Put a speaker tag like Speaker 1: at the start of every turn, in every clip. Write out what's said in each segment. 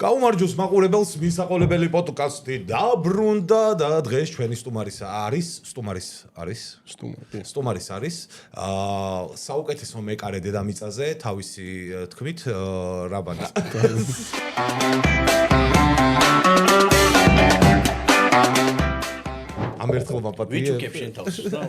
Speaker 1: გაუმარჯოს მაყურებელს მისაყოლებელი პოდკასტი დაბრუნდა და დღეს ჩვენი სტუმარის არის საუკეთესო მეკარე დედამიწაზე თავისი თქმით რაბანის ამ ერთხელ მაპატია
Speaker 2: ვიჩუქებ შენ თავს რა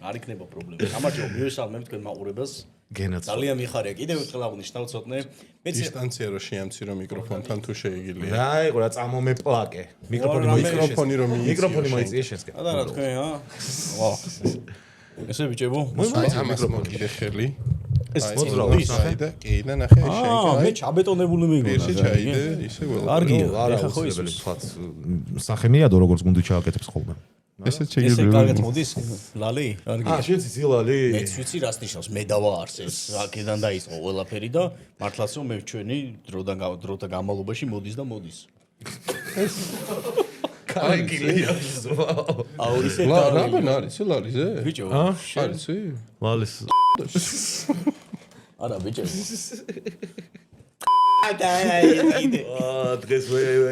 Speaker 2: არ იქნება პრობლემა გამარჯობა მივესალმებ თქვენ მაყურებელს ძალიან მიხარია კიდევ ერთხელ აღნიშნავ ცოტნე
Speaker 3: დისტანცია რო შეამცირო მიკროფონთან თუ შეეგილია
Speaker 1: რა იყო რა წამომეპლაკე მიკროფონი მოიწიე შენსკენ
Speaker 2: და რა თქვენ ვა ესე ბიჭებო
Speaker 3: ამას მოკიდე ხელი
Speaker 1: ეს მოძრაობს
Speaker 3: ნახე და კი და ნახე შენ
Speaker 2: მე ჩაბეტონებული მიგონა
Speaker 3: ესე ჩაიდე ისე ველა
Speaker 2: კარგია
Speaker 1: არა ხო ის სახემიადო როგორც გუნდი ჩააკეთებს ხოლმე
Speaker 3: ესე
Speaker 2: ესე
Speaker 3: შეიძლება
Speaker 2: კარგად მოდის ლალი კარგია
Speaker 1: შენც იცი ლალი
Speaker 2: მეც ვიცი რას ნიშნავს მე დავაარსეს აქედან დაიწყო ყველაფერი და მართლაც რომ მე ჩვენი დროთა განმავლობაში მოდის და მოდის
Speaker 1: კარგია
Speaker 2: აუ ისე
Speaker 3: რა არის ლალიზე
Speaker 2: ბიჭო
Speaker 3: არის
Speaker 1: ლალის
Speaker 2: არა ბიჭო
Speaker 1: დღეს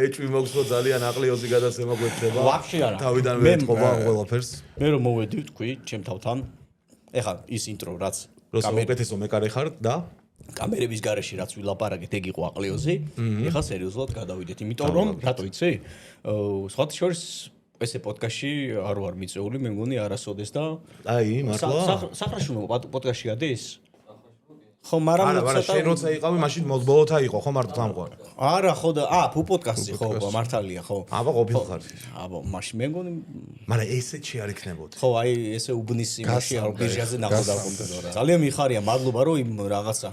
Speaker 1: ეჭვი მოგსო ძალიან აყლიოზი გადაცემა გვექნება
Speaker 2: ვაფშე არა
Speaker 1: თავიდან ვეთყობა ყველაფერს
Speaker 2: მე რომ მოვედი თქვი ჩემ თავთან ეხლა ის ინტრო რაც
Speaker 1: საუკეთესო მეკარე ხარ და
Speaker 2: კამერების გარეშე რაც ვილაპარაკეთ ეგ იყო აყლიოზი ეხლა სერიოზულად გადავიდეთ იმიტომ რომ რატო იცი სხვათა შორის ესე პოდკასტში არ ვარ მიწეული მე მგონი არასოდეს და
Speaker 1: აი მართლა
Speaker 2: სახრაშვილო პოდკასტში გადის ხო მაგრამ
Speaker 1: არა შენ როცა იყავი მაშინ მოლბოლოთა იყო ხო მარტო თამყვარ
Speaker 2: არა ხო და ფუ პოდკასტი ხო მართალია ხო
Speaker 1: აბა ყოფილ ხარ
Speaker 2: აბა მაშინ მე მგონი
Speaker 1: მაგრამ ესეჩი არ იქნებოდი
Speaker 2: ხო აი ესე უბნის იმაში არ ბიჟაზე ნახოდავდი რა ძალიან მიხარია მადლობა რომ იმ რაღაცა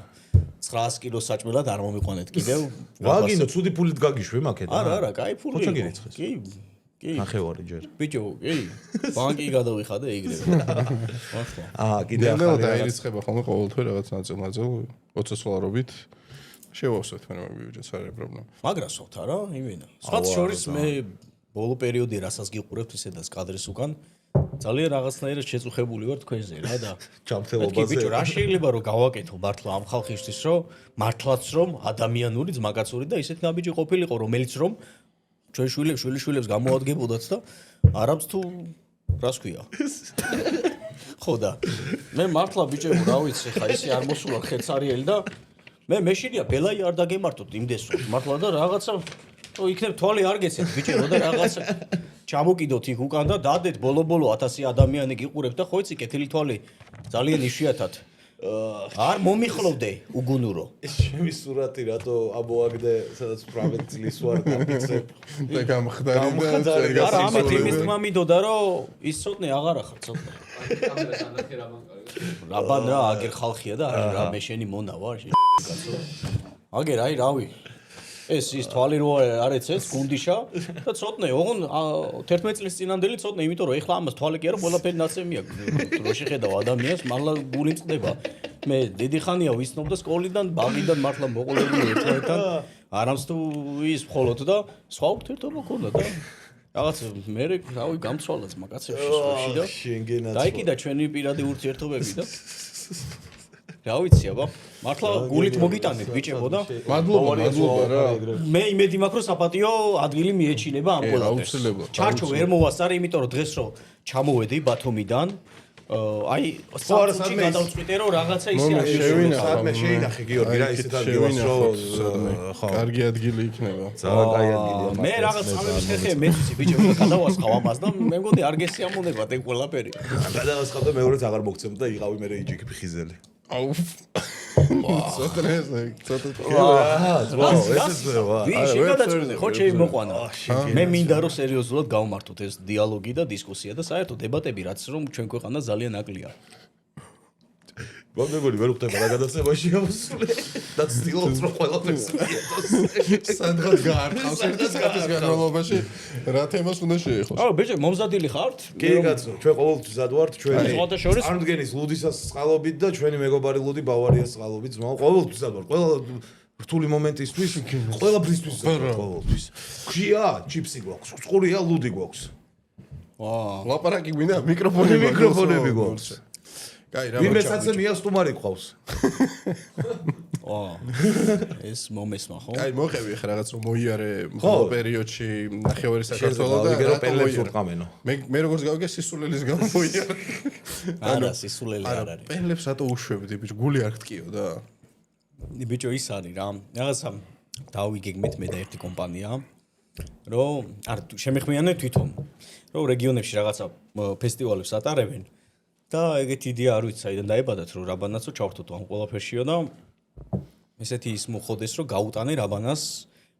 Speaker 2: 900 კილოს საჭმელად არ მომიყვანეთ კიდევ
Speaker 1: ვაგინო ცუდი ფულით გაგიშვი მაკედა
Speaker 2: არა კაი ფული
Speaker 1: ხო ჩაგერიცხეს
Speaker 2: კი
Speaker 1: ნახევარი ჯერ
Speaker 2: ბიჭო კი ბანკი გადავიხადე ეგრევე მართლა
Speaker 1: კიდე
Speaker 3: ახალი დაირიცხება ხოლმე ყოველთვე რაღაც ნაწილ 20 დოლარობით შევავსოთ მე მივიჯეთ არა პრობლემა
Speaker 2: მაგრა სოთ არა იმენა სხვათა შორის მე ბოლო პერიოდი რასაც გიყურებთ ისედაც კადრის უკან ძალიან რაღაცნაირად შეწუხებული ვარ თქვენზე რა და
Speaker 1: ჩამთელობაზე
Speaker 2: ბიჭო რა შეიძლება რომ გავაკეთო მართლა ამ ხალხისთვის რომ მართლაც რომ ადამიანური ძმაკაცური და ისეთ ნაბიჯი ყოფილიყო რომელიც რომ ჩვენ შვილებს გამოადგებოდათ და არამც თუ რას ქვია ხო და მე მართლა ბიჭებო რა ვიცი ხა ისე არ მოსულა ხეცარიელი და მე მეშინია ბელაი არ დაგემართოთ იმდესო მართლა და რაღაცა იქნებ თვალი არ გეცეთ ბიჭებო და რაღაცა ჩამოკიდოთ იქ უკან და დადეთ ბოლო 1000 ადამიანი გიყურებთ და ხო იცი კეთილი თვალი ძალიან იშვიათად არ მომიხლოვდე უგუნურო
Speaker 1: ეს ჩემი სურათი რატო ამოაგდე სადაც 18 წლის ვარ კაპიცებ
Speaker 3: და გამხდარი და
Speaker 2: არა ამით იმის თქმა მინდოდა რომ ის ცოტნე აღარ ახარ ცოტნე რაბან რა აგერ ხალხია და რა მე შენი მონა ვარ კაცო აგერ აი რავი ეს ის თვალი რო არ ეცეს გუნდიშა და ცოტნე ოღონ 11 წლის წინანდელი ცოტნე იმიტომ რომ ეხლა ამას თვალი კი არა ყველაფერი ნაცემია რო შეხედავ ადამიანს მართლა გული მწყდება მე დიდი ხანია ვიცნობ და სკოლიდან ბაღიდან მართლა მოყოლებული ერთმანეთთან არამც თუ ის მხოლოდ და სხვა ურთიერთობა ქონდა და რაღაც მე რავი გამცვალა ძმაკაცებში სკოლაში და დაიკიდა ჩვენი პირადი ურთიერთობები და რა ვიცი აბა მართლა გულით მოგიტანეთ ბიჭებო და
Speaker 3: მადლობა რა
Speaker 2: მე იმედი მაქვს რომ საპატიო ადგილი მიეჩინება ამ ყველაფერს ჩარჩო ვერ მოვასწარე იმიტომ რომ დღეს რო ჩამოვედი ბათუმიდან აი სწორად გადავწყვიტე რომ რაღაცა ისე არ
Speaker 1: შევინახე მე შეინახე გიორგი რა ისეთ ადგილას რომ
Speaker 3: ხო კარგი ადგილი იქნება
Speaker 1: ძალიან კაი ადგილია
Speaker 2: მე რაღაც სამების ხეხე მეცი ბიჭებო გადავასხავ ამას და მე მგონი არ გესიამონებათ ეგ ყველაფერი
Speaker 1: გადავასხავ და მეორეც აღარ მოგცემ და იყავი მე იჯიქი ხიზელი
Speaker 3: აუ
Speaker 2: ხო შეიმოყვანა მე მინდა რომ სერიოზულად გავმართოთ ეს დიალოგი და დისკუსია და საერთოდ დებატები რაც რომ ჩვენ ქვეყანა ძალიან აკლია
Speaker 1: მოგებული ვერ უხდება რა გადაცემაში გამოსული და ცდილობს რომ ყველაფერს მიეტოს
Speaker 3: სადღაც გაარყავს ერთად კაცის განმავლობაში რა თემას უნდა შეეხოს
Speaker 2: აუ ბიჭო მომზადილი ხართ
Speaker 1: კი კაცო ჩვენ ყოველთვის ზად ვართ ჩვენი
Speaker 2: სხვათა შორის
Speaker 1: არმდგენის ლუდისას წყალობით და ჩვენი მეგობარი ლუდი ბავარიას წყალობით ძმაო ყოველთვის ზად ვართ ყველა რთული მომენტისთვის ყველაფრისთვის ყოველთვის ხია ჩიპსი გვაქვს წყურია ლუდი გვაქვს
Speaker 2: ვა
Speaker 3: ლაპარაკი გვინდა მიკროფონები
Speaker 1: გვაქვს
Speaker 3: კაი, რა
Speaker 1: ვინმე საცემია სტუმარი ყავს.
Speaker 2: ეს მომესმა ხო?
Speaker 3: კაი, მოხევი ახლა რაღაც რომ მოიარე ბოლო პერიოდში ნახევარი საქართველოს და
Speaker 1: გერო პენლებს ურყამენო.
Speaker 3: მე როგორც გავიგე სისულელის გამო მოიარე.
Speaker 2: არა, სისულელი არ არის.
Speaker 3: პენლებს რატო უშვებდი ბიჭო, გული არ გტკიო და
Speaker 2: ბიჭო ის არის რა. რაღაცა დავიგეგმეთ მე და ერთი კომპანია, რომ არ შემეხმიანე თვითონ, რომ რეგიონებში რაღაცა ფესტივალებს ატარებენ და ეგეთი იდეა არ ვიცი საიდან დაებადათ, რომ რაბანაცო ჩავხტოთ ამ ყველაფერშიო და ესეთი ის მოხდეს, რომ გაუტანე რაბანას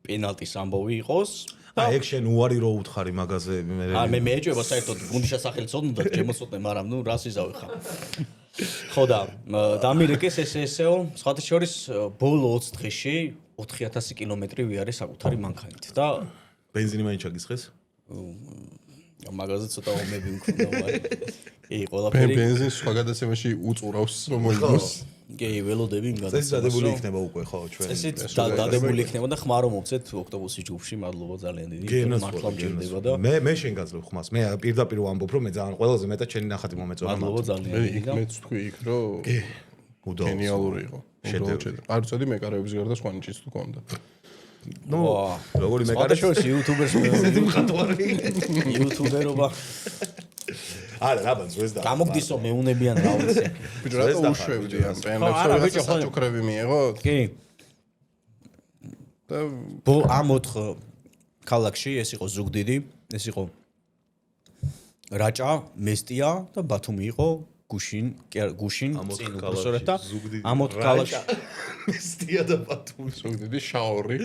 Speaker 2: პენალტის ამბავი იყოს.
Speaker 1: ეგ შენ უარი რო უთხარი მაგაზე
Speaker 2: მე მეეჭვება საერთოდ გუნდის სასახელი ცოდნოდა შემოსწოდნე, მაგრამ ნუ რას ვიზავი ხა. ხო და დამირეკეს ესეო, სხვათა შორის ბოლო 20 დღეში 4000 კილომეტრი ვიარე საკუთარი მანქანით და
Speaker 1: ბენზინი მაინც ჩაგისხეს?
Speaker 2: მაგაზე ცოტა ომები მქონდა, მაგრამ ყველაფერი
Speaker 3: ბენზინს სხვა გადაცემაში უწურავს რომ მოიგოს.
Speaker 2: კი, ველოდები იმ
Speaker 1: ეს დადებული იქნება უკვე ხო ჩვენ.
Speaker 2: ესეც დადებული იქნება და ხმა რომ მოვცეთ ოქტომბრის ჯგუფში, მადლობა ძალიან დიდი. მართლა მჯერდება და
Speaker 1: მე შენ გაძლევ ხმას. მე პირდაპირ ვამბობ რომ მე ძალიან ყველაზე მეტად შენი ნახატი მომეწონა.
Speaker 2: მადლობა ძალიან დიდი.
Speaker 3: მეც თქვი იქ რომ გენიალური იყო. არ ვიცოდი მეკარეობის გარდა სხვა ნიჭიც თუ კონდა.
Speaker 1: ნუ როგორი
Speaker 2: მეკარე შორის იუთუბერს
Speaker 1: მხატვარი
Speaker 2: იუთუბერობა
Speaker 1: არა რაბანს ვეს და
Speaker 2: გამოგდისო მეუნებიან რა ვიცი
Speaker 3: ბიჭო რატო უშვებდი ამ პენლებს რაღაცა საჩუქრები მიიღოთ
Speaker 2: კი
Speaker 3: და
Speaker 2: ამ 4 ქალაქში ეს იყო ზუგდიდი ეს იყო რაჭა მესტია და ბათუმი იყო გუშინ წინ უბრალოდ და ამ 4 ქალაქში
Speaker 1: მესტია და ბათუმი
Speaker 3: ზუგდიდი შაორი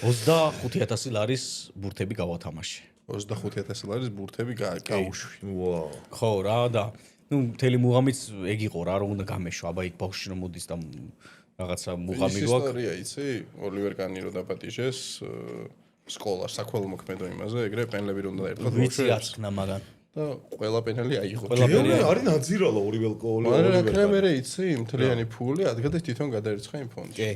Speaker 2: 25000 ლარის ბურთები გავათამაშე
Speaker 3: 25000 ლარის ბურთები გაუშვი
Speaker 1: ვაუ
Speaker 2: ხო რა და ნუ მთელი მუღამიც ეგ იყო რა რომ უნდა გამეშვა აბა იქ ბავშვი რომ მოდის და რაღაცა მუღამი გვაქვს
Speaker 3: ისტორია იცი ოლივერ კანი რო დაპატიჟეს სკოლა საქველმოქმედო იმაზე ეგრე პენლები რომ და ერთად
Speaker 2: ვიცი არხნა მაგან
Speaker 3: და ყველა პენელი აიღო
Speaker 1: არის ნაძირალა ორივე
Speaker 3: არა კრემერე იცი მთლიანი ფული ადგილას თვითონ გადაერცხა იმ ფონდში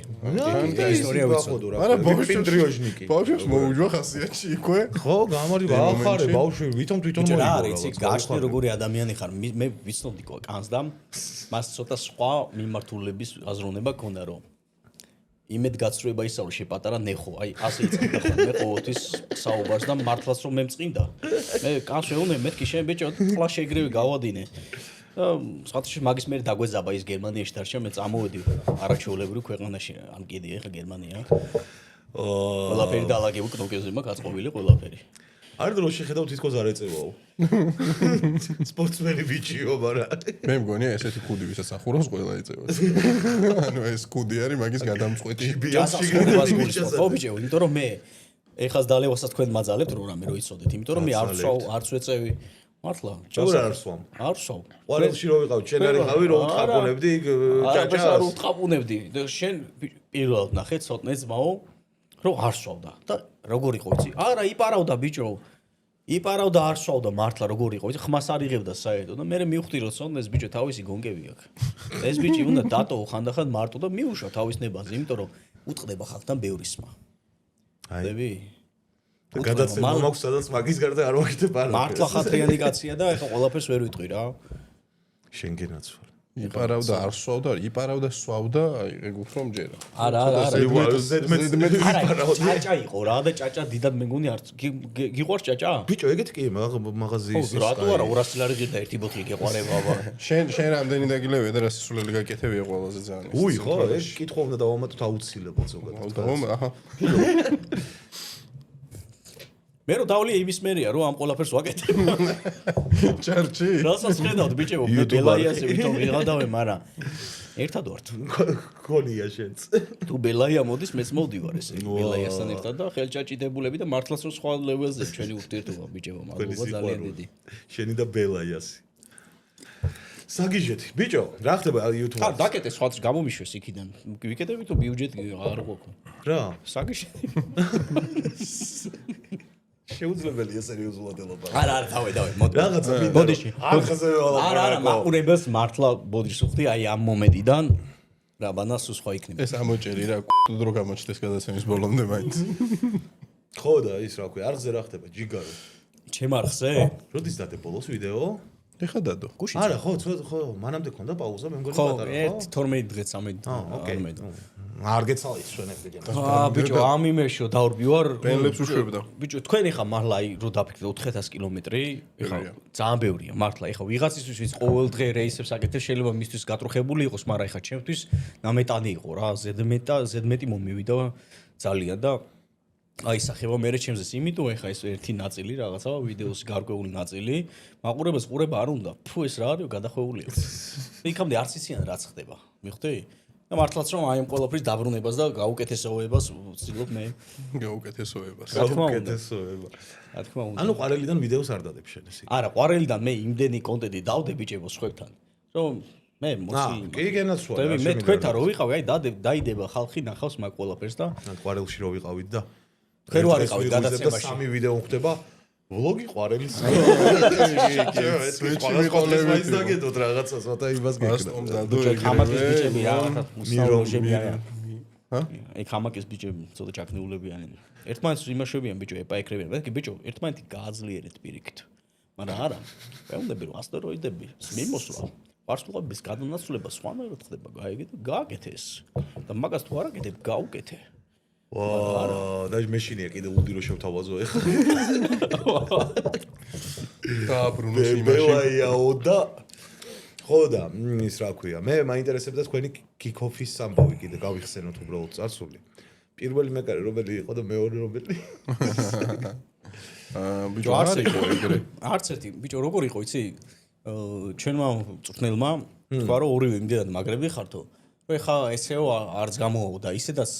Speaker 2: კი ისტორია ვიცოდი
Speaker 1: არა ბავშვი
Speaker 3: ბავშვს მოუჯვა ხასიათში იქვე
Speaker 1: ხო გამარჯობა ახარე ბავშვი თვითონ
Speaker 2: რა არის იცი გაშნე როგორი ადამიანი ხარ მე ვიცნობდი კანს და მას ცოტა სხვა მიმართულების აზროვნება ქონდა რომ იმედ გაცრუება ისავრ შეპატარა ნეხო აი ასე იწყებდა ხოლმე ყოველთვის საუბარს და მართლაც რომ მემწყინდა მე კანს ვეუბნები მეთქი შენ ბიჭო ყლა შეგრევი გავადინე და სხვათაშორის მაგის მერე დაგვეზაბა ის გერმანიაში დარჩა მე წამოვედი არაჩვეულებრივ ქვეყანაში ან კიდე ეხა გერმანია ყველაფერი დაალაგები კნოპკებზე მაქვს აწყობილი ყველაფერი
Speaker 1: არ დრო შეხედავ თითქოს არ ეწევაო სპორტსმენი ბიჭიო მაგრამ
Speaker 3: მე მგონია ესეთი კუდი ვისაც ახურავს ყველა ეწევას ანუ ეს კუდი არის მაგის გადამწყვეტი
Speaker 2: ჯასახურებას გულისხმობ ხო ბიჭო იმიტომ რომ მე ეხას დალევასაც თქვენ მაძალებთ რომ რამე რო იცოდეთ იმიტომ რომ მე არც ვეწევი მართლა
Speaker 1: ჯასახურებასვამ
Speaker 2: არ ვსვავ
Speaker 1: ყვარელში რო ვიყავ შენ არ იყავი რო უთყაპუნებდი ჭაჭას
Speaker 2: არ უთყაპუნებდი და შენ პირველად ნახე ცოტნე ძმაო რომ არ სვავდა და როგორ იყო იცი არა იპარავდა ბიჭო იპარავდა არ სვავდა მართლა როგორ იყო იცი ხმას არ იღებდა საერთოდ და მე მივხვდი რომ ცოტნე ეს ბიჭო თავისი გონგები აქვს ეს ბიჭი უნდა დატოო ხანდახან მარტო და მიუშვა თავის ნებაზე იმიტომ რომ უტყდება ხალხთან ბევრი სმა აი
Speaker 1: გადაცემა მაქვს სადაც მაგის გარდა არ ვაკეთებ არა
Speaker 2: მართლა ხათრიანი კაცია და ეხა ყველაფერს ვერ ვიტყვი რა
Speaker 1: შენგენაც ვარ
Speaker 3: იპარავდა არ სვავდა იპარავდა სვავდა აი ეგ უფრო მჯერა
Speaker 2: არა ჭაჭა იყო რა და ჭაჭა დიდად მე მგონი არ გიყვარს ჭაჭა
Speaker 1: ბიჭო ეგეთ კი მაღაზიის
Speaker 2: ის რატო არა 200 ლარი ღირდა ერთი ბოთლი გეყარება აბა
Speaker 3: შენ რამდენი დაგილევია და რა სისულელი გაკეთებია ყველაზე ძალიან
Speaker 1: უი ხო ეს კითხვა უნდა დავამატოთ აუცილებლად ზოგადად
Speaker 3: აჰა
Speaker 2: მე რო დავლი იმის მერია რომ ამ ყველაფერს ვაკეთებ
Speaker 3: ჩარჩი
Speaker 2: რასაც ხედავთ ბიჭებო მე ბელაიაზე ვითომ ვიღადავე მაგრამ ერთად ვართ
Speaker 1: გონია შენც
Speaker 2: თუ ბელაია მოდის მეც მოვდივარ ესე ბელაიასთან ერთად და ხელჭაჭიდებულები და მართლაც რომ სხვა ლეველზე ჩვენი ურთიერთობა ბიჭებო მადლობა ძალიან დიდი
Speaker 1: შენი და ბელაიას საგიჟეთი ბიჭო რა ხდება YouTube-ში
Speaker 2: ხა დაკეთე სხვა გამომიშვეს იქიდან ვიკეთები თუ ბიუჯეტი არ ყოფ რა საგიჟეთი
Speaker 1: შეუძლებელია სერიოზულად ელობა.
Speaker 2: არა, დავე, მოდი.
Speaker 1: რაღაცა
Speaker 2: ბოდიში.
Speaker 1: არხაზე ველაპარაკო.
Speaker 2: არა, მაყურებელს მართლა ბოდიში ვხდი, აი ამ მომენტიდან რა ბანას უსხვა იქნება.
Speaker 3: ეს ამოჭერი რა დრო გამოჩნდეს გადაცემის ბოლომდე მაინც.
Speaker 1: ხო და ის რა ქვია, არხზე რა ხდება, ჯიგარო.
Speaker 2: ჩემ არხზე?
Speaker 1: როდის დადე ბოლოს ვიდეო?
Speaker 3: ეხა დადო.
Speaker 2: გუშინ
Speaker 1: არა, ხო, მანამდე ქონდა პაუზა, მე მგონი
Speaker 2: ხო,
Speaker 1: პატარა, ხო?
Speaker 2: 12 დღე 13
Speaker 1: ოკეი. არ გეცალ ის ჩვენები გენ.
Speaker 2: ბიჭო, ამ იმეშო დავრბივარ.
Speaker 3: პენლებს უშვებდა.
Speaker 2: ბიჭო, თქვენ ეხა მართლა აი რო დაფიქრდეთ 4000 კილომეტრი, ეხა ძალიან ბევრია მართლა. ეხა ვიღაცისთვის ვინც ყოველ დღე რეისებს აკეთებს, შეიძლება მისთვის გატრუხებული იყოს, მაგრამ ეხა ჩემთვის ნამეტანი იყო რა, ზედმეტი მომივიდა ძალიან და აი სახება მე ჩემზეს, იმიტომ ეხა ეს ერთი ნაწილი რაღაცა ვიდეოს გარკვეული ნაწილი, მაყურებელს ყურება არ უნდა. ფუ ეს რა არისო გადახვეულია. იქამდე არც იციან რაც ხდება. მიხვდი? და მართლაც რომ აი ამ ყველაფრის დაბრუნებას და გაუკეთესოებას ვცდილობ მე.
Speaker 3: გაუკეთესოებას.
Speaker 2: რა თქმა უნდა.
Speaker 1: გაუკეთესოება.
Speaker 2: რა თქმა უნდა.
Speaker 1: ანუ ყვარელიდან ვიდეოს არ დადებ შენ ესე.
Speaker 2: არა, ყვარელიდან მე იმდენი კონტენტი დავდე ბიჭებო სხვებთან. რომ მე მოსი
Speaker 1: კი გენაცვალე.
Speaker 2: მე თქვენთან რო ვიყავი, აი დაიდება ხალხი ნახავს მაგ ყველაფერს და
Speaker 1: ყვარელში რო ვიყავით და
Speaker 2: თქვენ რო არიყავით გადაცემაში.
Speaker 1: სამი ვიდეო ხდება. ვლოგი ყვარელის.
Speaker 3: ვიყოლებით
Speaker 1: დაგედოთ რაღაცას, ვათა იმას
Speaker 3: მასტომ
Speaker 1: გეკრა.
Speaker 3: დადო
Speaker 2: ხამაკის ბიჭები რაღაცა მუსაურები არიან.
Speaker 3: ჰა?
Speaker 2: აი ხამაკის ბიჭები ცოტა ჩაქნეულები არიან. ერთმანეთს იმაშობიან ბიჭო, ეპაეკრებიან. მე ბიჭო, ერთმანეთი გააძლიერეთ პირიქით. მაგრამ არა, ვეუნდები რომ ასტეროიდები მიმოსვლა. ვარსკვლავების გადანაცვლება სხვანაირად ხდება, გაიგეთ, გააკეთეს. და მაგას თუ არ აკეთებ, გაუკეთე.
Speaker 1: ვაა, და მეშინია კიდე უდი რო შევთავაზო ეხლა.
Speaker 3: და ბრუნოს იმაში.
Speaker 1: ბევაიაო და ხო და ის რა ქვია, მე მაინტერესებდა თქვენი კიკოფის ამბავი კიდე გავიხსენოთ უბრალოდ წარსული. პირველი მეკარე რომელი იყო და მეორე რომელი?
Speaker 3: ბიჭო არ იყო ეგრე.
Speaker 2: არც ერთი ბიჭო როგორ იყო იცი? ჩვენმა წვრთნელმა თქვა რომ ორივე იმდენად მაგრები ხართო. რომ ეხა ესეო არც გამოაოდა ისედაც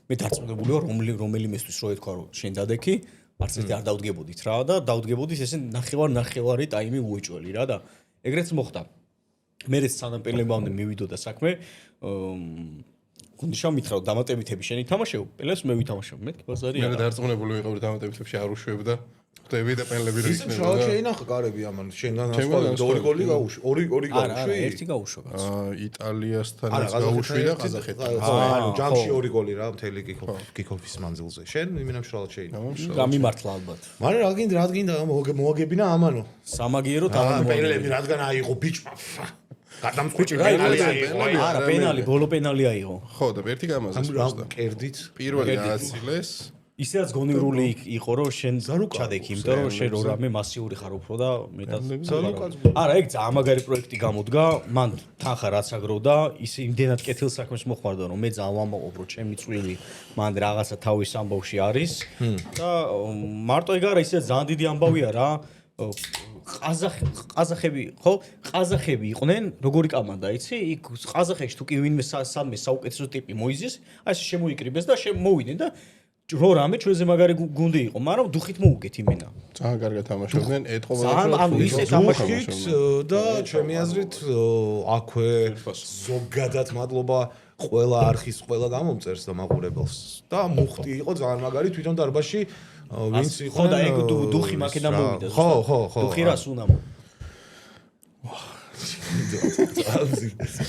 Speaker 2: მე დარწმუნებული ვარ რომელიმესთვის რო ეთქვა რომ შენ დადექი არც ერთი არ დავდგებოდით რა და დავდგებოდით ესე ნახევარი ტაიმი უეჭველი რა და ეგრეც მოხდა. მერეც სანამ პელემბამდე მივიდოდა საქმე გუნდიშა მითხრა რომ დამატებითები შენ ითამაშეო პელებს მე ვითამაშებ მე ბაზარი
Speaker 3: მე დარწმუნებული ვიყავი დამატებითებში არ უშვებდა. ხდები და პენლები რო
Speaker 1: ისე შავა
Speaker 3: იქნება.
Speaker 1: შეინახა კარები ამან შენგან ასწავლე ორი გოლი გაუშვი. ორი
Speaker 2: არა
Speaker 1: გაუშვი.
Speaker 2: ერთი გაუშვა კაც.
Speaker 3: იტალიასთანაც გაუშვი და ყაზახეთთან.
Speaker 1: ანუ ჯამში ორი გოლი რა მთელი კიკოფის მანძილზე. შენ იმენა მშრალად შეინახა.
Speaker 2: გამიმართლა ალბათ.
Speaker 1: მაგრამ რა გინდა მოაგებინა ამანო.
Speaker 2: სამაგიეროდ
Speaker 1: პენლები რადგან აიღო ბიჭმა. გადამწყვეტი
Speaker 2: პენალი არა პენალი ბოლო პენალი აიღო.
Speaker 3: ხო და ერთი გამაზეს მოხდა.
Speaker 1: კერდით
Speaker 3: პირველი ააცილეს.
Speaker 2: ისედაც გონივრული იყო რომ შენ ჩადექი, იმიტომ რომ შენ რამე მასიური ხარ უფრო და მეტად. არა, ეგ ძალიან მაგარი პროექტი გამოდგა, მან თანხა რაც აგროვდა, ისე იმდენად კეთილ საქმეს მოხმარდა რომ მე ძალიან ვამაყობ რომ ჩემი წვილი მან რაღაცა თავის ამბავში არის და მარტო ეგ არა, ისე ძალიან დიდი ამბავია რა. ყაზახები, ხო? ყაზახები იყვნენ, როგორი კომანდა, იცი? იქ ყაზახეთში თუ კი ვინმე სამე საუკეთესო ტიპი მოიზეს, აი ეს შემოიკრიბეს და შემოვიდნენ და რო რამე ჩვენზე მაგარი გუნდი იყო, მაგრამ დუხით მოუგეთ იმენა.
Speaker 3: ძალიან კარგად თამაშობდნენ, ეთყობა
Speaker 2: ანუ ისე
Speaker 1: თამაშით და ჩემი აზრით აქვე ზოგადად მადლობა ყველა არხის ყველა გამომწერს და მაყურებელს და მუხტი იყო ძალიან მაგარი თვითონ დარბაზში ვინც იყო
Speaker 2: ხო და ეგ დუხი მაკედან მოვიდა.
Speaker 1: ხო.
Speaker 2: დუხი რას უნამ.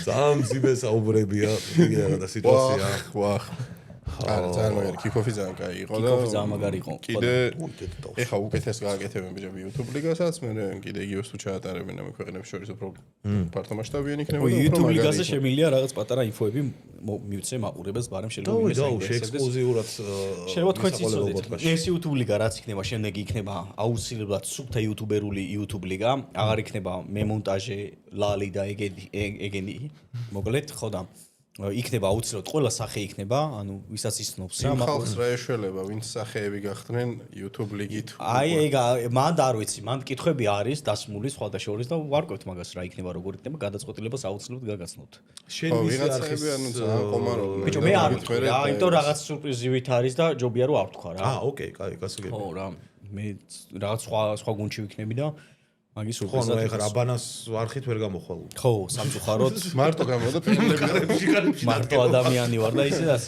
Speaker 1: ძალიან მძიმე საუბრებია და სიტუაცია.
Speaker 3: ვახ. არა, ძალიან მაგარი კიკოფი ძალიან კაი იყო და
Speaker 2: კიკოფი ძალიან მაგარი იყო.
Speaker 3: კიდე ეხა უკეთეს გააკეთებენ ბიჭები YouTube ლიგასაც, მე კიდე იგივეს თუ ჩაატარებენ ამ ქვეყნებს შორის უფრო ფართო მასშტაბიანი იქნება და უფრო
Speaker 2: YouTube
Speaker 3: მაგარი.
Speaker 2: ლიგაზე შემილია რაღაც პატარა ინფოები მივცე მაყურებელს, ბარემ შეიძლება
Speaker 1: დაუშვი ექსკლუზიურად
Speaker 2: შეიძლება თქვენც იცოდეთ. ეს YouTube ლიგა რაც იქნება, შემდეგი იქნება აუცილებლად სუფთა იუთუბერული YouTube ლიგა, აღარ იქნება მემონტაჟე, ლალი და ეგენი. მოკლედ, ხო და იქნება აუცილებლად ყველა სახე იქნება, ანუ ვისაც ისნობს რა,
Speaker 3: მაგრამ ხალხს რა ეშველება, ვინც სახეები გახდნენ YouTube ლიგით.
Speaker 2: აი ეგ მანდ არ ვიცი, მანდ კითხვები არის დასმული სხვადასხვა და ვარკვევთ მაგას რა იქნება, როგორ იქნება, გადაწყვეტილებას აუცილებლად გაგაცნობთ.
Speaker 1: შენ მისი არხის
Speaker 3: ანუ ძალიან ყომარობდნენ.
Speaker 2: ბიჭო მე არ ვიტყვი რა, იმიტომ რაღაც სურპრიზივით არის და ჯობია რომ არ ვთქვა რა.
Speaker 1: ოკეი, კაი, გასაგები.
Speaker 2: ხო რა, მე რაღაც სხვა გუნდში ვიქნები და მაგის
Speaker 1: ხო,
Speaker 2: სურპრიზად.
Speaker 1: ნუ ეხლა რაბანას არხით ვერ გამოხვალ.
Speaker 2: ხო, სამწუხაროდ
Speaker 3: მარტო გამოდა პენლები.
Speaker 2: მარტო ადამიანი ვარ და ისედაც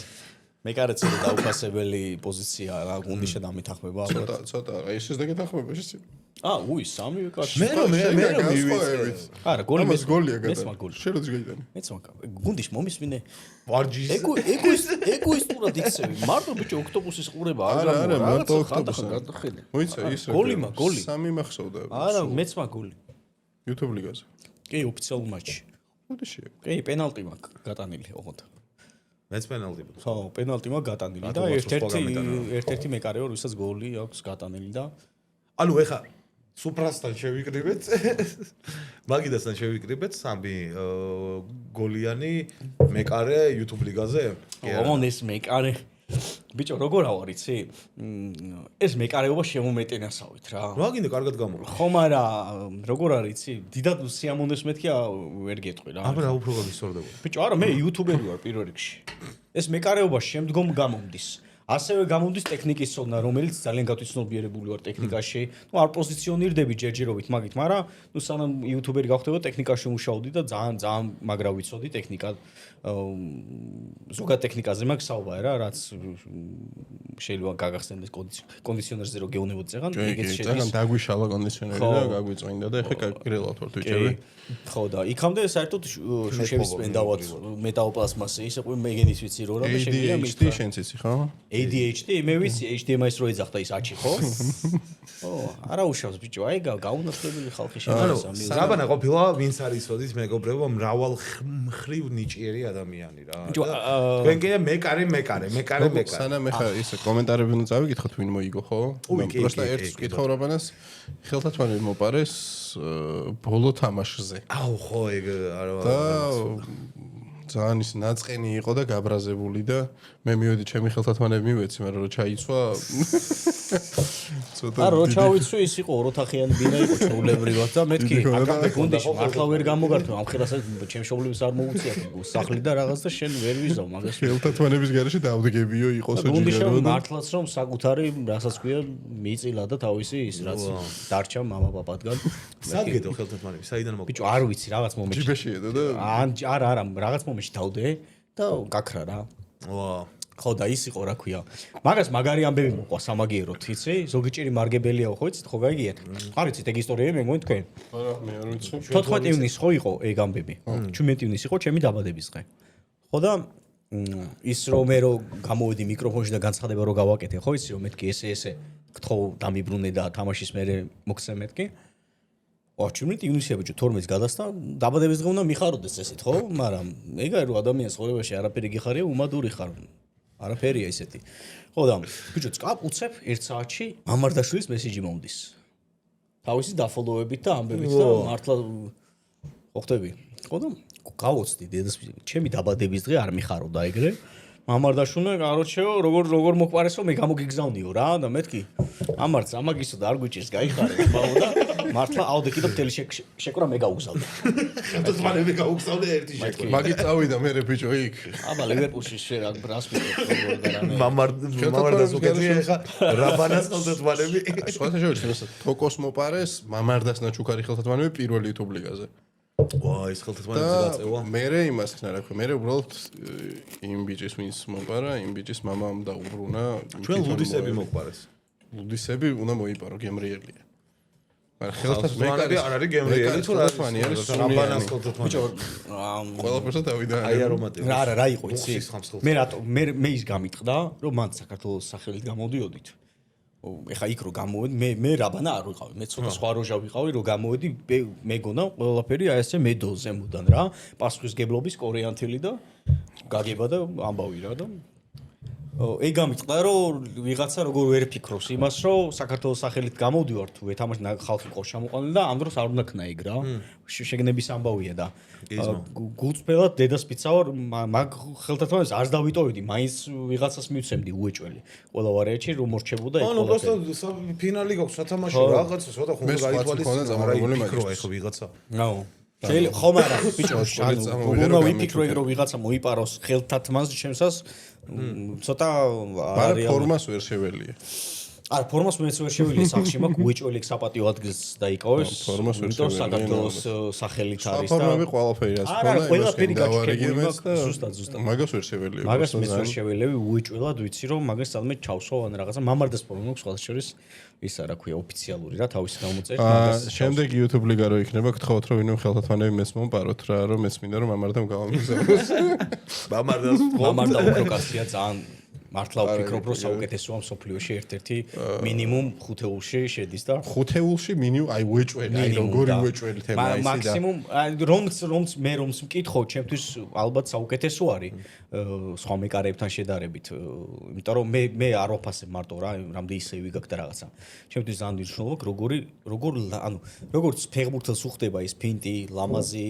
Speaker 2: მეკარეც რომ დაუფასებელი პოზიცია რა გუნდიშა დამეთახმება ალბათ.
Speaker 3: ცოტა, აი ეს დაგეთახმება ეს.
Speaker 2: უი, სამივე კაცი.
Speaker 1: მე
Speaker 3: მივიწევით.
Speaker 2: არა, გოლი
Speaker 3: ამას გოლია
Speaker 2: მეც
Speaker 3: გადა.
Speaker 2: მაგოლი.
Speaker 3: შენ როდის გაიტანი?
Speaker 2: მეც მაგ გუნდიშ მომისმინე.
Speaker 1: ვარჯიშ.
Speaker 2: ეგოისტურად იქცევი. მარტო ბიჭო ოქტოპუსის ყურება არ
Speaker 3: არა,
Speaker 2: გამოვა.
Speaker 3: მარტო ოქტოპუსი. მოიცა ის.
Speaker 2: გოლი.
Speaker 3: სამი მახსოვდა.
Speaker 2: არა, მეც მაგ გოლი.
Speaker 3: YouTube ლიგაზე.
Speaker 2: კი, ოფიციალურ მატჩში.
Speaker 3: უდიში.
Speaker 2: კი, პენალტი მაქვს გატანილი, ოღონდ.
Speaker 1: მეც პენალტი.
Speaker 2: ხო, პენალტი მაქვს გატანილი და ერთ-ერთი მეკარეო, ვისაც გოლი აქვს გატანილი და
Speaker 1: ანუ ეხა სუპრასთან შევიკრიბეთ. მაგიდასთან შევიკრიბეთ სამი გოლიანი მეკარე YouTube ლიგაზე.
Speaker 2: ოღონდ ეს მეკარე ბიჭო, როგორ ავარ იცი? ეს მეკარეობა შემომეტენასავით რა.
Speaker 1: რა გინდა კარგად გამოვა.
Speaker 2: ხო, მაგრამ როგორ არის იცი? დიდად სიამოვნებს მეთქი ვერ გეტყვი რა.
Speaker 1: აბა რა უფრო გაგისწორდება.
Speaker 2: ბიჭო, არა, მე იუთუბერი ვარ პირველ რიგში. ეს მეკარეობა შემდგომ გამომდის. ასევე გამომდის ტექნიკის ცოდნა, რომელიც ძალიან გათვითცნობიერებული ვარ ტექნიკაში. ნუ არ პოზიციონირდები ჯერჯერობით მაგით, მაგრამ ნუ სანამ იუთუბერი გავხდება, ტექნიკაში მუშაობდი და ძალიან მაგრა ვიცოდი ტექნიკა. ზოგადად ტექნიკაზე მაქვს საუბარი რა, რაც შეიძლება გაგახსენდეს კონდიციონერზე რო გეუნებოდი წეგან, ეგეც შედის.
Speaker 3: ძალიან დაგვიშალა კონდიციონერი და გაგვიწვინდა და ეხა კაკრელავთ ვარ თვითები.
Speaker 2: ხო და იქამდე საერთოდ შუშების პენდავად მეტალოპლასმასი, ისე ყო მეგენის ვიცი რო რა და შემიძლია
Speaker 3: ADHD შენც იცი ხო?
Speaker 2: ADHD მე ვიცი HDMI-ს რო ეძახდა ის აჩი ხო? ო, არა უშავს ბიჭო, აი გაუნათლებელი ხალხი შემიძლია.
Speaker 1: რაბანა ყოფილა ვინც არის ოდით მეგობრებო მრავალ მხრივ ნიჭიერი ადამიანი რა. თქვენ კიდე მეკარე.
Speaker 3: სანამ ეხა ისე კომენტარები უნდა წავიკითხოთ ვინ მოიგო ხო? პროსტა ერთს ვკითხავ რაბანას ხელთათმანები მოპარეს ბოლო თამაშზე.
Speaker 1: აუ ხო ეგ არა.
Speaker 3: და ძალიან ის ნაწყენი იყო და გაბრაზებული და მე მივედი ჩემი ხელთათმანები მივეცი, მაგრამ რო ჩაიცვა
Speaker 2: არა რო ჩავიცვი ის იყო ოროთახიანი ბინა იყო ჩაულებრივად და მეთქი აკამდე გუნდში მართლა ვერ გამოგართო ამ ხელასაც ჩემ შობლებს არ მოუწია სახლი და რაღაც და შენ ვერ ვიზავ მაგას
Speaker 3: ხელთათმანების გარეშე დავდგებიო იყოსო
Speaker 2: ჯიგარო და მართლაც რომ საკუთარი რასაც ქვია მიწილა და თავისი ის რაც დარჩა მამა პაპადგან
Speaker 1: სადგედო ხელთათმანები საიდან მოგ
Speaker 2: ბიჭო არ ვიცი რაღაც მომენტში
Speaker 3: ჯიბეში ედო და
Speaker 2: არა რაღაც მომენტში დავდე და გაქრა რა
Speaker 1: ვა
Speaker 2: ხო და ის იყო რა ქვია მაგას მაგარი ამბები მოყვა სამაგიეროდ იცი ზოგი ჭირი მარგებელიაო ხო იცით ხო გაიგიათ არ იცით ეგ ისტორიები მე მგონი თქვენ
Speaker 3: არა მე არ ვიცი
Speaker 2: 14 ივნის ხო იყო ეგ ამბები 17 ივნის იყო ჩემი დაბადების დღე ხო და ის რომ მე რო გამოვედი მიკროფონში და განცხადება რო გავაკეთე ხო იცი რომ მეთქი ესე გთხოვ დამიბრუნე და თამაშის მერე მოგცემ მეთქი 17 ივნისია ბიჭო 12-ს გადასცა დაბადების დღე უნდა მიხაროდეს ესეთ ხო მაგრამ ეგაა რომ ადამიანს ცხოვრებაში არაფერი გიხარია უმადური ხარ არაფერია ისეთი. ხო და ბიჭო, წკაპ უცებ 1 საათში მამარდაშვილის მესიჯი მომდის. თავისი დაფოლოვებით და ამბებით და მართლა ხო ხტები. ხო და გავოცდი დედას ჩემი დაბადების დღე არ მიხაროდა ეგრე. მამარდაშვილმა კაროჩეო როგორ მოკპარესო მე გამოგიგზავნიო რა და მეთქი ამარც ამაგისო და არ გვიჭირს გაიხარე ბაო და მართლა აუდე კიდე მთელი შეკრა მე გაუგზავნე.
Speaker 1: ხელთათმანები გაუგზავნე ერთი შეკრა.
Speaker 3: მაგით წავიდა მე ბიჭო იქ.
Speaker 2: აბა ლივერპულში შეგ ბრას მიყო
Speaker 1: მამარდას უკეთია ხა რაბანას ხელთათმანები.
Speaker 3: სხვათა შორის თოკოს მოპარეს მამარდას ნაჩუქარი ხელთათმანები პირველი YouTube ლიგაზე.
Speaker 1: ვა ის ხელთათმანები გაწევა.
Speaker 3: მე იმას ხნა რა ქვია მე უბრალოდ იმ ბიჭის ვინც მოპარა იმ ბიჭის მამამ დაუბრუნა
Speaker 1: ჩვენ ლუდისები მოგპარეს.
Speaker 3: ლუდისები უნდა მოიპარო გემრიელია. მაგრამ
Speaker 1: ხელთათმანები არ არის გემრიელი თუ
Speaker 3: რაბანას
Speaker 1: რაბანას ხელთათმანები.
Speaker 2: ბიჭო
Speaker 3: ყველაფერს დავიდა
Speaker 1: აი არომატი.
Speaker 2: რა იყო იცი მე რატო მე ის გამიტყდა რომ მან საქართველოს სახელით გამოდიოდით ეხა იქ რო გამოვედი მე რაბანა არ ვიყავი მე ცოტა სხვა როჟა ვიყავი რომ გამოვედი მეგონა ყველაფერი აი ესე მე დოზემოდან რა პასუხისგებლობის კორეანთელი და გაგება და ამბავი რა და ეგ გამიტყდა რომ ვიღაცა როგორ ვერ ფიქრობს იმას რომ საქართველოს სახელით გამოვდივარ თუ ეთამაში ხალხი ყო შემოყვანილი და ამ დროს არ უნდა ქნა ეგ რა შეგნების ამბავია და გულწრფელად დედას პიცავარ მაგ ხელთათმანებს არც დავიტოვიდი მაინც ვიღაცას მივცემდი უეჭველი ყველა ვარიანტში რომ მორჩებოდა ეგ
Speaker 1: ანუ просто ფინალი გაქვს სათამაშო რაღაცა ცოტა ხომ გაითვალისწინო რა ეხო ვიღაცა
Speaker 2: შეიძლება ხომ არა ბიჭო უნდა ვიფიქრო ეგ რომ ვიღაცა მოიპაროს ხელთათმანს ჩემსას ცოტა
Speaker 3: არა ფორმას ვერ შეველია
Speaker 2: არა ფორმას მეც ვერ შეველია სახში მაქვს უეჭველი საპატიო ადგილს დაიკავეს
Speaker 3: ფორმას ვერ შეველია
Speaker 2: საქართველოს სახელით არის და
Speaker 3: ფორმები ყველაფერი რაც
Speaker 2: არა ყველაფერი გაჩქებული მაქვს ზუსტად
Speaker 3: მაგას ვერ შეველია
Speaker 2: მაგას მეც ვერ შეველები უეჭველად ვიცი რომ მაგას სადმე ჩავსვავ ან რაღაცა მამარდას ფორმა მაქვს სხვა შორის ისა რა ქვია ოფიციალური რა თავის გამოწერს
Speaker 3: მაგას შემდეგ YouTube ლიგა რო იქნება გთხოვთ რომ ვინმე ხელთათმანები მეც მომპაროთ რა რომ მეც მინდა რომ მამარდამ გავამგზავნოს
Speaker 2: მამარდა უფრო კაცია ძალიან მართლა ვფიქრობ, რომ საუკეთესოა მსოფლიოში ერთ-ერთი მინიმუმ 5-ში შედის და
Speaker 3: 5-ში მინიმუმ აი ვეჭველი, აი როგორი ვეჭველი თემა ისე და
Speaker 2: მაქსიმუმ რომც მე მკითხო, ჩემთვის ალბათ საუკეთესო არის სხვა მეკარეებთან შედარებით, იმიტომ რომ მე არ ვაფასებ მარტო რა, რამდენი სეივი გაქვს და რაღაცა. ჩემთვის ძალიან მნიშვნელოვანია, როგორც ფეხბურთელს უხდება ის ფინტი, ლამაზი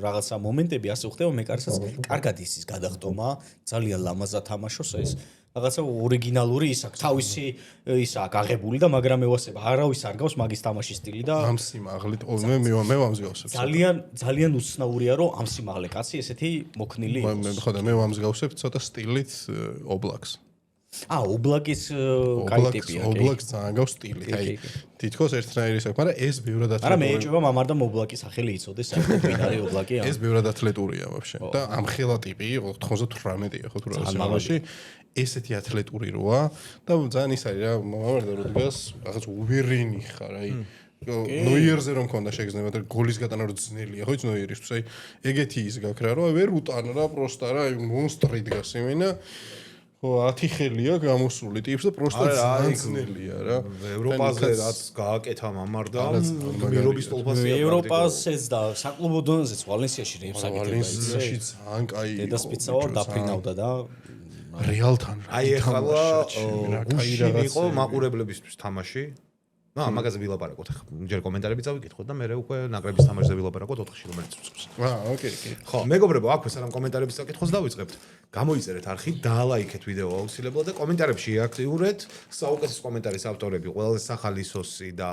Speaker 2: რაღაცა მომენტები, ასე უხდება მეკარესაც კარგად ისის გადახტომა, ძალიან ლამაზად თამაშობს ეს. რაღაცა ორიგინალური ის აქვს, თავისი ის აქვს აღებული და მაგრამ ევასება, არავის არ გავს მაგის თამაშის სტილი და
Speaker 3: ამ სიმაღლით მე ვამსგავსებ.
Speaker 2: ძალიან უცნაურია რომ ამ სიმაღლე კაცი ესეთი მოქნილი
Speaker 3: იყოს. ხო და მე ვამსგავსებ ცოტა სტილით ობლაკს.
Speaker 2: ობლაკის კაი ტიპია.
Speaker 3: ობლაკს ძალიან გავს სტილი. აი თითქოს ერთნაირი აქვს, მაგრამ ეს ბევრად ათლეტურია.
Speaker 2: არა მე ეჭვება მამარდამ ობლაკის სახელი იცოდეს, საერთოდ ვინ არის ობლაკი?
Speaker 3: ეს ბევრად ათლეტურია ვაფშე. და ამხელა ტიპი იყო 98-ია ხო თუ რა სიმაღლეში. ესეთი ათლეტური როა და ძალიან ის არის რა, მომარდა რომ დგას რაღაც უბერინი ხარ, აი ნოიერზე რომ მქონდა შეგრძნება და გოლის გატანა რო ძნელია, ხო იცი ნოიერისთვის, აი ეგეთი ის გაქვს რა, რომ ვერ უტან რა, პროსტა რა, აი მონსტრი დგას იმენა. ხო 10 ხელია გამოსული ტიპს და პროსტა ძალიან ძნელია რა.
Speaker 1: ევროპაზე რაც გააკეთა მამარდამ, გმირობის სტოლფასია.
Speaker 2: ევროპაზეც და საკლუბო დონეზეც ვალენსიაში რეებს აკეთება.
Speaker 3: ვალენსიაში ძალიან კაი იყო.
Speaker 2: და სპიცავა დაფრინავდა და
Speaker 3: რეალთან
Speaker 1: აი ახლა გუშინ იყო მაყურებლებისთვის თამაში. მაგაზე ვილაპარაკოთ. ჯერ კომენტარები წავიკითხოთ და მე უკვე ნაკრების თამაშზე ვილაპარაკოთ 4-ში რომელიც უცხოს.
Speaker 3: ოკეი.
Speaker 1: ხო, მეგობრებო, აქვე სანამ კომენტარების წაკითხოს დავიწყებთ. გამოიწერეთ არხი, დაალაიქეთ ვიდეო აუცილებლად და კომენტარებში აქტიურეთ. საუკეთესო კომენტარის ავტორები, ყველაზე სახალისოსი და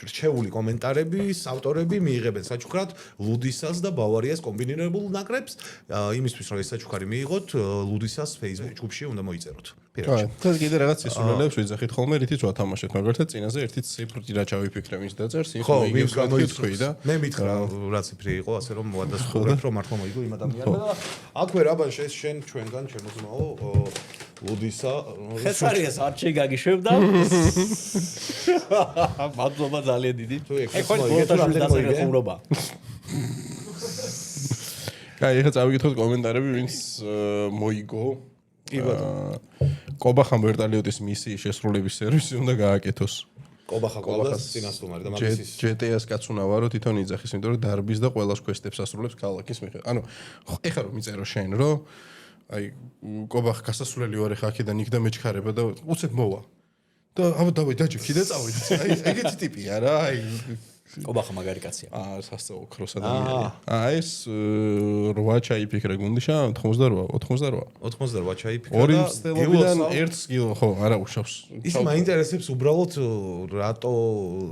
Speaker 1: რჩეული კომენტარების ავტორები მიიღებენ საჩუქრად ლუდისას და ბავარიას კომბინირებულ ნაკრებს. იმისთვის რომ ეს საჩუქარი მიიღოთ, ლუდისას Facebook ჯგუფში უნდა მოიწეროთ.
Speaker 3: პირადად. და კიდე რაღაც ისულელებს ვიძახით ხოლმე, რითიც ვათამაშეთ, მაგრამ წინაზე ერთი ციფრი რა ჩავიფიქრე, ვინც დაწერს,
Speaker 1: ხო, ვინც გამოიწვი და მე მითხრა რა ციფრი იყო, ასე რომ მოვადასტურებ, რომ მართლა მოიგო იმ ადამიანმა და აქვე რაბან შენ ჩვენგან შემოძმაო ლუდისა
Speaker 2: ხესარიას არჩი გაგიშვებდა. მადლობა ძალიან დიდი. ეხლა ბოლოს დაწერე ხუმრობა.
Speaker 3: კაი, ეხლა წავიკითხოთ კომენტარები, ვინც მოიგო. კობახა ვერტალიოტის მისიის შესრულების სერვისი უნდა გააკეთოს.
Speaker 1: კობახა წინასწარმეტყველია და მაგის
Speaker 3: GTA-ს კაც უნდა ვარო თვითონ იძახის, იმიტომ რომ დარბის და ყველას კვესტებს ასრულებს ქალაქის მიხედვით. ანუ ეხლა რომ მიწერო შენ რომ აი კობახა გასასვლელი ვარ ეხლა აქედან იქ და მეჩქარება და უცებ მოვა. და აბა დავი დაჭიქი და წავიდე. აი ეგეთი ტიპია რა, აი
Speaker 2: კობახა მაგარი კაცია.
Speaker 3: სასწაულ ქროს ადამიანი. ეს 8 ჩაიფიქრე გუნდიშა 88.
Speaker 1: 88 ჩაიფიქრა
Speaker 3: ორი მცდელობიდან 1 კილო ხო არა უშავს.
Speaker 1: ის მაინტერესებს უბრალოდ რატო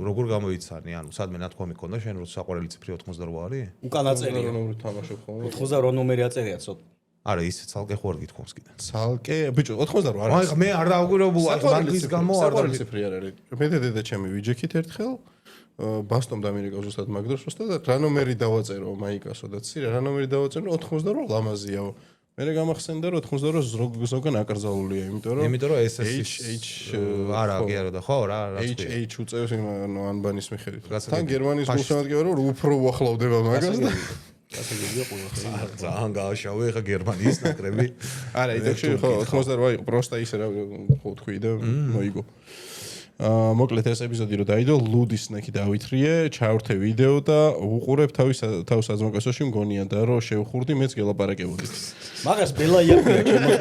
Speaker 1: როგორ გამოიცანი, ანუ სადმე ნათქვამი ქონდა შენ რო საყვარელი ციფრი 88 არის?
Speaker 2: უკანა წერია.
Speaker 3: ნომერი თამაშობ ხოლმე.
Speaker 2: 88 ნომერი აწერია ცოტა.
Speaker 1: არა ისე ცალკე ხო არ გითხოვს კიდე.
Speaker 3: ცალკე ბიჭო 88 არ
Speaker 1: არის. მე არ დააგვირებულა მაგის გამო არ
Speaker 3: არის ციფრი არ არის. მე დედა ჩემი ვიჯექით ერთხელ ბასტომ დამირეკავ ზუსტად მაგდროს და რა ნომერი დავაწერო მაიკასო და ცირა რა ნომერი დავაწერო 88 ლამაზიაო. მე გამახსენდა რომ 88 ზოგან აკრძალულია,
Speaker 1: იმიტომ რომ ეს არა კი არა და ხო რა
Speaker 3: H უწევს ანბანის მიხედვით. თან გერმანიის გულშემატკივარი რომ უფრო უახლოვდება მაგას და
Speaker 2: ასე გიგია ყველა.
Speaker 1: ძალიან გააშავე ხა გერმანიის ნაკრები.
Speaker 3: არა, იდეაში ხო 88 იყო პროსტა ისე რა ხო თქვი და მოიგო. მოკლედ ეს ეპიზოდი რო დაიდო ლუდის ნაკი დავითრიე, ჩავრთე ვიდეო და უყურებ თავს საძმოკასოში მგონია და რომ შევხურდი მეც გელაპარაკებოდით.
Speaker 2: მაგას ბელაია ქვია ჩემო.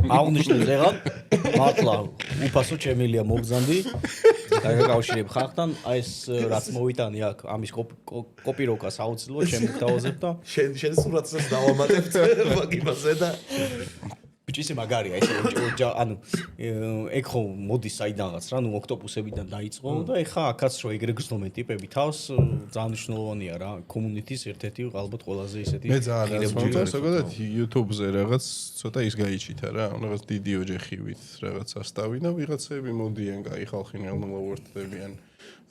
Speaker 2: აღნიშნე ზეღად მართლა უფასო ჩემილია მოგზანდი. დაგაკავშირებ ხალხთან, აი ეს რაც მოვიტანი აქ ამის კოპიროკას აუცილებლად შემოგთავაზებ და
Speaker 1: შენ სურათსაც დავამატებთ მაგიმაზე და
Speaker 2: ბიჭი მაგარია ეს ანუ ეგ ხო მოდის საიდანაც რა, ნუ ოქტოპუსებიდან დაიწყო და ეხა აქაც რო ეგრე გზნობენ ტიპები თავს ძალიან მნიშვნელოვანია რა, კომუნიტის ერთ-ერთი ალბათ ყველაზე ისეთი
Speaker 3: მე ძალიან მომწონს, ზოგადად YouTube-ზე რაღაც ცოტა ის გაიჩითა რა, რაღაც დიდი ოჯახივით რაღაც ასტავი და ვიღაცები მოდიან, კაი ხალხი ნელ-ნელა ვორტდებიან.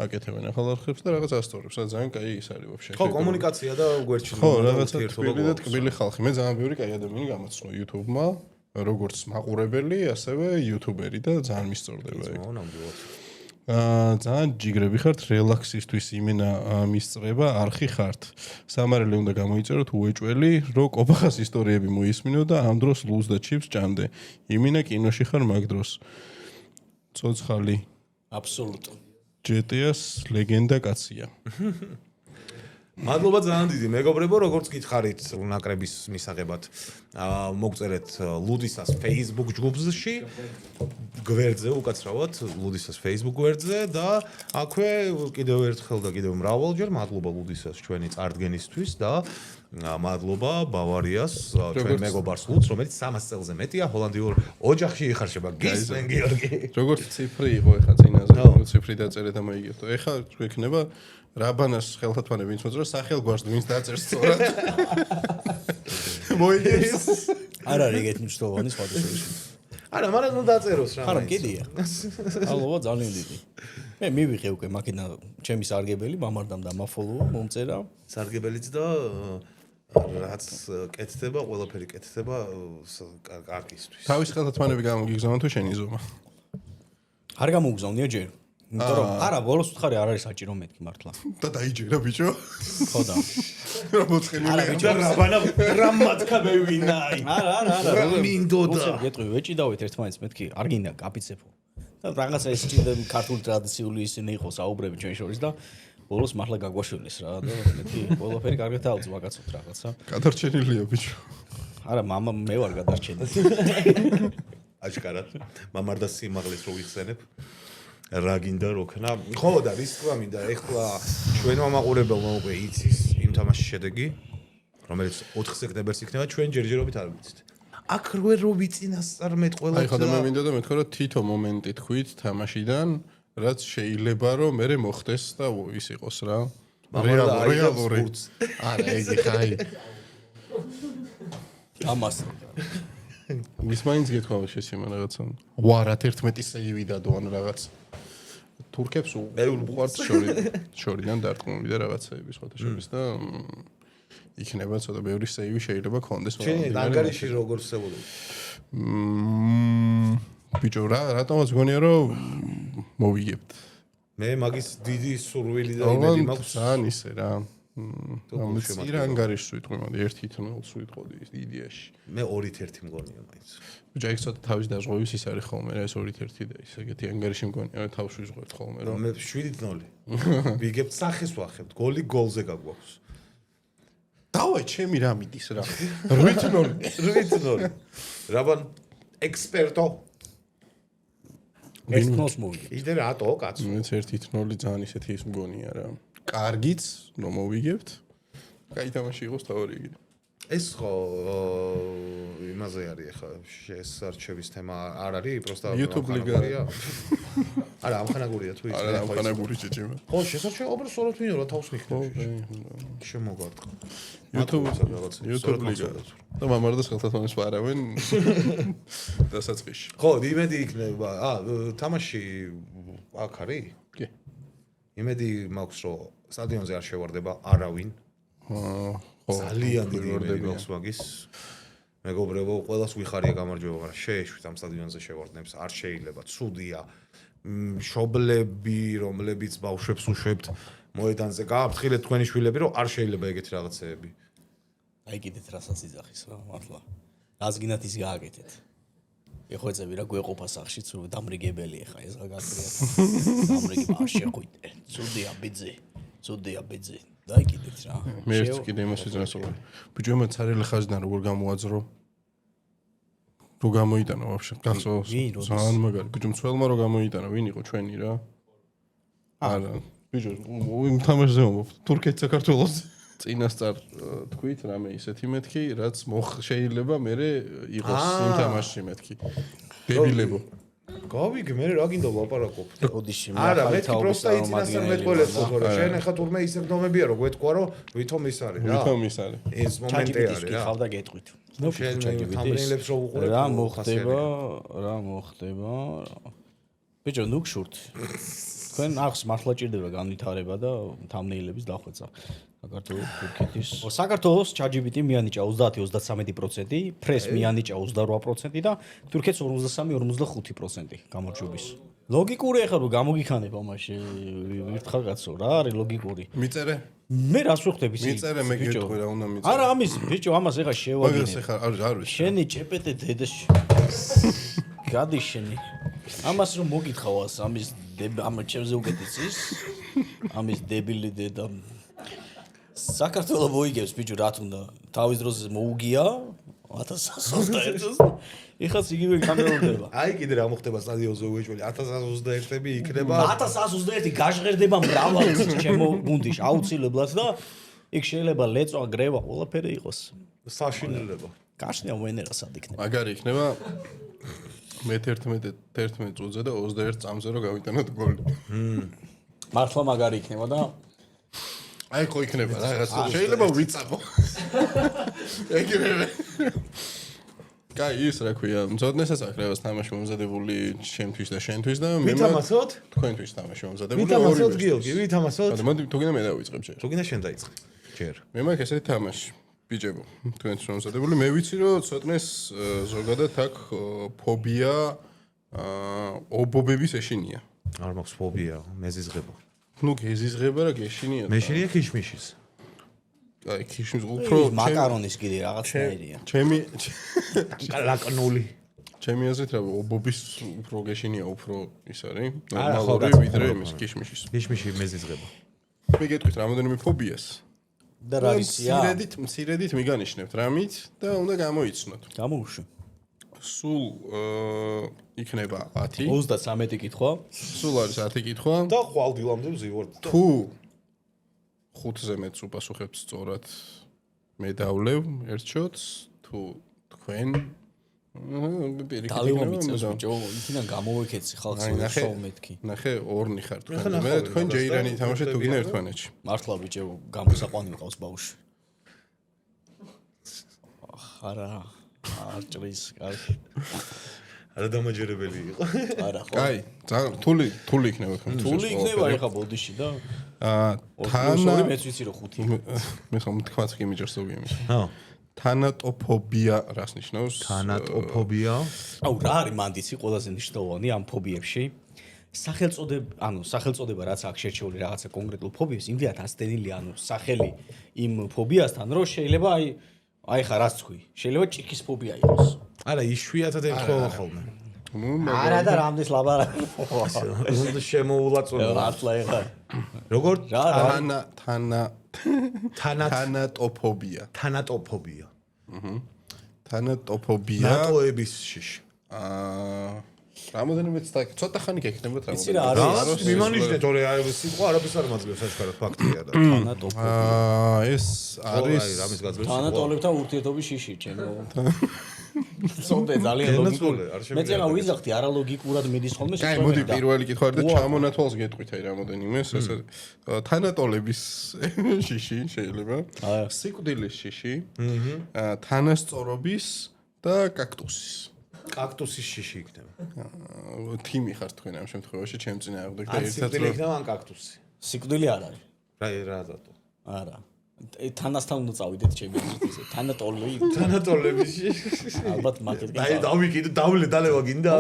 Speaker 3: აკეთებენ ახალ არხებს და რაღაც ასტორებს, რა ძალიან კაი ის არის ვაფშე.
Speaker 1: ხო, კომუნიკაცია და გვერდში
Speaker 3: ხო, რაღაცა თბილი და ტკბილი ხალხი. მე ძალიან ბევრი კაი ადამიანი გამაცნო YouTube-მა. როგორც მაყურებელი, ასევე იუთუბერი და ძალიან მისწორდება. ძალიან ჯიგრები ხართ, რელაქსისთვის იმენა მისწრება, არხი ხართ. სამარელი უნდა გამოიწეროთ უეჭველი, რომ კობახას ისტორიები მოისმინო და ამ დროს ლუზ და ჩიპს ჭამდე. იმენა კინოში ხარ მაგ დროს. ცოცხალი
Speaker 2: აბსოლუტურად.
Speaker 3: GTA-ს ლეგენდა კაცია.
Speaker 1: მადლობა ძალიან დიდი მეგობრებო, როგორც გითხარით ნაკრების მისაღებად. მოგწერეთ ლუდისას Facebook ჯგუფში, გვერდზე უკაცრავად, ლუდისას Facebook გვერდზე და აქვე კიდევ ერთხელ და კიდევ მრავალჯერ მადლობა ლუდისას ჩვენი წარდგენისთვის და მადლობა ბავარიას ჩვენ მეგობარს ლუდს, რომელიც 300 წელზე მეტია ჰოლანდიურ ოჯახში იხარშება. გისმენ გიორგი.
Speaker 3: როგორც ციფრი იყო ეხა წინაზე, როგორც ციფრი დაწერე და მოიგებთო. ეხა გვექნება რაბანას ხელთათმანები ვინც მოძრა სახელგვარს ვინც დაწერს სწორად. მოიგებს.
Speaker 2: არ არის ეგეთი მნიშვნელოვანი სხვადასხვა.
Speaker 1: არა, მაგრამ ნუ დაწეროს რა.
Speaker 2: არა, კიდია. ალოვა ძალიან დიდი. მე მივიღე უკვე მაქინა ჩემი სარგებელი, მამარდამ და მაფოლოვა, მომწერა.
Speaker 1: სარგებელიც და რაც კეთდება, ყველაფერი კეთდება კარგისთვის.
Speaker 3: თავის ხელთათმანები გამოგიგზავნო თუ შენი ზომა?
Speaker 2: არ გამოგზავნია ჯერ. იმიტომ რომ არა, ბოლოს უთხარი არ არის საჭირო მეთქი მართლა.
Speaker 3: და დაიჯერა ბიჭო.
Speaker 2: ხო და.
Speaker 3: რა მოწყენილი.
Speaker 2: არა ბიჭო,
Speaker 1: რა მათქა მევინაი.
Speaker 2: არა.
Speaker 1: მინდოდა.
Speaker 2: გეტყვი, ვეჭიდავით ერთმანეთს მეთქი, არ გინდა კაპიცეფო. და რაღაცა ეს ჭიდა ქართული ტრადიციული ისინი იყო საუბრები ჩვენ შორის და ბოლოს მართლა გაგვაშველეს რა და მეთქი ყველაფერი კარგად ავწვა კაცოთ რაღაცა.
Speaker 3: გადარჩენილია ბიჭო.
Speaker 2: არა, მამა მე ვარ გადარჩენილი.
Speaker 1: აშკარად. მამარ და სიმაღლეს რო ვიხსენებ. რა გინდა რო ქნა. ხო და რის თქმა მინდა ეხლა ჩვენმა მაყურებელმა უკვე იცის იმ თამაშის შედეგი, რომელიც 4 სექტემბერს იქნება, ჩვენ ჯერჯერობით არ ვიცით. აქ რვე რო ვიცინასწარ მეტყველად.
Speaker 3: აი ხოდა მე მინდა და მეთქვა რომ თითო მომენტი თქვით თამაშიდან, რაც შეიძლება რომ მე მოხდეს და ის იყოს რა. რეალური. არა, ეგ ხაი.
Speaker 2: ამას
Speaker 3: ის მაინც გეთქვა შეცემა რაღაცა. ვარა 11 სეივი დადო ან რაღაც. თურქებს უყვართ შორიდან დარტყმული და რაღაცეები სხვათა შორის და იქნება ცოტა ბევრი სეივი შეიძლება კონდეს.
Speaker 1: ჩვენი ანგარიში როგორ ვსებოდეთ?
Speaker 3: ბიჭო რატომაც გონია რომ მოვიგებთ.
Speaker 1: მე მაგის დიდი სურვილი და იმედი მაქვს.
Speaker 3: ძალიან ისე რა. წირ ანგარიშს ვიტყვი, მოდი 1:0-ს ვიტყოდი იდეაში.
Speaker 1: მე 2:1 მგონია მაინც.
Speaker 3: ბიჭო ეგ ცოტა თავის დაზღვევის ის არის ხოლმე რა ეს 2:1 და ის ეგეთი ანგარიში მგონია თავს ვიზღვევთ ხოლმე რომ
Speaker 1: მე 7:0. ვიგებთ სახეს ვახებთ, გოლი გოლზე გაგვაქვს.
Speaker 3: დავაი ჩემი რა მიდის რა 8:0.
Speaker 1: 8:0. რაბან ექსპერტო.
Speaker 2: ერთნოს მოვიგე.
Speaker 1: იდე რატო კაცო?
Speaker 3: მეც 1:0 ძალიან ისეთი ის მგონია რა. კარგიც რომ მოვიგებთ. კაი თამაში იყოს თავი იგი.
Speaker 1: ეს ხო იმაზე არის ახლა შესარჩევის თემა არ არის, просто
Speaker 3: YouTube ლიგა.
Speaker 1: არა, ამხანაგურია თუ იცი.
Speaker 3: არა, ამხანაგური ჭიჭიმა.
Speaker 1: ხო, შესარჩევი უბრალოდ სწორად ვინო რა თავს მიხდები. შემოგარტყა.
Speaker 3: YouTube ლიგა. და მამარდას ხელთათმანებს ვარავენ დასაწყისში.
Speaker 1: ხო, იმედი იქნება. თამაში აქ არის?
Speaker 3: კი.
Speaker 1: იმედი მაქვს რომ სტადიონზე არ შევარდება არავინ. ძალიან დიდი იმედი მაქვს მაგის. მეგობრებო, ყველას ვიხარია გამარჯვება, მაგრამ შეეშვით ამ სტადიონზე შევარდნებს, არ შეიძლება, ცუდია. მშობლები, რომლებიც ბავშვებს უშვებთ მოედანზე, გააფრთხილეთ თქვენი შვილები, რომ არ შეიძლება ეგეთი რაღაცეები.
Speaker 2: აი კიდეთ რასაც იძახის რა, მართლა. რას გინათ ის გააკეთეთ. ეხვეწები რა გვეყოფა სახშიც რომ დამრიგებელია ხა ეს რა გასწრია. დამრიგება არ შეხვიდე. ცუდია ბიძი. დაი კიდეთ რა.
Speaker 3: მე ერთ კიდე იმას ვიძნასო. ბიჭო მე ცარიელი ხაზიდან როგორ გამოაძრო. რო გამოიტანა ვაფშე. გახსოვს? ძალიან მაგარი. ბიჭო მცველმა რო გამოიტანა, ვინ იყო ჩვენი რა? არა. ბიჭო, იმ თამაშზე მომობ. თურქეთ საქართველოს წინასწარ თქვით რამე ისეთი მეთქი, რაც შეიძლება მე იყოს იმ თამაშში მეთქი. დებილებო.
Speaker 1: გავიგე, მე რა გინდა ვლაპარაკობ.
Speaker 2: ოდიში
Speaker 1: არა, მეთქი პროსტა იცინასწარ მეტყველებს ხო, რომ შენ ახლა თურმე ისე გდომებია რომ გვეთქვა რომ ვითომ ის არის რა.
Speaker 3: ვითომ ის არის.
Speaker 1: ეს მომენტი არის რა.
Speaker 2: ხავდა გეტყვით.
Speaker 1: შენ თამრინლებს რო უყურებ.
Speaker 2: რა მოხდება? ბიჭო, ნუ გშურთ. თქვენ ახს მართლა ჭირდება განვითარება და თამნეილების დახვეწა. საქართველოს თურქეთის. საქართველოს ChatGPT მიანიჭა 30-33%, ფრეს მიანიჭა 28% და თურქეთს 43-45% გამარჯვების. ლოგიკური ახლა რომ გამოგიქანება მაშინ ერთხელ კაცო რა არის ლოგიკური
Speaker 3: მიწერე
Speaker 2: მე რას ვხვდები ისი
Speaker 3: მიწერე მე გეტყვი რა უნდა მიწერე
Speaker 2: არა ამის ბიჭო ამას ეხა
Speaker 3: მაგას
Speaker 2: შევაგინე
Speaker 3: ეხა არ ვიცი
Speaker 2: შენი ჭეპეტე დედაში გადი შენი ამას რომ მოგითხავას ამის ამ ჩემზე უკეთესის ამის დებილი დედა საქართველოს მოიგებს ბიჭო რა თუნდა თავის დროზე მოუგია 1021-ს ეხაც იგივე გამეორდება
Speaker 1: აი კიდე რა მოხდება სტადიონზე უეჭველი 1121-ები იქნება
Speaker 2: 1121 გაჟღერდება მრავალს ჩემო გუნდში აუცილებლად და იქ შეიძლება ლეწვა გრევა ყველაფერი იყოს
Speaker 1: საშინელება
Speaker 2: გაშნია ვენერა სად იქნება
Speaker 3: მაგარი იქნება მე 11 წუთზე და 21 წამზე რომ გავიტანოთ გოლი
Speaker 2: მართლა მაგარი იქნება და
Speaker 3: აი ხო იქნება რაღაც შეიძლება ვიწამო ეგრევე კაი ის რა ქვია მზადნესაც აქ თამაში მომზადებული ჩემთვის და შენთვის და მე
Speaker 1: ვითამასოთ
Speaker 3: თქვენთვის თამაში მომზადებული
Speaker 1: ვითამასოთ გიორგი ვითამასოთ
Speaker 3: მოდი თუ გინდა მე დავიწყებ ჯერ
Speaker 1: თუ გინდა შენ დაიწყე ჯერ
Speaker 3: მე მაქვს ესეთი თამაში ბიჭებო თქვენთვის მომზადებული მე ვიცი რომ ცოტნეს ზოგადად აქ ფობია ობობების ეშინია
Speaker 1: არ მაქვს ფობია მეზიზღება
Speaker 3: ნუ გეზიზღება რა გეშინია
Speaker 1: მე შენია ქიშმიშის
Speaker 3: აი ქიშმის უფრო
Speaker 2: მაკარონის კიდე რაღაცნაირია
Speaker 3: ჩემი
Speaker 1: ლაკნული
Speaker 3: ჩემი აზრით რა ობობის უფრო გეშინია უფრო ის არის
Speaker 1: არა, ხო,
Speaker 3: ნორმალური
Speaker 1: კაცო,
Speaker 3: ვიდრე
Speaker 1: ხო,
Speaker 3: იმის
Speaker 1: ხო.
Speaker 3: ქიშმიშის
Speaker 1: ქიშმიში მეზიზღება
Speaker 3: მე გეტყვით რამოდენიმე ფობიას
Speaker 2: და რა ვიცია
Speaker 3: მცირედით მიგანიშნებთ რამით და უნდა გამოიცნოთ
Speaker 2: გამოუშვი
Speaker 3: სულ იქნება 10
Speaker 2: 33 კითხვა
Speaker 3: სულ არის 10 კითხვა
Speaker 1: და ხვალ დილამდე ვზივართ
Speaker 3: თუ 5-ზე მეც უპასუხებთ სწორად მე დავლევ ერთ შოტს თუ თქვენ
Speaker 2: დალივა მიწევს ბიჭო იქიდან გამოვეკეცი ხალხს სულ მეთქი
Speaker 3: ნახე ორნი ხარ თქვენ მე თქვენ ჯეირანი თამაშეთ თუ გინდა ერთმანეთში
Speaker 2: მართლა ბიჭო გამოსაყვანი მყავს ბავშვი არა არ ჭრის კარგი
Speaker 1: არა დამაჯერებელი იყო
Speaker 2: არა ხო
Speaker 3: კაი ძალიან თული იქნება თქვენ
Speaker 2: თული იქნება ეხა ბოდიში და
Speaker 3: თანა
Speaker 2: მეც ვიცი რომ 5
Speaker 3: მე ხომ თქვაც კი მიჭერს თუ გიმის
Speaker 1: ჰა
Speaker 3: თანატოფობია რას ნიშნავს
Speaker 1: თანატოფობია
Speaker 2: აუ რა არის მანდიცი ყველაზე მნიშვნელოვანი ამ ფობიებში სახელწოდება რაც აქვს შერჩეული რაღაცა კონკრეტულ ფობიებს იმდენად ასდენილი ანუ სახელი იმ ფობიასთან რომ შეიძლება აი ხა რაც თქვი შეიძლება ჭიქის ფობია იყოს
Speaker 1: არა იშვიათად ემთხვევა ხოლმე
Speaker 2: არა და რამდენს ლაბარაკი
Speaker 1: უნდა შემოულაწუნა
Speaker 2: მართლა ეხა
Speaker 1: როგორ
Speaker 3: თანატოფობია
Speaker 1: თანატოფობია
Speaker 3: თანატოფობია
Speaker 1: ნატოების შიში
Speaker 3: რამოდენიმე ცოტა ხანი გექნებათ
Speaker 2: იცი რა
Speaker 3: რამოდენიმე
Speaker 2: არის
Speaker 1: მიმანიშნე თორე აი სიტყვა არაფერს არ მაძლევს აჩქარად ფაქტია და
Speaker 2: თანატოფობია
Speaker 3: ეს არის
Speaker 1: რამის გაძლევს
Speaker 2: თანატოლებთან ურთიერთობის შიში ჩემო სონდე ძალიან ლოგიკური მე წერა ვიზახტი არალოგიკურად მიდის ხოლმე
Speaker 3: აი მოდი პირველი კითხვა არის და ჩამონათვალს გეტყვით აი რამოდენიმეს ესე თანატოლების შიში შეიძლება სიკვდილის შიში თანასწორობის და კაქტუსის
Speaker 1: კაქტუსის შიში იქნება
Speaker 3: თიმი ხარ თქვენ ამ შემთხვევაში ჩემ წინააღმდეგ და
Speaker 1: ან
Speaker 3: ერთად
Speaker 1: სიკვდილი იქნება ან კაქტუსი
Speaker 2: სიკვდილი არ არის
Speaker 1: რა რატო
Speaker 2: არა თანასთან უნდა წავიდეთ ჩემი ისე
Speaker 1: თანატოლების შიში
Speaker 2: ალბათ მაგეთ
Speaker 1: აი დავიკიდე დავლე დალევა გინდა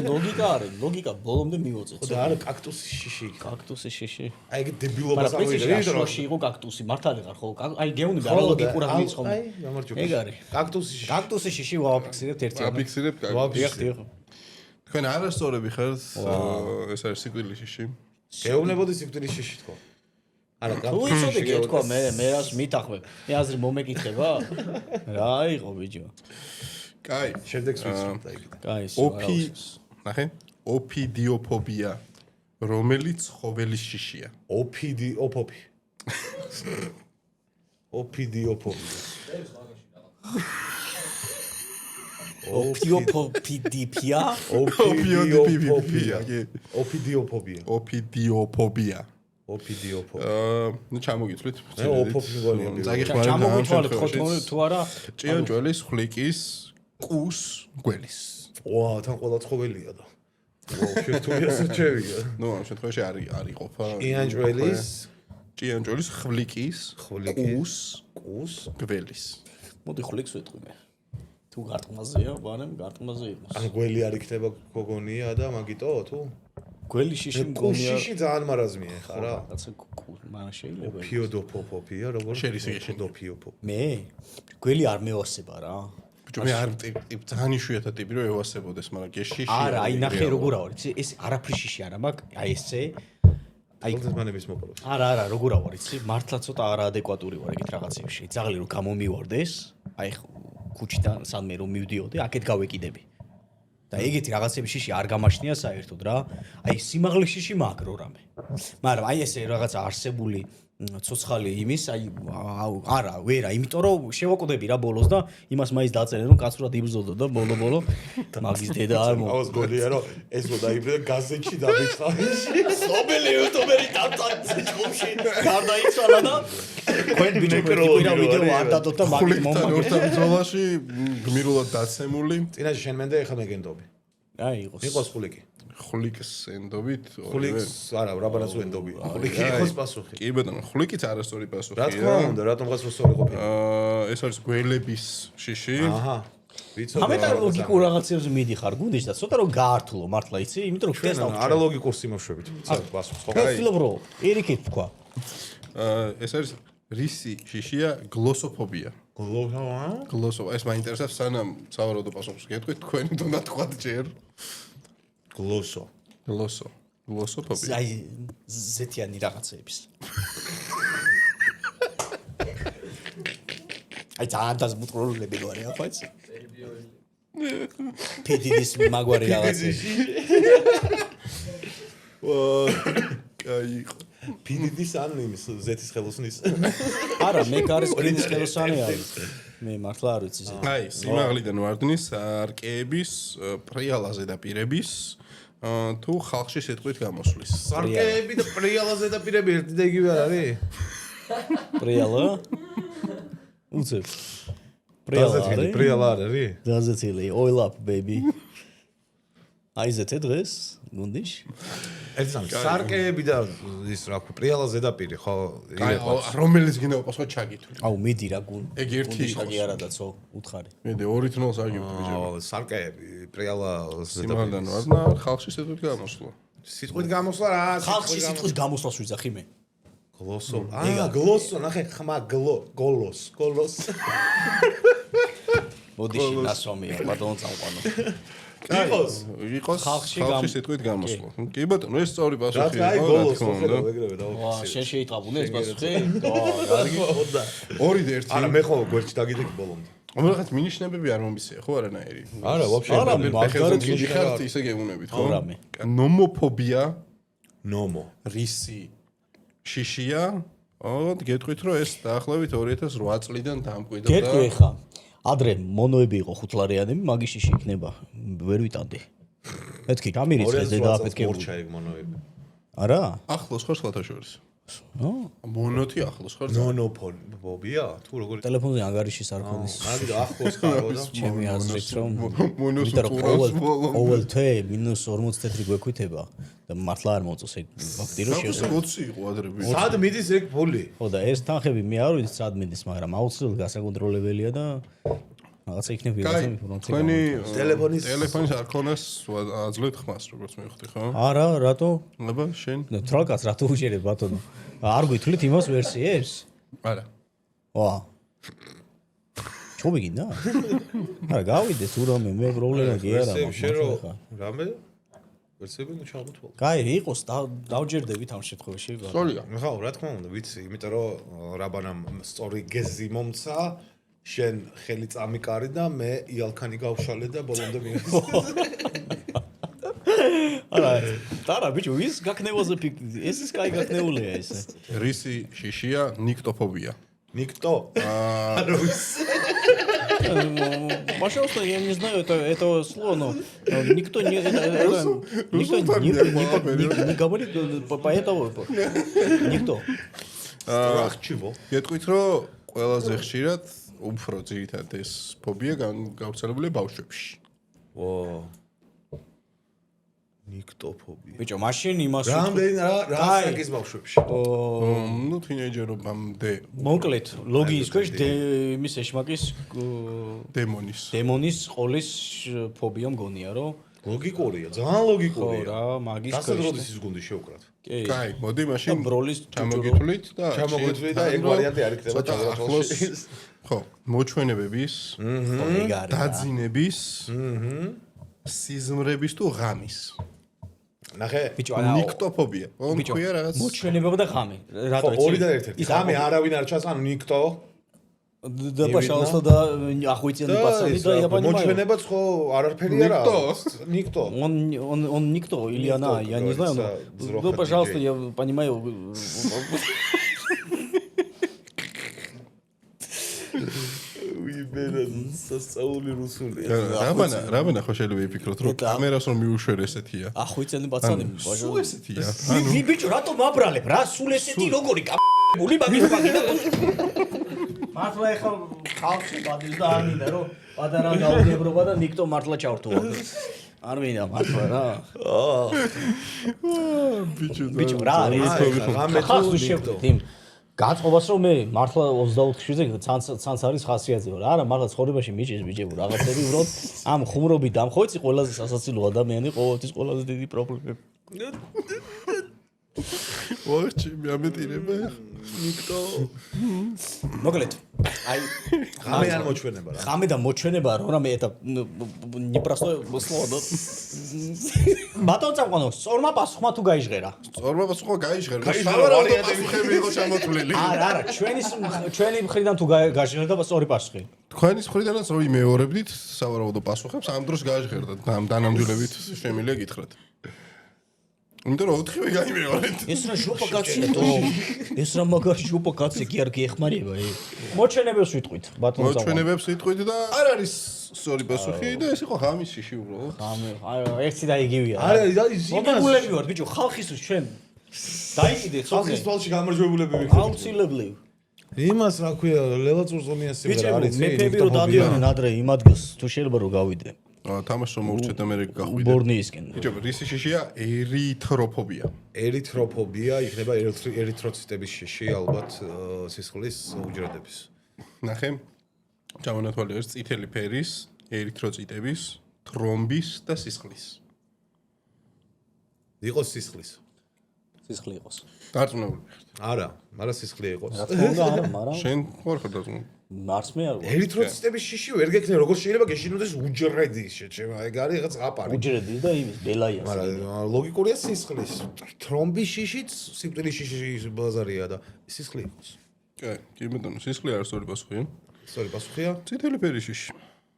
Speaker 2: ლოგიკა არის ლოგიკა ბოლომდე მივოწეთ
Speaker 1: და არა კაქტუსის შიში
Speaker 2: კაქტუსის შიში
Speaker 1: აი ეგ დებილობას
Speaker 2: ამოვიდა შოში იყო კაქტუსი მართალი ხარ ხო აი გეუნები არალოგიკურად მიცხომ
Speaker 1: აი გამარჯობა
Speaker 2: ეგ არის
Speaker 1: კაქტუსის
Speaker 2: შიში ვაფიქსირებთ ერთი
Speaker 3: აფიქსირებ თქვენ არასწორები ხართ ეს არის სიკვდილის შიში
Speaker 1: გეუბნებოდი სიკვდილის შიში თქო არა
Speaker 2: თუ იცოდი გეთქვა მე რას მითახვებ მე აზრი მომეკითხება რა იყო ბიჭო
Speaker 3: კაი
Speaker 1: შემდეგს ვიცნობ და იქ
Speaker 2: კაი
Speaker 3: ნახე ოფიდიოფობია რომელიც ხოველის შიშია
Speaker 1: ოფიდიოფობია
Speaker 3: ნუ ჩამოგიწვით
Speaker 2: ჩამოგიწვალეთ თუ არა
Speaker 3: ჭიანჭველის ხვლიკის კუს გველის
Speaker 1: ვა თან ყველა ცხოველია და ვა შეთუია შეჩევია
Speaker 3: ნუ ამ შემთხვევაში არ იყოფა ჭიანჭველის ხვლიკის კუს გველის
Speaker 2: მოდი ხვლიკს ვეთქვი მე თუ გარტყმაზეა ბანემ გარტყმაზე იყოს
Speaker 1: ან გველი არ იქნება გოგონია და მაგიტო თუ
Speaker 2: გველი შიში მგონია
Speaker 1: კუშიში ძალიან მარაზმია ხა რა
Speaker 2: რაღაცა მან შეიძლება
Speaker 1: ფიოდოფოფოფია როგორ ფიოდოფოფ
Speaker 2: მე გველი არ მევასება რა
Speaker 3: ბიჭო მე არ ძალიან იშვიათად ტიპი რომ ევასებოდეს მაგრამ გეშიში
Speaker 2: არა აი ნახე როგორ ავარ იცი ეს არაფრის შიში არა მაგ აი ესე
Speaker 1: აი გზმანების მოპოვოს
Speaker 2: არა როგორ ავარ იცი მართლა ცოტა არაადეკვატური ვარ ეგეთ რაღაცებში ძაღლი რომ გამომივარდეს აი ქუჩიდან სანმე რომ მივდიოდი აქეთ გავეკიდები და ეგეთი რაღაცების შიში არ გამაშნია საერთოდ რა აი სიმაღლის შიში მაგრო რამე მაგრამ აი ესე რაღაცა არსებული ცოცხალი იმის აი არა ვერა იმიტომ რომ შევაკვდები რა ბოლოს და იმას მაინც დაწერენ რომ კაცურად იბრძოლო და ბოლო მაგის დედა არ მო
Speaker 1: აუს გოლია რომ ეს რო დაიბრუნდა გაზეთში დაბეჭდა
Speaker 2: ნობელი იუტუბერი დაწაწში გარდაიცვალა და თქვენ ვინაიდან ვიდეო არ დადოთ და მაგის მომაგრე
Speaker 3: ხულიკთან ბრძოლაში გმირულად დაცემული
Speaker 1: წინაშე შენ მენდა ეხა მეგენდობი
Speaker 2: აი
Speaker 1: იყოს ხულიკი
Speaker 3: ხულიკს ენდობით
Speaker 1: ხულიკს არა რაბანაც უენდობი ხულიკი იყოს პასუხი
Speaker 3: კი ბატონო ხულიკიც არასწორი პასუხია
Speaker 1: რა თქმა უნდა რატომ გასწორი ყოფილი
Speaker 3: ეს არის გველების შიში
Speaker 1: აჰა ვიცოდი
Speaker 2: ამიტომ ლოგიკურ რაღაცებზე მიდიხარ გუნდში და ცოტა რომ გაართულო მართლა იცი იმიტომ რომ
Speaker 1: ჩვენ არა ლოგიკურ სიმოშვებით პასუხს ხო
Speaker 2: ფილობრო ერიკეთ თქვა
Speaker 3: ეს არის რისი შიშია გლოსოფობია გლოსო ეს მაინტერესებს სანამ სავარაუდო პასუხს გეტყვით თქვენი თუნდა თქვათ ჯერ გლოსოფობია
Speaker 2: აი ზეთიანი რაღაცეების აი ძალიან დაზმუტყრულები გვარი ახლა იცი პედიდის მაგვარი რაღაცები
Speaker 3: კაი
Speaker 1: პინიდის ან იმის ზეთის ხელოსნის
Speaker 2: არა მე გარის პინიდის ხელოსანი არის მე მართლა არ ვიცი ზეთი
Speaker 3: აი სიმაღლიდან ვარდნის არკეების პრიალაზე და პირების თუ ხალხში სიტყვით გამოსვლის
Speaker 1: სარკეები და პრიალაზე და პირები ერთი და იგივე არ არის
Speaker 2: პრიალა უცებ
Speaker 1: პრიალა არ არის
Speaker 2: დაზეთილი oil up baby აი ზეთე დღეს გუნდიში
Speaker 1: ეს სარკეები და ის რა ქვია პრიალა ზედაპირი ხო
Speaker 3: აი რომელიც გინდა უპასუხო ჩაგითვლი
Speaker 2: აუ მიდი რა გუნ
Speaker 3: ეგ ერთი
Speaker 2: შაგი არადაცო უთხარი
Speaker 3: მიდი 2-0 აგივთვი ბიჭო
Speaker 1: სარკეები პრიალა
Speaker 3: სიმაღლიდან
Speaker 1: ზედაპირი
Speaker 3: ვარდნა ხალხში სიტყვით გამოსვლა
Speaker 1: სიტყვით გამოსვლა რა
Speaker 2: ხალხში სიტყვის გამოსვლას ვიძახი მე
Speaker 1: გლოსო გლოსო ნახე ხმა გოლოს
Speaker 2: მოდი ნასვამია ბატონო წამყვანო
Speaker 3: იყოს ხალხში სიტყვით გამოსვლა კი ბატონო ეს სწორი პასუხია
Speaker 1: რა აი გოლოს ხედავ ეგრევე და
Speaker 2: ვა შენ შეიტყაბუნე ეს პასუხი
Speaker 1: კარგი ხოდა
Speaker 3: 2-1
Speaker 1: არა მე ხო გვერდში დაგიდექი ბოლომდე
Speaker 3: ამ რაღაც მინიშნებები არ მომისია ხო არანაირი
Speaker 1: არა ვაფშე
Speaker 2: არა მე მაგარად
Speaker 3: გიხართ ისე გეუნებით ხო
Speaker 2: რამე
Speaker 3: ნომოფობია
Speaker 1: ნომო
Speaker 3: რისი შიშია გეტყვით რომ ეს დაახლოებით 2008 წლიდან დამკვიდრდა
Speaker 2: გეტყვი ხა ადრე მონოები იყო ხუთლარიანები მაგის შიში იქნება ვერ ვიტანდი მეთქი გამირიცხე დედააფეთქებული
Speaker 1: მორჩა ეგ მონოები
Speaker 2: არა
Speaker 3: ახლოს ხარ სხვათაშორის
Speaker 2: ნო
Speaker 3: მონოთი ახლოს ხარ
Speaker 1: ნონოფობია თუ როგორ
Speaker 2: ტელეფონზე ანგარიშის არ ქონის
Speaker 1: მაგ და ახლოს ხარო და
Speaker 2: ჩემი აზრით რომ
Speaker 3: მონოს
Speaker 2: ყოველ თვე -44 გვექვითება და მართლა არ მოწოს ეგ ფაქტი რომ
Speaker 3: შეიძლება 20 იყო ადრე
Speaker 1: სად მიდის ეგ ფული
Speaker 2: ხო და ეს თანხები მე არ ვიცი სად მიდის მაგრამ აუცილებლად გასაკონტროლებელია და რაღაცა იქნება ვიღაცა ინფორმაცია
Speaker 3: თქვენი
Speaker 1: ტელეფონის
Speaker 3: არ ქონას აძლევთ ხმას როგორც მივხვდი ხო
Speaker 2: არა რატო
Speaker 3: აბა შენ
Speaker 2: თრალკაც რატო უჭერებ ბატონო არ გვითვლით იმას ვერსიებს
Speaker 3: არა
Speaker 2: ვა ჩობი გინდა არა გავიდე თუ რამე მე პრობლემა კი არა
Speaker 1: მაქვს რამე ვერსები ნუ ჩავუთვალ
Speaker 2: კაი იყოს დავჯერდებით ამ შემთხვევაში
Speaker 3: სწორია
Speaker 1: ხო რა თქმა უნდა ვიცი იმიტომ რომ რაბანამ სწორი გეზი მომცა შენ ხელი წამიკარი და მე იალქანი გავშალე და ბოლომდე მიიღეს
Speaker 2: არა ბიჭო ის გაქნევაზე ეს ის кай გაქნეულია ესე
Speaker 3: რისი შიშია ნიქტოფობია
Speaker 1: никто
Speaker 2: Пожалуйста, я не знаю, это слово, но никто не говорит, поэтому никто.
Speaker 1: Страхчиво.
Speaker 3: გეტყვით რომ ყველაზე ხშირად უფრო ძირითადად ეს ფობია გავრცელებულია ბავშვებში.
Speaker 1: ო ნიქტოფობია.
Speaker 2: ბიჭო, მაშინ იმას
Speaker 1: რამდენი რა საკის ბავშვებში?
Speaker 3: ნუ თინეიჯერობამდე.
Speaker 2: მოკლედ, ლოგინის ქვეშ იმის ეშმაკის
Speaker 3: დემონის
Speaker 2: ყოლის ფობია მგონია, რომ
Speaker 1: ლოგიკურია, ძალიან ლოგიკურია.
Speaker 2: ხო რა, მაგის
Speaker 1: დასად როდის ის გუნდი შევკრათ?
Speaker 2: კი.
Speaker 3: კაი, მოდი მაშინ
Speaker 2: ბროლის
Speaker 3: ჩამოგითვლით და
Speaker 1: ჩამოგვიწვით და ეგ ვარიანტი არ იქნება ჩაგრაფოში.
Speaker 3: ხო, მოჩვენებების,
Speaker 2: ხო, ეგ არის.
Speaker 3: დაძინების, სიზმრების თუ ღამის.
Speaker 1: ნახე,
Speaker 2: ბიჭო,
Speaker 3: ნიქტოფობია. ქვია რაღაც.
Speaker 2: მოჩვენება და ღამე.
Speaker 1: ხო, ორი და ერთ-ერთი. ღამე არავინ არ ჩას, ანუ ნიქტო
Speaker 2: და пожалуйста და охуительный пацаны да я понимаю.
Speaker 1: Მოჩვენებაც ხო არაფერი არა. Никто.
Speaker 2: Он никто или она, я не знаю, но да пожалуйста, я понимаю.
Speaker 1: სასწაული რუსული.
Speaker 3: რამენა ხო შეიძლება იფიქროთ, რომ კამერას რომ მიუშვერ ესეთია.
Speaker 2: охуительный пацаны.
Speaker 3: სულ ესეთია.
Speaker 2: ბიჭო, რატომ აბრალებ რა? სულ ესეთი როგორი კაბული მაგის მაგინა. მართლა ეხლა ხალხი ბადის და არ მინდა რომ პატარა გაუგებრობა და ნიქტო მართლა ჩავრთუა. არ მინდა მართლა რა. ბიჭო რა არის? ხალხს შევხვდით იმ გაწყობას რომ მე მართლა 24-ზე ცანც არის ხასიათზე რა. არა მართლა ცხოვრებაში მიჭის ბიჭებო რაღაცები უბრალოდ ამ ხუმრობით ამ ხო იცი ყველაზე სასაცილო ადამიანი ყოველთვის ყველაზე დიდი პრობლემები.
Speaker 3: ვაჩი მე ამეტირება
Speaker 1: ნიქტო.
Speaker 2: მოკლედ აი
Speaker 1: ღამე არ მოჩვენება რა.
Speaker 2: ღამე და მოჩვენება რა რამე это непростое слово. ბატონ წამყვანო, სწორმა პასუხმა თუ გაიჟღერა?
Speaker 3: სწორმა პასუხმა გაიჟღერა. სავარაუდო პასუხები იყო ჩამოთვლილი.
Speaker 2: არა, ჩვენი მხრიდან თუ გაჟღერდა სწორი პასუხი.
Speaker 3: თქვენის მხრიდანაც რო იმეორებდით სავარაუდო პასუხებს, ამ დროს გაჟღერდა დანამდვილებით შემიძლია გითხრათ. იმიტომ რომ 4-ვე გაიმეორეთ.
Speaker 2: ეს რა ჟოპა კაცია თო. ეს რა მაგარი ჟოპა კაცია კი არ გიეხმარება ე. მოჩვენებებს ვიტყვით, ბატონო წამყვანო.
Speaker 3: მოჩვენებებს ვიტყვით და არ არის სწორი პასუხი და ეს იყო ღამის შიში უბრალოდ.
Speaker 2: ღამე, ერთი და იგივეა.
Speaker 1: არა, ის
Speaker 2: მოგებულები ვარ, ბიჭო, ხალხისთვის ჩვენ. დაიკიდე
Speaker 1: ხალხის თვალში გამარჯვებულები ვიქნებით.
Speaker 2: აუცილებლი.
Speaker 1: იმას რა ქვია, ლელა წურწონიას სიმღერა არის.
Speaker 2: მეფები რო დადიოდნენ ადრე იმ ადგილს, თუ შეიძლება რო გავიდე.
Speaker 3: თამაშს რომ მოურჩეთ და მე გახვიდე.
Speaker 2: ბორნიისკენ.
Speaker 3: ბიჭო, რისი შიშია? ერითროფობია.
Speaker 1: ერითროფობია, იქნება ერითროციტების შიში, ალბათ სისხლის უჯრედების.
Speaker 3: ნახე. ჩამონათვალე ეს წითელი ფერის, ერითროციტების, თრომბის და სისხლის.
Speaker 1: იყოს სისხლის.
Speaker 2: სისხლი იყოს.
Speaker 3: დარწმუნებული ხარ?
Speaker 1: არა, არა სისხლი იყოს.
Speaker 2: რა თქმა უნდა, არა, მაგრამ
Speaker 3: შენ ხარ დარწმუნებული?
Speaker 2: მარს მე არ ვარ.
Speaker 1: ერითროციტების შიში ვერ გექნება, როგორ შეიძლება გეშინოდეს უჯრედი შეჩება, ეგ არის რაღაც აპარი.
Speaker 2: უჯრედი და იმის ბელაიას.
Speaker 1: მაგრამ ლოგიკურია სისხლის. თრომბის შიშიც, სიკვდილის შიში ბაზარია და სისხლი იყოს.
Speaker 3: კი ბატონო, სისხლი არის სწორი პასუხი.
Speaker 1: სწორი პასუხია.
Speaker 3: წითელი ფერის შიში.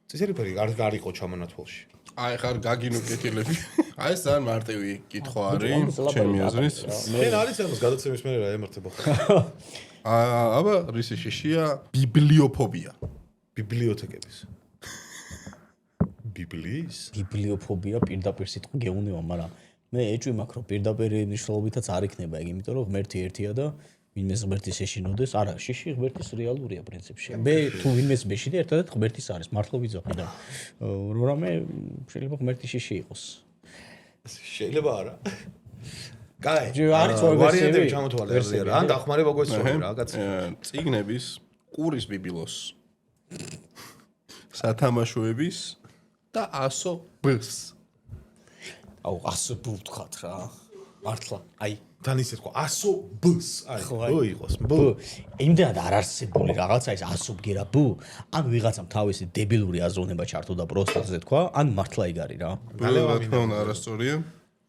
Speaker 1: წითელი ფერი არ იყო ჩამონათვალში.
Speaker 3: აი ხარ გაგინო კეთილები. აი ეს ძალიან მარტივი კითხვა არის, ჩემი აზრით.
Speaker 1: შენ არის ამას გადაცემის მერე რა ემართება.
Speaker 3: აბა რისი შიშია? ბიბლიოფობია.
Speaker 1: ბიბლიოთეკების. ბიბლიის?
Speaker 2: ბიბლიოფობია პირდაპირ სიტყვა გეუბნება, მაგრამ მე ეჭვი მაქვს რომ პირდაპირ მნიშვნელობითაც არ იქნება ეგ, იმიტომ რომ ღმერთი ერთია და ვინმეს ღმერთის ეშინოდეს, არა, შიში ღმერთის რეალურია პრინციპში. მე თუ ვინმეს მეშინე, ერთადერთ ღმერთის არის, მართლა ვიძახი და რამე შეიძლება ღმერთი შიში იყოს.
Speaker 1: შეიძლება არა. კაი,
Speaker 2: არის ორი
Speaker 1: ვარიანტები ჩამოთვალე რა. ან დახმარება გვესწრები რა, კაცი.
Speaker 3: წიგნების, ყურის ბიბილოს, სათამაშოების და ასო-ბს.
Speaker 2: აუ, ასო-ბ ვთქვათ რა. მართლა, აი
Speaker 1: თან ისე თქვა 100-ბს, აი, ბ იყოს, ბ.
Speaker 2: იმდენად არ არსებული რაღაცა ის 100-ბ რა ბ. ან ვიღაცამ თავისი დებილური აზროვნება ჩართო და პროსტაზე თქვა, ან მართლა ეგ არის რა.
Speaker 3: რა თქმა უნდა არასწორია.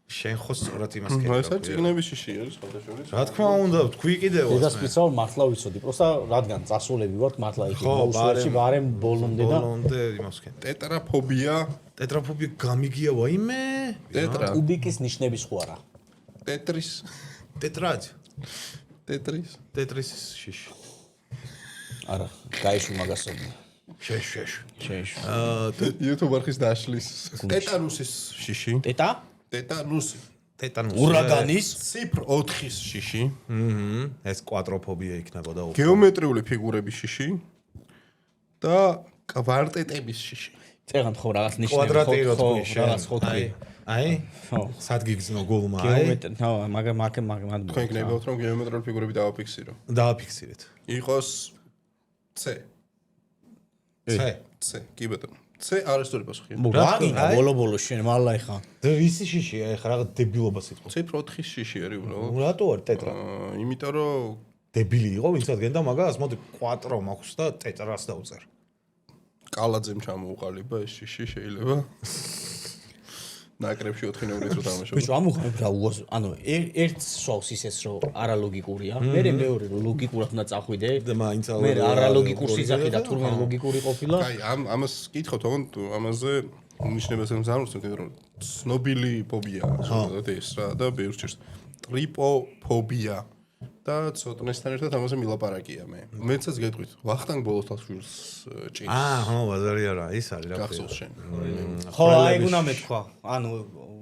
Speaker 1: შენ ხო სწორად იმას
Speaker 3: ეს
Speaker 1: გეკითხავ.
Speaker 3: წიგნების შიში არის ხალხაშორის.
Speaker 1: რა თქმა უნდა, თქვი კიდევაც.
Speaker 2: ეს სპეციალურად მართლა ვიცოდი, პროსტა რადგან წასულები ვართ მართლა იქ მოუსვერში ბარემ ბოლომდე და
Speaker 1: ბოლომდე იმას ვქენ.
Speaker 3: ტეტრაფობია.
Speaker 1: ტეტრაფობია გამიგია ვაიმე?
Speaker 3: ტეტრა.
Speaker 2: კუბიკის ნიშნების ხო არა?
Speaker 3: ტეტრის.
Speaker 1: ტეტრადი.
Speaker 3: ტეტრის.
Speaker 1: ტეტრის შიში.
Speaker 2: არა, გაიშვი მაგასობი.
Speaker 1: შეშ.
Speaker 3: YouTube არხის დაშლის. ტეტანუსის შიში.
Speaker 2: ტეტანუსი.
Speaker 1: ტეტანუსი.
Speaker 2: ურაგანის
Speaker 3: ციფრ 4-ის შიში.
Speaker 1: ეს კვადროფობია იქნება და
Speaker 3: გეომეტრიული ფიგურების შიში და კვარტეტების შიში.
Speaker 2: წერან ხო რაღაც ნიშნები
Speaker 1: კვადრატი რო თქვი შენ.
Speaker 2: რაღაც ხო თქვი.
Speaker 1: აი?
Speaker 2: ხო.
Speaker 1: სად გიგზნო გულმა, აი?
Speaker 2: გეომეტრია, ხო, მაგრამ
Speaker 3: თქვენ გნებავთ რომ გეომეტრიული ფიგურები დავაფიქსირო.
Speaker 1: დააფიქსირეთ.
Speaker 3: იყოს C.
Speaker 1: C.
Speaker 3: C. კი ბატონო. C არასწორი პასუხია.
Speaker 2: რაგინა ბოლო შენ მალაი ხარ.
Speaker 1: ისი შიშია ეხლა რაღაც დებილობა სიტყვა.
Speaker 3: C პროთხის შიში არის უბრალოდ.
Speaker 1: რატო არ ტეტრა?
Speaker 3: იმიტომ რომ
Speaker 1: დებილი იყო ვინც ადგენდა მაგას, მოდი 4 მაქვს და ტეტრას დავწერ.
Speaker 3: კალაძემ ჩამოუყალიბა ეს შიში შეიძლება. ნაკრებში 4 ნომრით რო თამაშობ.
Speaker 2: ბიჭო ამუხმებ რა უაზრო. ანუ ერთ სვავს ისეს რომ არალოგიკურია. მე მეორე რომ ლოგიკურად უნდა წახვიდე.
Speaker 1: და მაინც
Speaker 2: მე არალოგიკურს იძახი და თურმე ლოგიკური ყოფილა.
Speaker 3: აი ამას კითხავთ, თქო ამაზე ნიშნებას ემზავნოს, რომ ცნობილი ფობია, ზოგადად ეს რა და ბევრს ტრიპოფობია. და ცოტნესთან ერთად ამაზე მილაპარაკია მე. მეცაც გეტყვით, ვახტანგ ბოლოთაშვილს ჭირს.
Speaker 1: ხო, ბაზარი არა, ის არის რა.
Speaker 3: გახსოვს შენ.
Speaker 2: ხო, აი გუნა მეთქვა. ანუ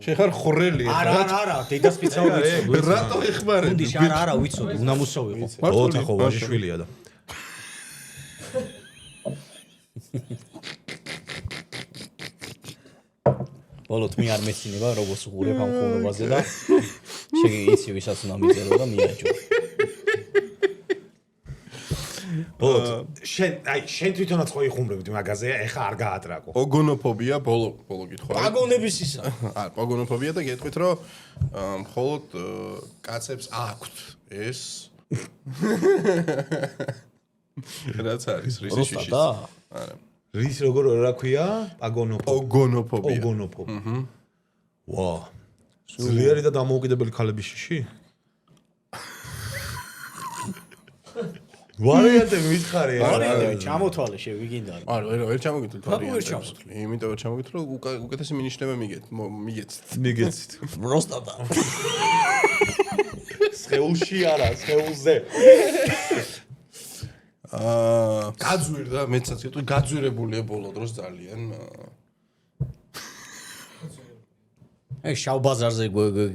Speaker 3: შენ ხარ ხორელი.
Speaker 2: არა, დედასპიცა ვიცოდი.
Speaker 3: რატო ეხმარები?
Speaker 2: გუნდიშ არა, ვიცოდი, უნდა მოსავიყო.
Speaker 1: ოთა ხო ვაჟიშვილია და.
Speaker 2: ბოლოთ მე არ მეცინება როგორც უყურებ ამ ხოვნობაზე და შეგიცი ვისაც უნდა მიწერო და მიაჯო.
Speaker 1: ბოლოთ შენ თვითონაც ხო იხუმრებდი მაგაზე, ეხა არ გაატრაკო.
Speaker 3: პოგონოფობია ბოლო კითხვა.
Speaker 2: პაგონების ისა.
Speaker 3: პოგონოფობია და გეტყვით რომ მხოლოდ კაცებს აქვთ ეს რაც არის რის შიში. არა.
Speaker 1: რის როგორ რა ქვია?
Speaker 3: პოგონოფობია.
Speaker 1: პოგონოფობია. ვა. ძლიერი და დამოუკიდებელი ქალების შიში? ვარიანტები მითხარი
Speaker 2: არა ჩამოთვალე შევიგინდა რა.
Speaker 3: არა ვერ ჩამოგითვლით
Speaker 2: ვარიანტებს.
Speaker 3: იმიტომ რომ ჩამოგითვლით რომ უკეთესი მინიშნება მიგეცით.
Speaker 1: მიგეცით.
Speaker 2: პროსტატა.
Speaker 1: სხეულში არა, სხეულზე.
Speaker 3: გაძვირდა მეცაც იტყვი გაძვირებულია ბოლო დროს ძალიან.
Speaker 2: აი შავ ბაზარზე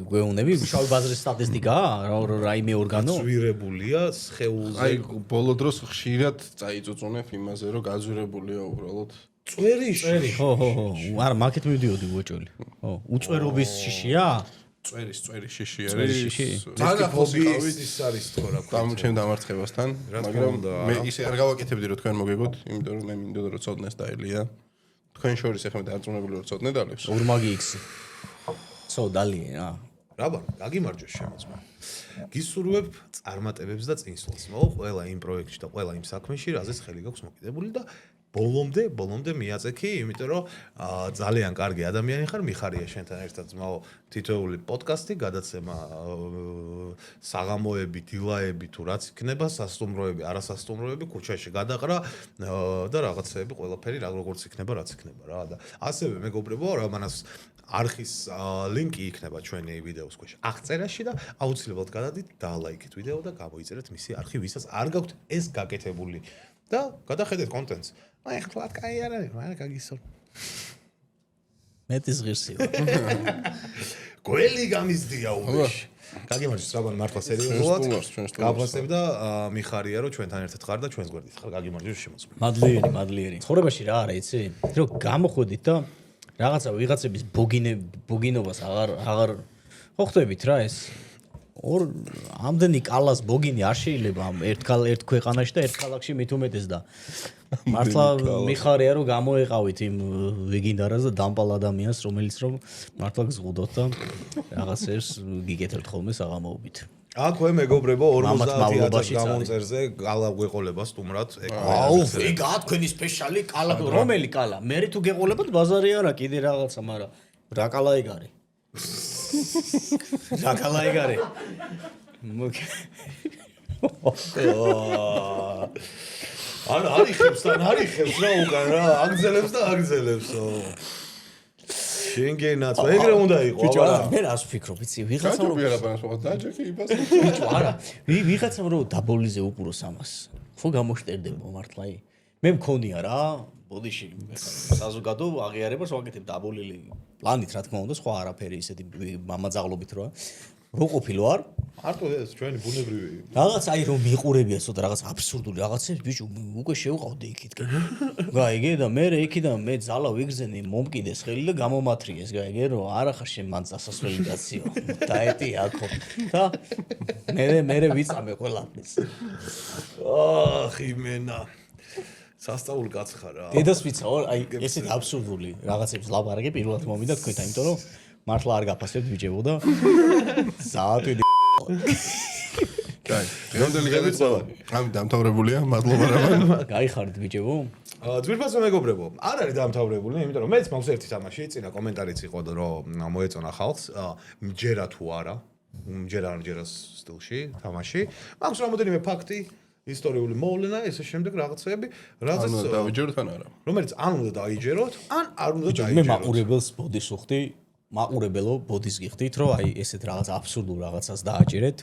Speaker 2: გვეუნები, შავ ბაზრის სტატისტიკაა, რაიმე ორგანო.
Speaker 1: გაძვირებულია სხეულზე.
Speaker 3: აი ბოლო დროს ხშირად წაიწუწუნებ იმაზე რომ გაძვირებულია უბრალოდ.
Speaker 1: წვერი.
Speaker 2: ხო. არა, მარკეტ მივდიოდი უეჭველი. ხო, უწვერობის შიშია?
Speaker 3: წვერი შიში არის.
Speaker 1: ძალიან ფობიის ის არის თქო რა.
Speaker 3: ჩემ დამარცხებასთან, მაგრამ მე ისე არ გავაკეთებდი რომ თქვენ მოგეგოთ, იმიტომ რომ მე მინდოდა რომ ცოდნე სტაილია. თქვენ შორის ახლა მე დარწმუნებული ვარ ცოდნე დალევს.
Speaker 2: ორმაგი X. ცო დალია რა.
Speaker 1: რაბა, გაგიმარჯოს შემოწმა. გისურვებ წარმატებებს და წინსვლას. მო ყველა იმ პროექტში და ყველა იმ საქმეში, რაზეც ხელი გაქვს მოკიდებული და ბოლომდე მიაწექი, იმიტომ რომ ძალიან კარგი ადამიანი ხარ, მიხარია შენთან ერთად ძმაო თითოეული პოდკასტი, გადაცემა, საღამოები, დილაები თუ რაც იქნება, სასტუმროები, არასასტუმროები, ქუჩაში გადაყრა და რაღაცეები ყველაფერი როგორც იქნება, რაც იქნება რა და ასევე მეგობრებო, რამანას არხის ლინკი იქნება ჩვენი ვიდეოს ქვეშ აღწერაში და აუცილებლად გადადით და ლაიქეთ ვიდეო და გამოიწერეთ მისი არხი, ვისაც არ გაქვთ ეს გაკეთებული და გადახედეთ კონტენტს. აი ხლა კაი არ არის, მაგრამ გაგისურვ.
Speaker 2: მეტის ღირსი ვარ.
Speaker 1: გველი გამიზდია უბეში. გაგიმარჯოს რაბან მართლა სერიოზულად. გაფასებ და მიხარია რომ ჩვენთან ერთად ხარ და ჩვენს გვერდით ხარ. გაგიმარჯოს შემოწმე.
Speaker 2: მადლიერი. ცხოვრებაში რა არა იცი? რომ გამოხვედით და რაღაცა ვიღაცების ბოგინობას აღარ ხო ხვდებით რა ეს ამდენი კალას ბოგინი არ შეიძლება ერთ ქვეყანაში და ერთ ქალაქში მით უმეტეს და მართლა მიხარია რომ გამოეყავით იმ ვეგინდარას და დამპალ ადამიანს რომელიც რომ მართლა გზღუდოთ და რაღაცებს გიგეთებთ ხოლმე საღამოობით.
Speaker 1: აქვე მეგობრებო 50,000 გამონწერზე კალა გვეყოლება სტუმრად.
Speaker 2: აუ ეგაა თქვენი სპეციალი კალა რომელი კალა? მე თუ გეყოლებათ ბაზარი არა კიდე რაღაცა, მაგრამ რა კალა ეგ არის? რა კალა ეგ არის?
Speaker 1: არიხებს რა უკან რა აგზელებსო. შენგენაც ეგრე უნდა იყო.
Speaker 2: ბიჭო არა მე რას ვფიქრობ იცი ვიღაცამ რომ
Speaker 3: დაჯექი იბას.
Speaker 2: ბიჭო არა ვიღაცამ რომ დაბოლიზე უყუროს ამას ხო გამოშტერდება მართლა მე მქონია რა ბოდიში საზოგადო აღიარებას ვაკეთებ დაბოლილი პლანით რა თქმა უნდა სხვა არაფერი ისეთი მამაძაღლობით რა რო ყოფილო არ
Speaker 1: მარტო ეს ჩვენი ბუნებრივი
Speaker 2: რაღაც აი რომ მიყურებია ცოტა რაღაც აბსურდული რაღაცები ბიჭო უკვე შევყავდი იქით გაიგე და მე იქიდან მე ძალა ვიგზენი მომკიდეს ხელი და გამომათრიეს გაიგე რომ არა ხარ შენ მან წასასვლელი კაციო დაეტი აქო და მე ვიწამე ყველაფერს
Speaker 1: ახ იმენა სასწაული კაცი ხარ რა.
Speaker 2: დედას ვიცა, აი ესეთ აბსურდული რაღაცებს ლაპარაკი პირველად მომიდა თქვენთან, იმიტომ რომ მართლა არ გაფასებთ ბიჭებო და საათვიდი.
Speaker 3: კაი, დღევანდელი გადაცემა ამ დამთავრებულია, მადლობა რამან.
Speaker 2: გაიხარით ბიჭებო?
Speaker 1: ძვირფასო მეგობრებო, არ არის დამთავრებული, იმიტომ რომ მეც მაქვს ერთი თამაში, წინა კომენტარიც იყო რომ მოეწონა ხალხს, მჯერა თუ არა, მჯერას სტილში თამაში. მაქვს რამოდენიმე ფაქტი, ისტორიული მოვლენა, ესე შემდეგ რაღაცები,
Speaker 3: ანუ დავიჯეროთ ან არა?
Speaker 1: რომელიც ან უნდა დაიჯეროთ, ან არ უნდა დაიჯეროთ.
Speaker 2: მე მაყურებელს ბოდის ვხდი, მაყურებელო ბოდის გიხდით, რომ აი ესეთ რაღაც აბსურდულ რაღაცას დააჭერეთ.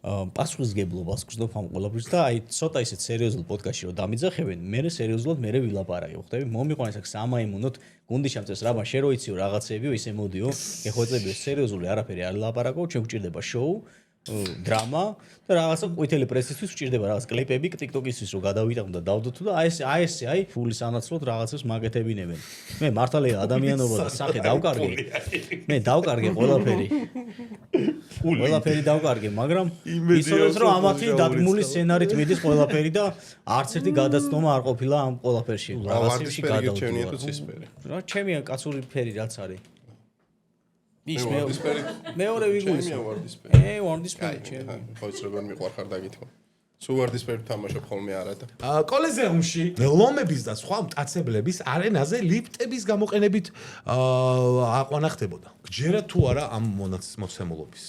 Speaker 2: პასუხისგებლობას გრძნობ ამ ყველაფერს და აი ცოტა ისეთ სერიოზულ პოდკასტში რომ დამიძახებენ, მე სერიოზულად მე ვილაპარაკე, ხვდები? მომიყვანეს აქ სამაიმუნოთ, გუნდი შემწეს რაბა შე რო იციო რაღაცებიო, ისე მოდიო, ეხვეწებიო სერიოზული არაფერი არ ვილაპარაკო, ჩვენ გვჭირდება შოუ, დრამა და რაღაცა ყვითელი პრესისთვის გვჭირდება რაღაც კლიპები, TikTok-ისთვის რომ გადავიტანო და დავდოთ და აი ფულის ანაცვლოდ რაღაცებს მაგეთებინებენ. მე მართალია ადამიანობა და სახე დავკარგე. მე დავკარგე ყველაფერი. ყველაფერი დავკარგე, მაგრამ ისწორებს რომ ამათი დადგმული სცენარით მიდის ყველაფერი და არც ერთი გადაცნობა არ ყოფილა ამ ყველაფერში.
Speaker 3: რაღაცებში გადავდივარ.
Speaker 2: რა ჩემია კაცური ფერი რაც არის. ის
Speaker 3: ვარდისფერი.
Speaker 2: მეორე ვიგულის.
Speaker 3: ჩემია ვარდისფერი.
Speaker 2: ვარდისფერი ჩემი.
Speaker 3: ხოიც როგორ მიყვარხარ დაგითხრა. სულ ვარდისფერი თამაშობ ხოლმე არა და.
Speaker 1: კოლიზეუმში ლომების და სხვა მტაცებლების არენაზე ლიფტების გამოყენებით აყვანა ხდებოდა. გჯერათ თუ არა ამ მოცემულობის?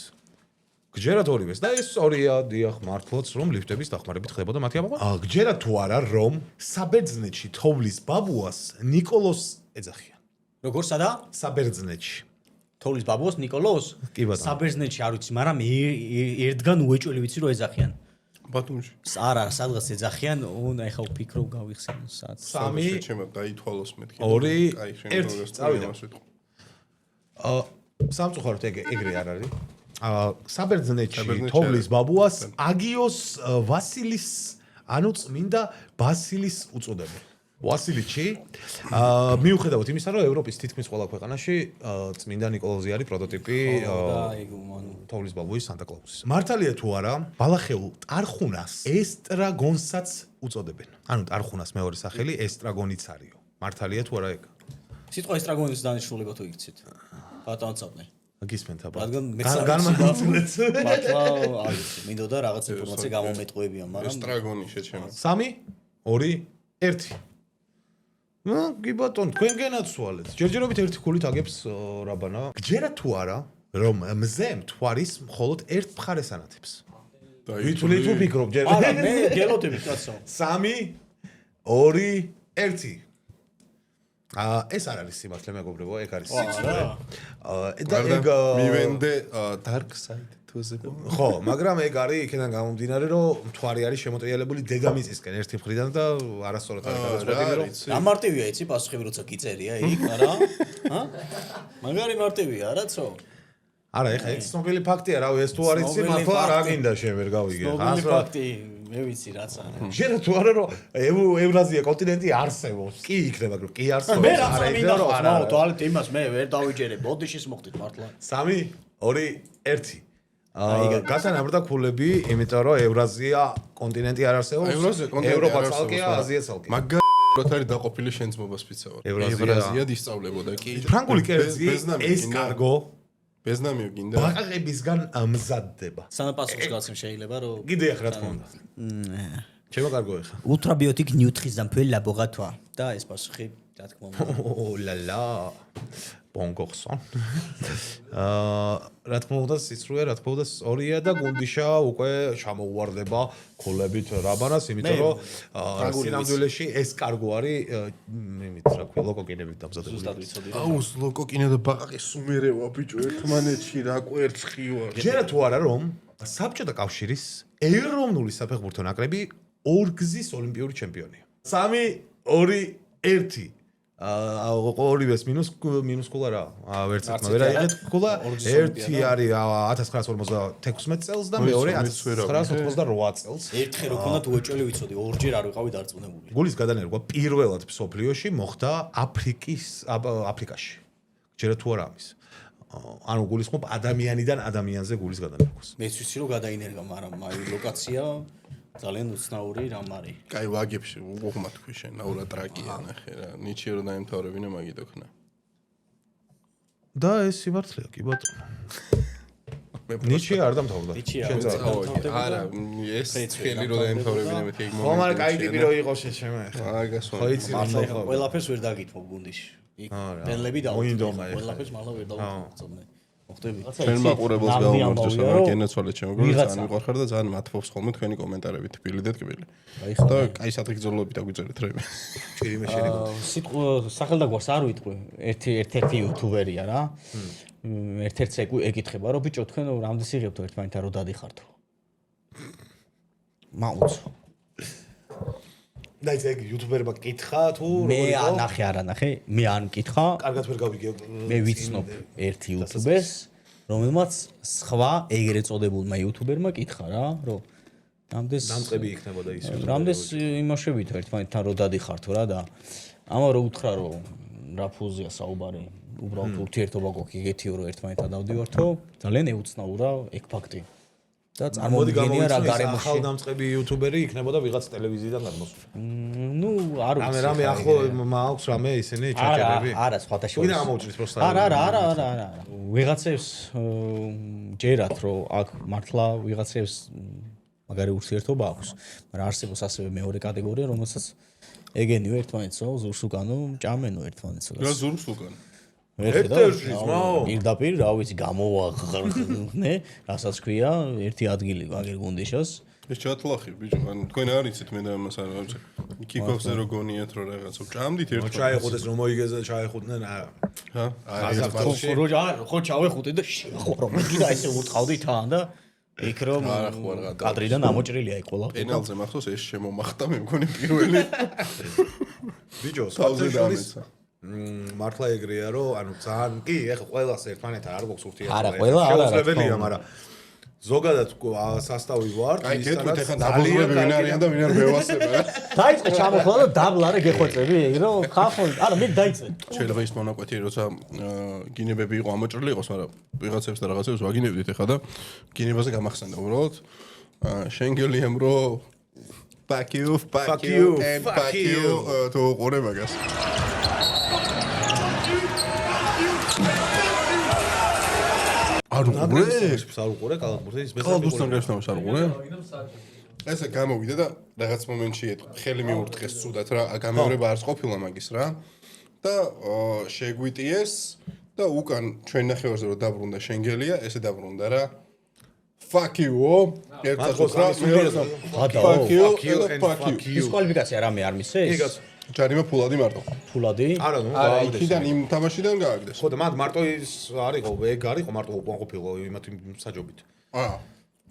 Speaker 1: გჯერათ ორივეს და ეს სწორია, დიახ, მართლაც რომ ლიფტების დახმარებით ხდებოდა მათი ამოყვანა. გჯერათ თუ არა რომ საბერძნეთში თოვლის ბაბუას ნიკოლოს ეძახიან.
Speaker 2: როგორ სადა?
Speaker 1: საბერძნეთში.
Speaker 2: თოვლის ბაბუას ნიკოლოს?
Speaker 1: კი ბატონო.
Speaker 2: საბერძნეთში არ ვიცი, მაგრამ ერთგან უეჭველი ვიცი რომ ეძახიან.
Speaker 3: ბათუმში.
Speaker 2: არა, სადღაც ეძახიან, ეხა ვფიქრობ გავიხსენო საათ.
Speaker 1: 3
Speaker 3: ჩემო დაითვალოს მეთქი.
Speaker 1: 2
Speaker 3: აი, შენ
Speaker 1: 1
Speaker 3: როგორ
Speaker 1: წავიდა.
Speaker 3: ვიტყვი.
Speaker 1: სამწუხაროდ ეგრე არ არის. საბერძნეთში თოვლის ბაბუას აგიოს ვასილის, ანუ წმინდა ბასილის უწოდებენ. ვასილიჩი მიუხედავად იმისა, რომ ევროპის თითქმის ყველა ქვეყანაში წმინდა ნიკოლოზი არის პროტოტიპი თოვლის ბაბუის სანტა-კლაუსის. მართალია თუ არა, ბალახეულ ტარხუნას ესტრაგონსაც უწოდებენ. ანუ ტარხუნას მეორე სახელი ესტრაგონიც არისო. მართალია თუ არა ეგ?
Speaker 2: სიტყვა ესტრაგონის დანიშნულება თუ იგცით. ბატონო წაბნე.
Speaker 1: გისმენთ აბა.
Speaker 2: განმარტოთ. მართლა არ ვიცი, მინდოდა რაღაც ინფორმაცია გამომეტყუებიან, მაგრამ
Speaker 3: ესტრაგონი შეჩემო.
Speaker 1: 3 2 1 კი ბატონო, თქვენგენაც სვალეთ. ჯერჯერობით ერთი ქულით აგებს რაბანა. გჯერათ თუ არა, რომ მზე მთვარის მხოლოდ ერთ მხარეს ანათებს? ვითვლი თუ ფიქრობ ჯერ.
Speaker 2: არა, მე გელოდები კაცო.
Speaker 1: 3 2 1 ეს არ არის სიმართლე მეგობრებო, ეგ არის სიცოცხლე. და ეგ
Speaker 3: მივენდე dark side to-ზე.
Speaker 1: ხო, მაგრამ ეგ არის იქიდან გამომდინარე, რომ მთვარი არის შემოტრიალებული დედამიწისკენ ერთი მხრიდან და არასწორად არის გადაწყვეტილი, რომ
Speaker 2: ამარტივია იცი პასუხები როცა გიწერია იქ, არა? მაგარი მარტივია, არაცო?
Speaker 1: არა, ეხა ეს ცნობილი ფაქტია, რავი, ეს თუ არ იცი, მართლა რა გინდა შენ ვერ გავიგე.
Speaker 2: ცნობილი ფაქტი, მე ვიცი რაც არის.
Speaker 1: შენ თუ არა რომ ევრაზია კონტინენტი არსებობს. კი იქნება, მაგრამ კი არსებობს.
Speaker 2: მე რაც მინდა რომ არა, თვალეთ იმას მე ვერ დავიჯერე, ბოდიშის მოხდით მართლა.
Speaker 1: 3 2 1 გასანაბრდა ქულები, იმიტომ რომ ევრაზია კონტინენტი არ არსებობს. ევროპა ცალკეა, აზია ცალკეა.
Speaker 3: მაგარად არის დაყოფილი შენ ძმობა სპეციალურად. ევრაზია დისწავლებოდა კი.
Speaker 1: ფრანგული კერძი ესკარგო
Speaker 3: ბეზნამიო გინდა.
Speaker 1: ბაყაყებისგან მზადდება.
Speaker 2: სანაპასუხს გაცემ შეიძლება რომ
Speaker 1: კიდე ახ რა თქმა უნდა. ჩემო კარგო ახ.
Speaker 2: Ultrabiotic nutrition laboratoire და ეს პასუხი რა თქმა უნდა.
Speaker 1: ოლალა. bon garçon. რა თქმა უნდა სიცრუე, რა თქმა უნდა სწორია და გუნდიშა უკვე ჩამოუვარდება ქულებით რაბანას, იმიტომ რომ სინამდვილეში ეს კარგო არის იმით რა ქვია, ლოკოკინებით დამზადებული.
Speaker 2: ზუსტად ვიცოდი.
Speaker 3: აუ, ლოკოკინა და ბაყაყი სუმერევა ბიჭო, ერთმანეთში რა კვერცხი ვარ.
Speaker 1: ჯერა თუ არა რომ საბჭოთა კავშირის ეროვნული საფეხბურთო ნაკრები ორგზის ოლიმპიური ჩემპიონია. 3 2 1 ორივეს მინუს კულა რა. ვერც ერთმა ვერ აიღეთ კულა. ერთი არის 1956 წელს და მეორე 1988 წელს.
Speaker 2: ერთხელ რო ქონდათ უეჭველი ვიცოდი, ორჯერ არ ვიყავი დარწმუნებული.
Speaker 1: გულის გადანერგვა პირველად მსოფლიოში მოხდა აფრიკაში. ჯერა თუ არა ამის. ანუ გულისხმობ ადამიანიდან ადამიანზე გულის გადანერგვას.
Speaker 2: მეც ვიცი რომ გადაინერგა, მაგრამ აი ლოკაცია ძალიან უცნაური რამ არის.
Speaker 3: კაი ვაგებში უღმა თქვი შენ აურა ტრაკია ნახე რა ნიჩი რო დაემთავრებინა მაგითო ხნა
Speaker 1: და ეს სიმართლეა კი ბატონო ნიჩი არ დამთავრდა
Speaker 2: ნიჩი
Speaker 3: არა ეს ხელი რო დაემთავრებინა მეთქი ეგ
Speaker 1: მომენტი ხომ არ კაი ტიპი რო იყო შეშემე
Speaker 3: აგას
Speaker 1: ხო იცი
Speaker 2: მართლა ყველაფერს ვერ დაგითმო გუნდიში იქ პენლები
Speaker 1: მოინდომა
Speaker 2: ყველაფერს მართლა ვერ დავუწოდნე მოხდები
Speaker 3: ჩვენ მაყურებელს გავუმართოს რა გენაცვალეთ შემოგონი ძალიან მიყვარხარ და ძალიან მათფობს ხოლმე თქვენი კომენტარები თბილი და თბილი და კაი საფრთხეებები დაგვიწერეთ რები
Speaker 1: ჭირიმე შენი
Speaker 2: სიტყვა სახელდაგვარს არ ვიტყვი ერთ-ერთი იუთუბერია რა ერთ-ერთს ეკითხება რომ ბიჭო თქვენ რამდენს იღებთ ერთმანეთთან რომ დადიხართო მაუცო
Speaker 1: და ეგ იუთუბერმა კითხა თუ
Speaker 2: მე ანახე არა ნახე მე არ მკითხა
Speaker 1: კარგად ვერ გავიგე
Speaker 2: მე ვიცნობ ერთ იუთუბერს რომელმაც სხვა ეგრე წოდებულმა იუთუბერმა კითხა რა რომ რამდენს
Speaker 1: დამწყები იქნებოდა ის
Speaker 2: რამდენს იმაშებით ერთმანეთთან რომ დადიხართო რა და ამა რომ უთხრა რომ რა ფულზეა საუბარი უბრალოდ ურთიერთობა გვაქვს იგეთიო რომ ერთმანეთთან დავდივართო ძალიან ეუცნაურა ეგ ფაქტი და წარმოგიდგენია რა გარემოში
Speaker 1: ახალ დამწყები იუთუბერი იქნებოდა ვიღაც ტელევიზიიდან გადმოსული
Speaker 2: ნუ არ ვიცი
Speaker 1: რამე ახლო მაქვს რამე ისინი ჩაჭერები
Speaker 2: არა სხვათა შორის
Speaker 1: ვინ ამოუჭრის პროსტა
Speaker 2: არა ვიღაცებს ჯერათ რომ აქ მართლა ვიღაცებს მაგარი ურთიერთობა აქვს მაგრამ არსებობს ასევე მეორე კატეგორია რომელსაც ეგენიო ერთმანეთსო ზურს უკანო ჭამენო ერთმანეთსო
Speaker 3: რა ზურს უკან
Speaker 1: ერთერში მაო
Speaker 2: პირდაპირ რა ვიცი გამოვახნე რასაც ქვია ერთი ადგილი მაგერ გუნდიშას
Speaker 3: ეს ჩათლახი ბიჭო ან თქვენ არ იცით მე და ამას არ ვიცი კიკოფზე რო გონიათ რო რაღაცა ჭამდით ერთმანეთს
Speaker 1: ჩაეხუდეს რომ მოიგეზე ჩაეხუდნენ
Speaker 3: ჰა
Speaker 2: ხო ჩავეხუტე და ხო მე კიდე ესე ურტყავდი თან და იქ რომ კადრიდან ამოჭრილია იქ ყველა
Speaker 3: პენალზე მახსოვს ეს შემომახტა მე მგონი პირველი
Speaker 1: ბიჭო სპორტში მართლა ეგრეა რომ ანუ ძალიან კი ეხა ყველას ერთმანეთთან არ გვაქვს ურთიერთობა
Speaker 2: არა ყველა არა
Speaker 1: შეუძლებელია მაგრამ ზოგადად სასტავი ვარ
Speaker 3: ისედაც ეხა დაბლები ვინ არიან და ვინ არ მევასება რა
Speaker 2: დაიწყე ჩამოხლა და დაბლა რა გეხვეწები რომ ხახო არა მე დაიწყე
Speaker 3: შეიძლება ის მონაკვეთი როცა გინებები იყო ამოჭრილი იყოს მაგრამ ვიღაცებს და რაღაცებს ვაგინებდით ეხა და გინებაზე გამახსენდა უბრალოდ შენგელიამ რო fuck you თუ ყურე მაგას არ
Speaker 1: უყურე კალათბურთის
Speaker 3: კალათბურთის არ უყურე ესე გამოვიდა და რაღაც მომენტში ხელი მიურთხეს ცუდად რა გამეორება არც ყოფილა მაგის რა და შეგვიტიეს და უკან ჩვენ ნახევარზე რომ დაბრუნდა შენგელია ესე დაბრუნდა რა fuck you ერთად რა
Speaker 2: ის კვალიფიკაცია რამე არ მისცეს
Speaker 3: ჯარიმა ფულადი მარტო
Speaker 2: ფულადი
Speaker 1: არა ნუ
Speaker 3: იქიდან იმ თამაშიდან გააგდეს
Speaker 1: ხო და მარტო ის არისო ეგ არისო მარტო უკმაყოფილო იმათ საჯობით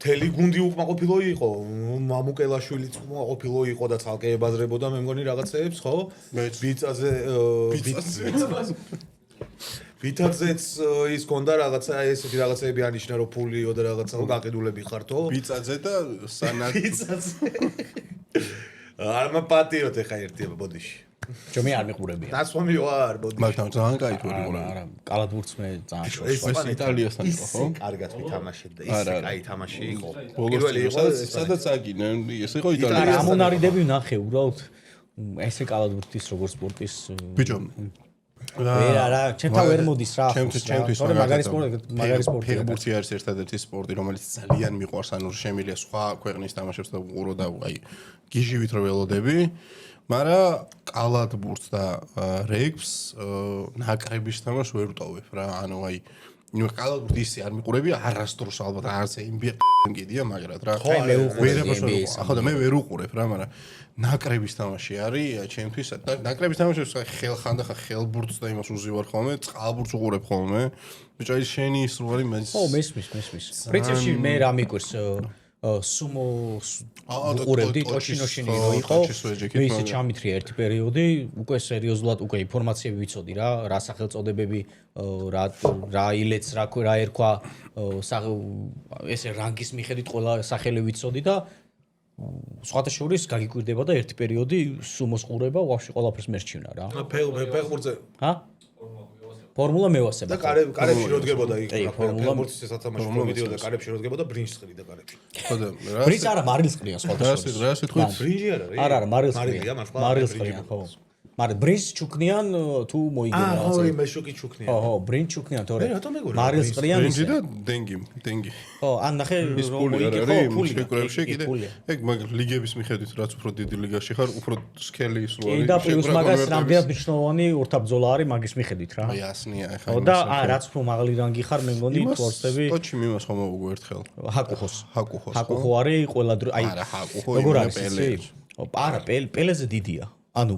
Speaker 1: თელი გუნდი უკმაყოფილო იყო მამუკელაშვილიც უკმაყოფილო იყო და ცალკე ებაზრებოდა მე მგონი რაღაცეებს ხო ბიცაზე ბიცაზეც ის კონდა რაღაცა ესეთი რაღაცეები ანიშნა რომ ფულიო და რაღაცა გაყიდულები ხართო
Speaker 3: ბიცაზე და სანად
Speaker 1: ბიცაზე არ მაპატიოთ ეხა ერთიება ბოდიში
Speaker 2: ჩემი არ მიყურებია
Speaker 1: დასვამი ვარ ბოდიში
Speaker 3: მაგრამ ძალიან კაი თუ
Speaker 2: არა კალათბურთს მე ძალიან
Speaker 3: ეს იტალიასთან იყო ხო
Speaker 1: კარგად ვითამაშეთ და ისე კაი თამაში იყო
Speaker 3: პირველი იყო სადაც აგინე ეს იყო იტალია
Speaker 2: რამონარიდები ვნახე უბრალოდ ესე კალათბურთის როგორ სპორტის
Speaker 3: ბიჭო
Speaker 2: არა ჩემთან ვერ მოდის რა
Speaker 3: ჩემთვის
Speaker 2: მაგარი სპორტი
Speaker 3: ფეხბურთი არის ერთადერთი სპორტი რომელიც ძალიან მიყვარს ანუ შემიძლია სხვა ქვეყნის თამაშებს და უყურო და აი გიჟივით რო ველოდები მაგრამ კალათბურთს და რეგბს ნაკრების თამაშს ვერ ვტოვებ რა ანუ აი ნუ კალათბურთი ისე არ მიყურებია არასდროს ალბათ არც NBA მგედია მაგრამ რა
Speaker 2: მე უყურებ
Speaker 3: ახლა და მე ვერ უყურებ რა მაგრამ ნაკრების თამაში არის ჩემთვის და ნაკრების თამაშებს ხალხანდახა ხელბურთს და იმას უზივარ ხოლმე წყალბურთს უყურებ ხოლმე ბიჭო ის შენი ის რო არის მე
Speaker 2: ხო მესმის პრინციპში მე რა მიკვირს სუმო უყურებდი ტოჩინოში რო იყო ისე ჩამithრია ერთი პერიოდი უკვე სერიოზულად უკვე ინფორმაციები ვიცოდი რა სახელწოდებები რა ილეც რა ერქვა ესე რანგის მიხედვით ყველა სახელი ვიცოდი და სხვათა შორის გაგიკვირდება და ერთი პერიოდი სუმოს ყურება ვაფშე ყველაფერს მერჩივნა რა
Speaker 1: ფეხბურთზე
Speaker 2: ჰა ფორმულა მევასება.
Speaker 1: და კარებში რო დგებოდა იქ
Speaker 2: ფორმულა
Speaker 1: ფორმულის სათამაშო პრომედიოდა კარებში რო დგებოდა ბრინჯისყრი და კარებში.
Speaker 3: ხო და
Speaker 2: ბრინჯი არა მარილსყრია სხვადასხვა.
Speaker 3: რა სიტყვით?
Speaker 1: ბრინჯი არა
Speaker 2: არა მარილსყრია. მარილსყრია ხო. მაგრამ ბრინჯს ჩუქნიან თუ მოიგება
Speaker 1: რაღაცა. ხო, მე შოკი ჩუქნიან.
Speaker 2: ხო, brand ჩუქნიან თორე.
Speaker 1: მე რატომ მეგონა?
Speaker 2: მარილსყრიან
Speaker 3: ბრინჯი და dengi.
Speaker 2: ხო, ან ნახე
Speaker 3: რომ მოიგე
Speaker 2: ხო,
Speaker 3: ფული შეკრებში კიდე. ეგ მაგ ლიგების მიხედვით რაც უფრო დიდი ლიგაში ხარ, უფრო სქელი ის რო არის.
Speaker 2: და პლუს მაგას რამდენად მნიშვნელოვანი ურთაბრძოლა არის მაგის მიხედვით რა.
Speaker 3: აი ასნია ახლა.
Speaker 2: ხო და რაც უფრო მაღალი რანგი ხარ, მე მგონი ფორსები
Speaker 3: ტოჩი მიმას ხომ მოვუგო ერთხელ.
Speaker 2: ჰაკუხოს.
Speaker 3: ჰაკუხო
Speaker 2: არის ყველა დრო აი
Speaker 3: არა ჰაკუხო
Speaker 2: როგორ არის პელე. არა პელეზე დიდია. ანუ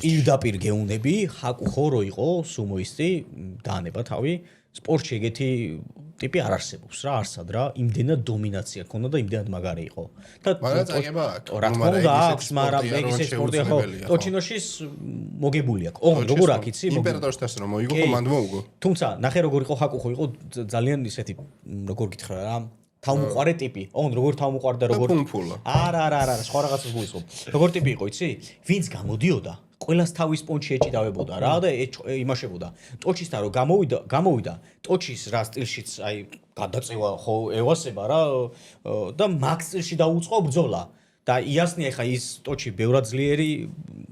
Speaker 2: პირდაპირ გეუნები ჰაკუხო რო იყო სუმოისტი დაანება თავი სპორტში ეგეთი ტიპი არ არსებობს რა არსად რა იმდენად დომინაცია ქონდა და იმდენად მაგარი იყო და
Speaker 3: მაგრამ წაგება აქ
Speaker 2: რა თქმა უნდა აქვს მაგრამ ეგ ისე სპორტია ხო ტოჩინოშის მოგებული აქვს ოღონდ როგორ აქ იცი
Speaker 3: იმპერატორს რომ მოიგო ხო მანდ მოუგო
Speaker 2: თუმცა ნახე როგორ იყო ჰაკუხო იყო ძალიან ისეთი როგორ გითხრა რა თავმოყარე ტიპი. ოღონდ როგორ თავმოყარე და როგორ არა, სხვა რაღაცას გულისხმობ. როგორ ტიპი იყო, იცი? ვინც გამოდიოდა, ყველას თავის პონჩი ეჭიდავებოდა რა და იმაშებოდა. ტოჩისთან რომ გამოვიდა, ტოჩის რა სტილშიც აი გადაწევა ხო ევასება რა და მაქს სტილში დაუწყო ბრძოლა. და იასნია ხა ის ტოჩი ბევრად ძლიერი,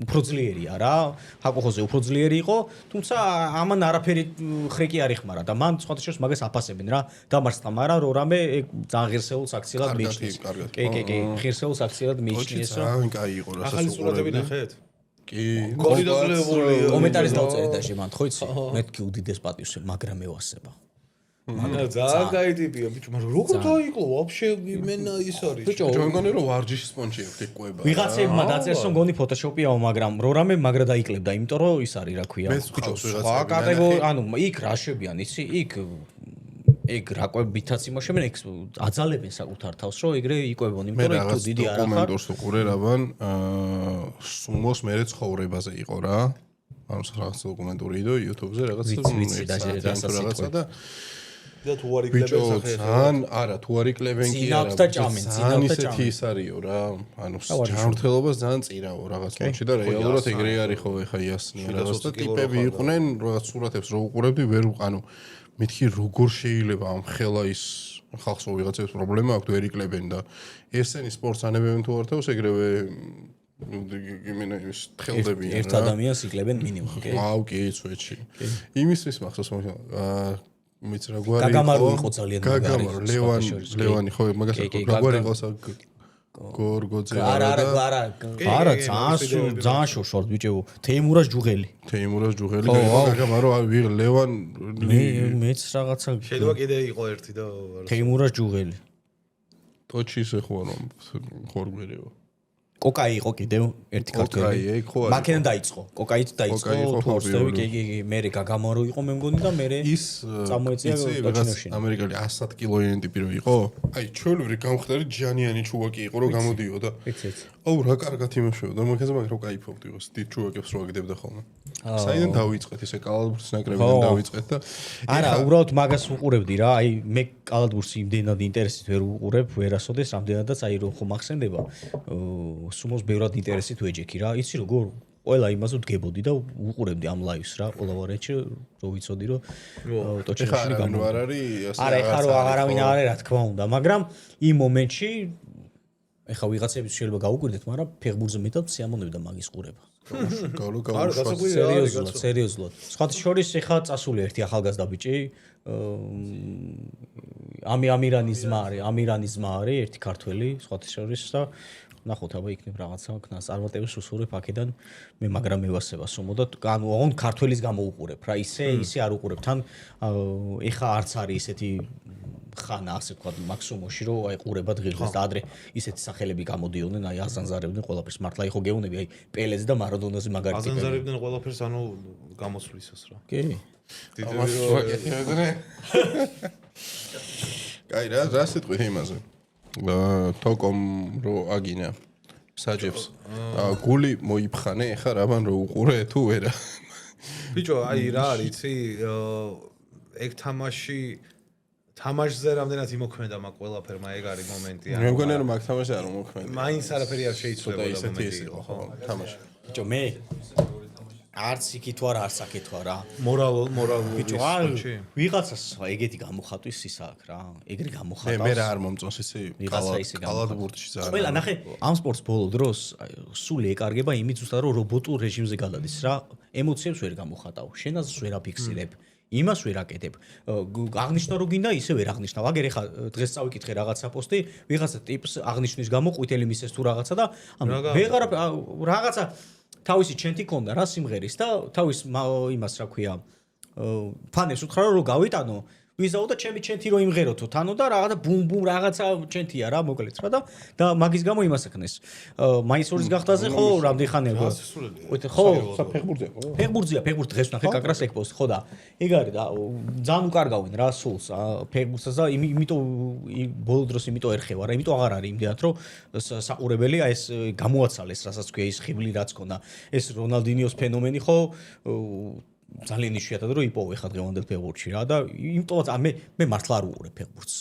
Speaker 2: უფრო ძლიერია რა. ჰაკუხოზე უფრო ძლიერი იყო, თუმცა ამან არაფერი ხრეკი არ იხმარა და მან სხვათა შორის მაგას აფასებენ რა. დამარცხდა, მაგრამ რორამე ძალიან ღირსეულს აქციურად მიიჩნიეს. კი, ღირსეულს აქციურად მიიჩნიეს.
Speaker 3: ძალიან კაი იყო რასაც
Speaker 1: ახალი სურათები ნახეთ?
Speaker 3: კი,
Speaker 2: კომენტარის დავწერე და შემან ხო იცი? მეთქი უდიდეს პატივს, მაგრამ მევასება.
Speaker 1: მაგრამ ძალიან კაი ტიპია ბიჭო, მაგრამ როგორ დაიკლო ვაფშე იმენა ის არის.
Speaker 2: ბიჭო,
Speaker 3: მგონი რომ ვარჯიშის პონჩი აქვს ეგ ყვება.
Speaker 2: ვიღაცებმა დაწერს რომ გონი ფოტოშოპიაო, მაგრამ რორამე მაგრა დაიკლებდა, იმიტომ რომ ის არის რა ქვია.
Speaker 3: ბიჭო,
Speaker 2: სხვა კატეგორია, ანუ იქ რა შებიან, იცი? იქ ეგ რაკვებითაც იმაშებენ, ეგ აძალებენ საკუთარ თავს, რომ ეგრე იკვებონ, იმიტომ რომ თუ დიდი არ ახარ.
Speaker 3: კომენტორს უყურე რაბან, სუმოს მერე ცხოვრებაზე იყო რა. ანუ რაღაც დოკუმენტური იდო YouTube-ზე რაღაცა
Speaker 2: ვიცი რაღაცა
Speaker 1: და თუ არ იკლებენ
Speaker 3: სახე ძალიან არა თუ არ იკლებენ კი არა ძალიან ისეთი ის არისო რა ანუ ჯანმრთელობას ძალიან წირავო რაღაც მომში და რეალურად ეგრე არის ხო ეხა იასნია რაღაც და ტიპები იყვნენ რაღაც სურათებს რო უყურებდი ვერ ანუ მეთქი როგორ შეიძლება ამ ხელა ის ხალხს ვიღაცებს პრობლემა აქვს ვერ იკლებენ და ესენი სპორტს ანებენ თუ არ თავს ეგრევე იმენა ის თხელდებიან
Speaker 2: ერთ ადამიანს იკლებენ მინიმუმ კი
Speaker 3: აუ კი სვეჩი იმისთვის მახსოვს მიც რაგვარი
Speaker 2: გაგამარო იყო ძალიან
Speaker 3: მაგარი ლევანი ხო მაგას რაგვარი იყო გორგოძე
Speaker 2: არა ძალიან შორშორ ბიჭო თეიმურას ჯუღელი
Speaker 3: გაგამარო ლევან
Speaker 2: მეც რაღაცა
Speaker 1: შეიძლება კიდე იყო ერთი და
Speaker 2: თეიმურას ჯუღელი
Speaker 3: ტოჩის ეხო რომ ხორგვერიო
Speaker 2: კოკაი იყო კიდევ ერთი ქართველი. მაქედან დაიწყო. კოკაით დაიწყო. თორსტევი კი მერე გაგამარო იყო მე მგონი და მერე
Speaker 3: ის
Speaker 2: წამოეწია ტოჩინოში.
Speaker 3: ამერიკელი 100 კილოიანი ტიპი რო იყო? აი ჩვეულებრივი გამხდარი ჯანიანი ჩუვაკი იყო რო გამოდიოდა. აუ რა კარგად იმეშებოდა. მაგაზე მაგ რო кайფობდი იყო. დიდ ჩუვაკებს რო აგდებდა ხოლმე. საიდან დავიწყეთ ესე კალათბურთის ნაკრებიდან დავიწყეთ და
Speaker 2: არა უბრალოდ მაგას უყურებდი რა. აი მე კალათბურთს იმდენად ინტერესით ვერ უყურებ, ვერასოდეს რამდენადაც აი რო ხო მახსენდება. სუმოს ბევრად ინტერესით ვეჯექი რა. იცი როგორ ყველა იმაზე ვდგებოდი და უყურებდი ამ ლაივს რა. ყველა ვარეთში რო ვიცოდი რომ ტოჩინოში
Speaker 3: გამო არ არის
Speaker 2: არა ეხა რო აღარავინ არ არის რა თქმა უნდა, მაგრამ იმ მომენტში ეხა ვიღაცებს შეიძლება გაუკვირდეთ, მაგრამ ფეხბურთზე მეტად სიამოვნებდა მაგის ყურება. სერიოზულად. სხვათა შორის ეხა წასული ერთი ახალგაზრდა ბიჭი ამირანის ძმა არის ერთი ქართველი სხვათა შორის და ნახოთ აბა იქნებ რაღაცა ქნას წარმატებას უსურვებ აქედან მე მაგრამ მევასება სუმო და ანუ ოღონდ ქართველის გამოვუყურებ რა ისე არ უყურებ თან ეხა არც არის ისეთი ხანა ასე ვთქვათ მაქსიმუმში რომ აი ყურება დღილს და ადრე ისეთი სახელები გამოდიოდნენ აი აზანზარებდნენ ყველაფერს მართლა იყო გეუნები აი პელეზე და მარადონაზე მაგარი ტიპები
Speaker 1: აზანზარებდნენ ყველაფერს ანუ გამოსვლისას რა
Speaker 2: კი
Speaker 3: კაი რა სიტყვით იმაზე თოკომ რო აგინა საჯებს გული მოიფხანე ხა რაბან რო უყურე თუ ვერა
Speaker 1: ბიჭო აი რა არის იცი ეგ თამაშზე რამდენად იმოქმედა მაგ ყველაფერმა ეგ არის მომენტი
Speaker 3: მე მგონია რომ მაგ თამაში არ მომოქმედა
Speaker 1: მაინც არაფერი არ შეიცვლებოდა
Speaker 3: ისეთი ის იყო ხო თამაში
Speaker 2: ბიჭო მე არც იქით ვარ, არც აქეთ ვარ რა.
Speaker 1: მორალური
Speaker 2: ბიჭო, ვიღაცას ეგეთი გამოხატვის ისა აქვს რა. ეგრე გამოხატავს.
Speaker 3: მე რა არ მომწონს ისე კალათბურთში ძალიან.
Speaker 2: ყველა ნახე, ამ სპორტს ბოლო დროს სულ ეკარგება იმით ზუსტად რომ რობოტულ რეჟიმზე გადადის რა. ემოციებს ვერ გამოხატავ, შენაზრს ვერ აფიქსირებ. იმას ვერ აკეთებ. აღნიშნა რო გინდა ისე ვერ აღნიშნავ. აგერ ეხა დღეს წავიკითხე რაღაცა პოსტი, ვიღაცა ტიპს აღნიშნის გამო ყვითელი მისეს თუ რაღაცა და ვეღარ რაღაცა თავისი ჩენტი ქონდა რა სიმღერის და თავის იმას რა ქვია ფანებს უთხრა რომ გავიტანო ვიზაო და ჩემი ჩენტი რო იმღეროთო თანო და რაღაცა ბუმ რაღაცა ჩენტია რა მოკლედ რა და მაგის გამო იმას აკნეს მაისურის გახდაზე ხო რამდენი ხანია ხო ფეხბურთზია დღეს ნახე კაკრას ეგ პოსტი ხო და ეგ არის და ძალიან უკარგავენ რა სულს ფეხბურთსაც და იმიტომ ბოლო დროს იმიტომ ერხევა რა იმიტომ აღარ არის იმდენად რომ საყურებელი აი ეს გამოაცალეს რასაც ქვია ის ხიბლი რაც ქონდა ეს რონალდინიოს ფენომენი ხო ძალიან იშვიათად რომ იპოვე ხა დღევანდელ ფეხბურთში რა და იმიტომაც მე მართლა არ უყურებ ფეხბურთს.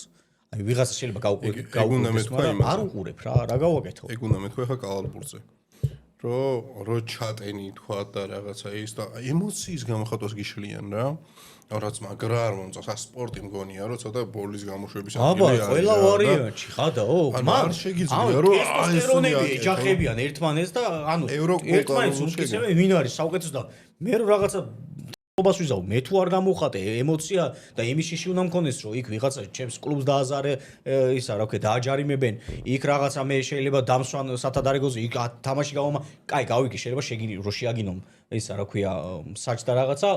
Speaker 2: აი ვიღაცა შეიძლება გაუკვირდეს, მაგრამ არ უყურებ რა გავაკეთო.
Speaker 3: ეგ უნდა მეთქვა ხა კალათბურთზე. რო ჩატენი თქვა და რაღაცა ის და ემოციის გამოხატვას გიშლიან რა. რაც მაგრა არ მომწონს, სპორტი მგონია რომ ცოტა ბოლის გამოშვების
Speaker 2: ადგილი არის. ყველა ვარიანტში ხადაო,
Speaker 3: არ შეგიძლია რომ
Speaker 2: აი ესონები ეჯახებიან ერთმანეთს და ანუ ერთმანეთს უკისებენ ვინ არის საუკეთესო და მე რო რაღაცა ობას ვიზავ მე თუ არ გამოვხატე ემოცია და იმის შიში უნდა მქონდეს რომ იქ ვიღაცა ჩემს კლუბს დააზარე ისა რა ქვია დააჯარიმებენ იქ რაღაცა მე შეიძლება დამსვან სათადარიგოზე იქ თამაში გავომა კაი გავიგე შეიძლება შეგინი რო შეაგინომ ისა რა ქვია საჭდა რაღაცა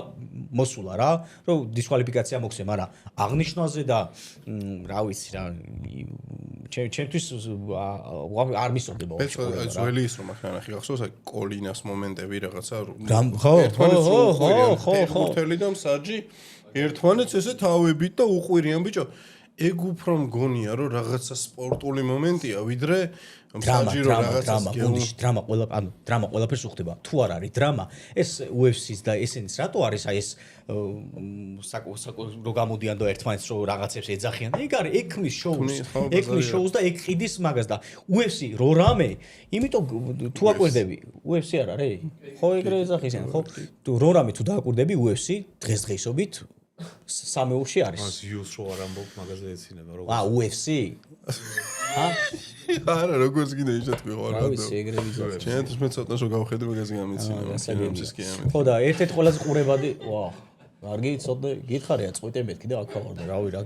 Speaker 2: მოსულა რა რომ დისკვალიფიკაცია მოხსე მაგრამ აღნიშნვაზე და რა ვიცი რა ჩემთვის არ მისწორდება
Speaker 3: ძველი ის რომ ახლა ნახე გახსოვს აი კოლინას მომენტები რაღაცა
Speaker 2: ხო
Speaker 3: ხუთელი და მსაჯი ერთმანეთს ესე თავებით და უყვირიან ბიჭო ეგ უფრო მგონია რომ რაღაცა სპორტული მომენტია ვიდრე მსაჯი რომ რაღაცას
Speaker 2: გეუბნის დრამა ყველაფერს უხდება თუ არ არის დრამა ეს UFC-ს და ესენიც რატო არის აი ეს რო გამოდიან და ერთმანეთს რო რაღაცებს ეძახიან ეგ არის ეგ ქმნის შოუს და ეგ ყიდის მაგას და UFC რო რამე იმიტომ თუ აკვირდები UFC არ არის ხო ეგრე ეძახისიან ხო რო რამე თუ დააკვირდები UFC დღესდღეობით სამეურში არის.
Speaker 1: მას იუს რო არ ამბობ მაგაზე ეცინება როგორ.
Speaker 2: UFC?
Speaker 3: არა, როგორც გინდა ისე თქვი ხო რა.
Speaker 2: რა ვიცი, ეგრე ვიზავ.
Speaker 3: ჩემთვის მე ცოტა შო გავხედე მაგაზე გამიცინება.
Speaker 2: ხო და ერთ-ერთ ყველაზე ყურებადი, ვა. კარგი, ცოტა გითხარია წვიტე მეთქი და აქ ხარ და რავი რა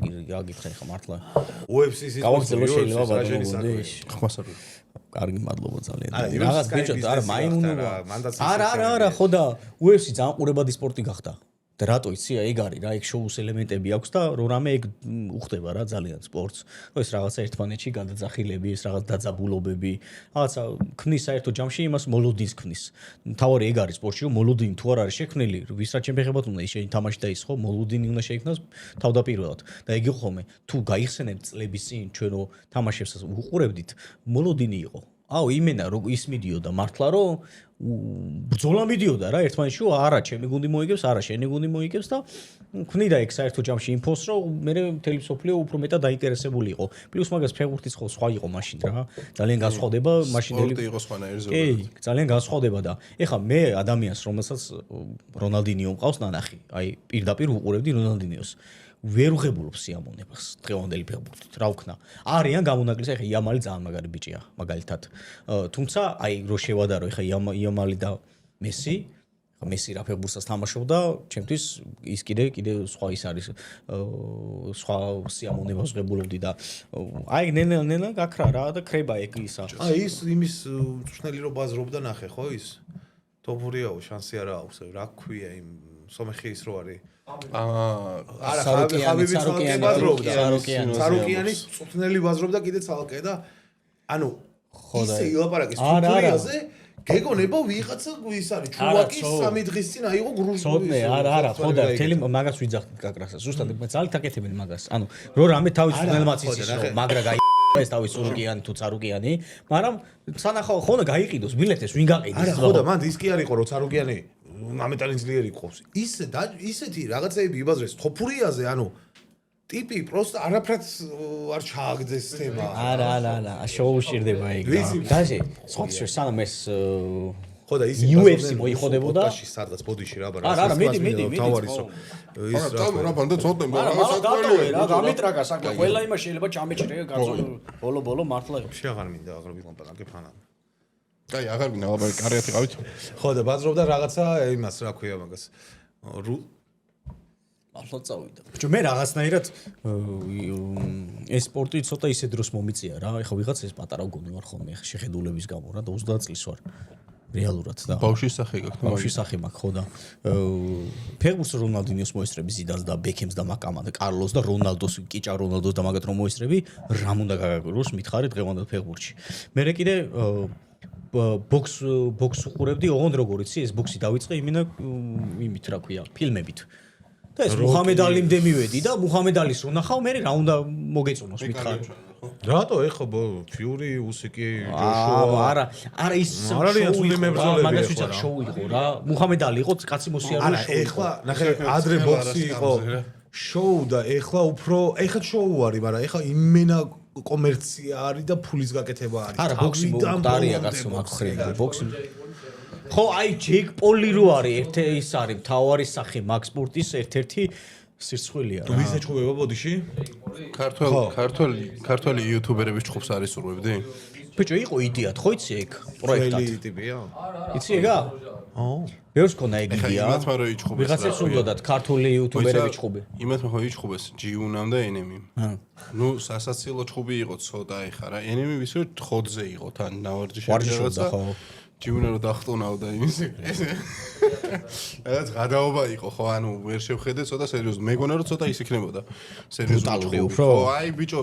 Speaker 2: გითხარი ხა მართლა.
Speaker 1: UFC-ს
Speaker 2: გავაგზავნო შეიძლება ბატონო. ხმასარი. კარგი მადლობა ძალიან. რაღაც ბიჭო, არა მაიმუნობა. არა, ხო და UFC ძალიან ყურებადი სპორტი გახდა. და რატო იცი ეგ არის რა ეგ შოუს ელემენტები აქვს და რო რამე ეგ უხდება რა ძალიან სპორტს ხო ეს რაღაცა ერთმანეთში გადაძახილები ეს რაღაც დაძაბულობები რაღაცა ქმნის საერთო ჯამში იმას მოლოდინს ქმნის თავარი ეგ არის სპორტში რომ მოლოდინი თუ არ არის შექმნილი ვის რა ჩემფეხებად უნდა ის შენ თამაში და ის ხო მოლოდინი უნდა შეიქმნას თავდაპირველად და ეგ იყო ხოლმე თუ გაიხსენებთ წლების წინ ჩვენ რო თამაშებს უყურებდით მოლოდინი იყო აუ იმენა რო ის მიდიოდა მართლა რომ ბრძოლა მიდიოდა რა ერთმანეთში არა ჩემი გუნდი მოიგებს არა შენი გუნდი მოიგებს და ქმნიდა ეგ საერთო ჯამში ინფოს რომ მე მთელი სოფლიო უფრო მეტად დაინტერესებული იყო პლუს მაგას ფეხბურთის ხო სხვა იყო მაშინ რა ძალიან განსხვავდება მაშინდელი
Speaker 3: სპორტი იყო სხვანაირი
Speaker 2: ზოგადად კი ძალიან განსხვავდება და ეხლა მე ადამიანს რომელსაც რონალდინიო მყავს ნანახი აი პირდაპირ უყურებდი რონალდინიოს ვერ უღებულობ სიამოვნებას დღევანდელი ფეხბურთით რა ვქნა არიან გამონაკლისი ეხა იამალი ძალიან მაგარი ბიჭია მაგალითად თუმცა აი რო შევადარო ეხა იამალი და მესი მესი რა ფეხბურთსაც თამაშობდა ჩემთვის ის კიდე სხვა ის არის სხვა სიამოვნებას ვღებულობდი და აი ნელა გაქრა რა და ქრება ეგ ისა
Speaker 1: აი ის იმის წვნელი რო ბაზრობდა ნახე ხო ის თოფურიაო შანსი არა აქვს რა ქვია იმ სომეხის რო არის არა სარუკიანის წვნელი ბაზრობდა კიდე ცალკე და ანუ ისე ილაპარაკეს თოფურიაზე გეგონება ვიღაცა ის არის ჩუვაკი 3 დღის წინ აიღო გრუჟბოვის
Speaker 2: არა ხო და მთელი მაგას ვიძახთ კაკრასა ზუსტად ძალიან აკეთებენ მაგას ანუ რო რამე თავის წვნელმაც იცის რომ მაგრა ეს თავის სურუკიანი თუ ცარუკიანი მაგრამ სანახავ ხონა გაიყიდოს ბილეთს ვინ გაყიდის
Speaker 1: არა ხო და მან ის კი არ იყო რომ ცარუკიანი ამეტანი ძლიერი ყავს ისეთი რაღაცეები იბაზრეს თოფურიაზე ანუ ტიპი პროსტ არაფრად არ ჩააგდეს თემა
Speaker 2: არა შოუ შირდება ეგ და დაჟე სხვა სანამ ეს
Speaker 1: ხო და ის
Speaker 2: UFC მოიხოდებოდა
Speaker 1: სადღაც ბოდიში რა ბარა
Speaker 2: არა მიდი
Speaker 1: ის
Speaker 3: რა ბანდა ცოტნე
Speaker 2: არა მაგ გატოვე რა გამიტრაგა საქმე ყველა იმას შეიძლება ჩამეჭრე გაწო ბოლო მართლა
Speaker 1: შეაღარ მინდა აღრობი ლამპადანკე ფანა
Speaker 3: აი აღარ მინდა ლაბარი კარიათი ყავით
Speaker 1: ხო და ბაზრობდა რაღაცა იმას რა ქვია მაგას
Speaker 2: მართლა წავიდა ბიჭო მე რაღაცნაირად ეს სპორტი ცოტა ისე დროს მომიწია რა ეხა ვიღაც ეს პატარა გონი ვარ ხოლმე შეხედულების გამო რა და 30 წლის ვარ რეალურად და
Speaker 3: ბავშვის სახე გაქვს
Speaker 2: ბავშვის სახე მაქვს ხო და ფეხბურთს რონალდინიოს მოესწრები ზიდანს და ბეკემს და მაკამა და კარლოს და რონალდოს კიჭა რონალდოს და მაგათ რომ მოესწრები რამ უნდა გაგაკვირვოს მითხარი დღევანდელ ფეხბურთში მე კიდე ბოქს უყურებდი ოღონდ როგორ იცი ეს ბოქსი დავიწყე იმით რა ქვია ფილმებით და ეს მუჰამედ ალიმდე მივედი და მუჰამედ ალის რო ნახავ მე რა უნდა მოგეწონოს მითხარი
Speaker 1: რატო ეხო ფიური უსიკი ჯოშუა
Speaker 2: არა ის მაგას ვიცი შოუ იყო რა მუჰამედ ალი იყო კაცი მოსიარულე
Speaker 1: შოუ ეხლა ნახე ადრე ბოქსი იყო შოუ და ეხლა უფრო ეხლა შოუ არის მაგრამ ეხლა იმენა კომერცია არის და ფულის გაკეთება არის
Speaker 2: არა ბოქსი მომდარია კაცო მაგ ხრები ბოქსი ხო აი ჯეკ პოლი რო არის ის არის მთავარი სახე მაგ სპორტის ერთ-ერთი სირცხვილია რა
Speaker 1: ვიზე ჩხუბება ბოდიში
Speaker 3: ქართველი იუთუბერების ჩხუბს არის სურვებდი
Speaker 2: ბიჭო იყო იდეა ხო იცი ეგ პროექტად
Speaker 1: ტიპია
Speaker 2: იცი ეგა ბევრს ქონა ეგ იდეა
Speaker 3: იმათმა რო იჩხუბეს
Speaker 2: ვიღაცას უნდათ ქართული იუთუბერები ჩხუბი
Speaker 3: იმათმა ხო იჩხუბეს ჯიუნამ და ენემიმ ნუ სასაცილო ჩხუბი იყო ცოტა ეხა რა ენემი ვისო ხოძზე იყო თან ნავარჯიშები
Speaker 2: ვარჯიშობდა ხო
Speaker 3: ჯიუნა რო დახტუნავდა იმის რაღაც გადაობა იყო ხო ანუ ვერ შევხედე ცოტა სერიოზულად მეგონა რომ ცოტა ის იქნებოდა სერიოზული
Speaker 2: უფრო
Speaker 3: ხო აი ბიჭო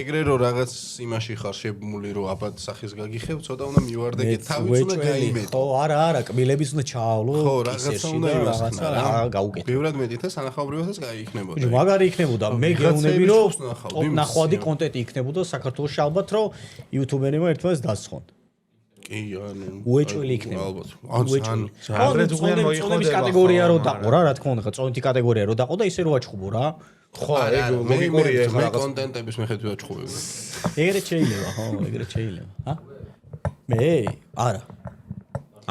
Speaker 3: ეგრე რო რაღაც იმაში ხარ შებმული რომ აბად სახის გაგიხევ ცოტა უნდა მივარდე თავიც უნდა გაიმეტო
Speaker 2: ხო არა კბილების უნდა ჩაავლო
Speaker 3: ხო რაღაცა უნდა
Speaker 2: რაღაცა გაუკეთო
Speaker 3: ბევრად მეტი და სანახაობრივადაც გაიქნებოდა
Speaker 2: მაგარი იქნებოდა მე გეუნები რომ ნახვადი კონტენტი იქნებოდა საქართველოში ალბათ რომ იუთუბერებმა ერთმანეთს დასხონ
Speaker 3: კი ანუ
Speaker 2: უეჭველი იქნება
Speaker 3: ალბათ ან
Speaker 1: ძალიან ძღლიან
Speaker 2: მოიხდების კატეგორია რო დაყო რა თქმა უნდა წონითი კატეგორია რო დაყო და ისე რო აჩხუბო რა
Speaker 1: ხო ეგ ლოგიკურია
Speaker 3: ეხლა რაღაც კონტენტების მიხედვით აჩხუბებ
Speaker 2: ეგრეთ შეიძლება ხო ეგრეთ შეიძლება მე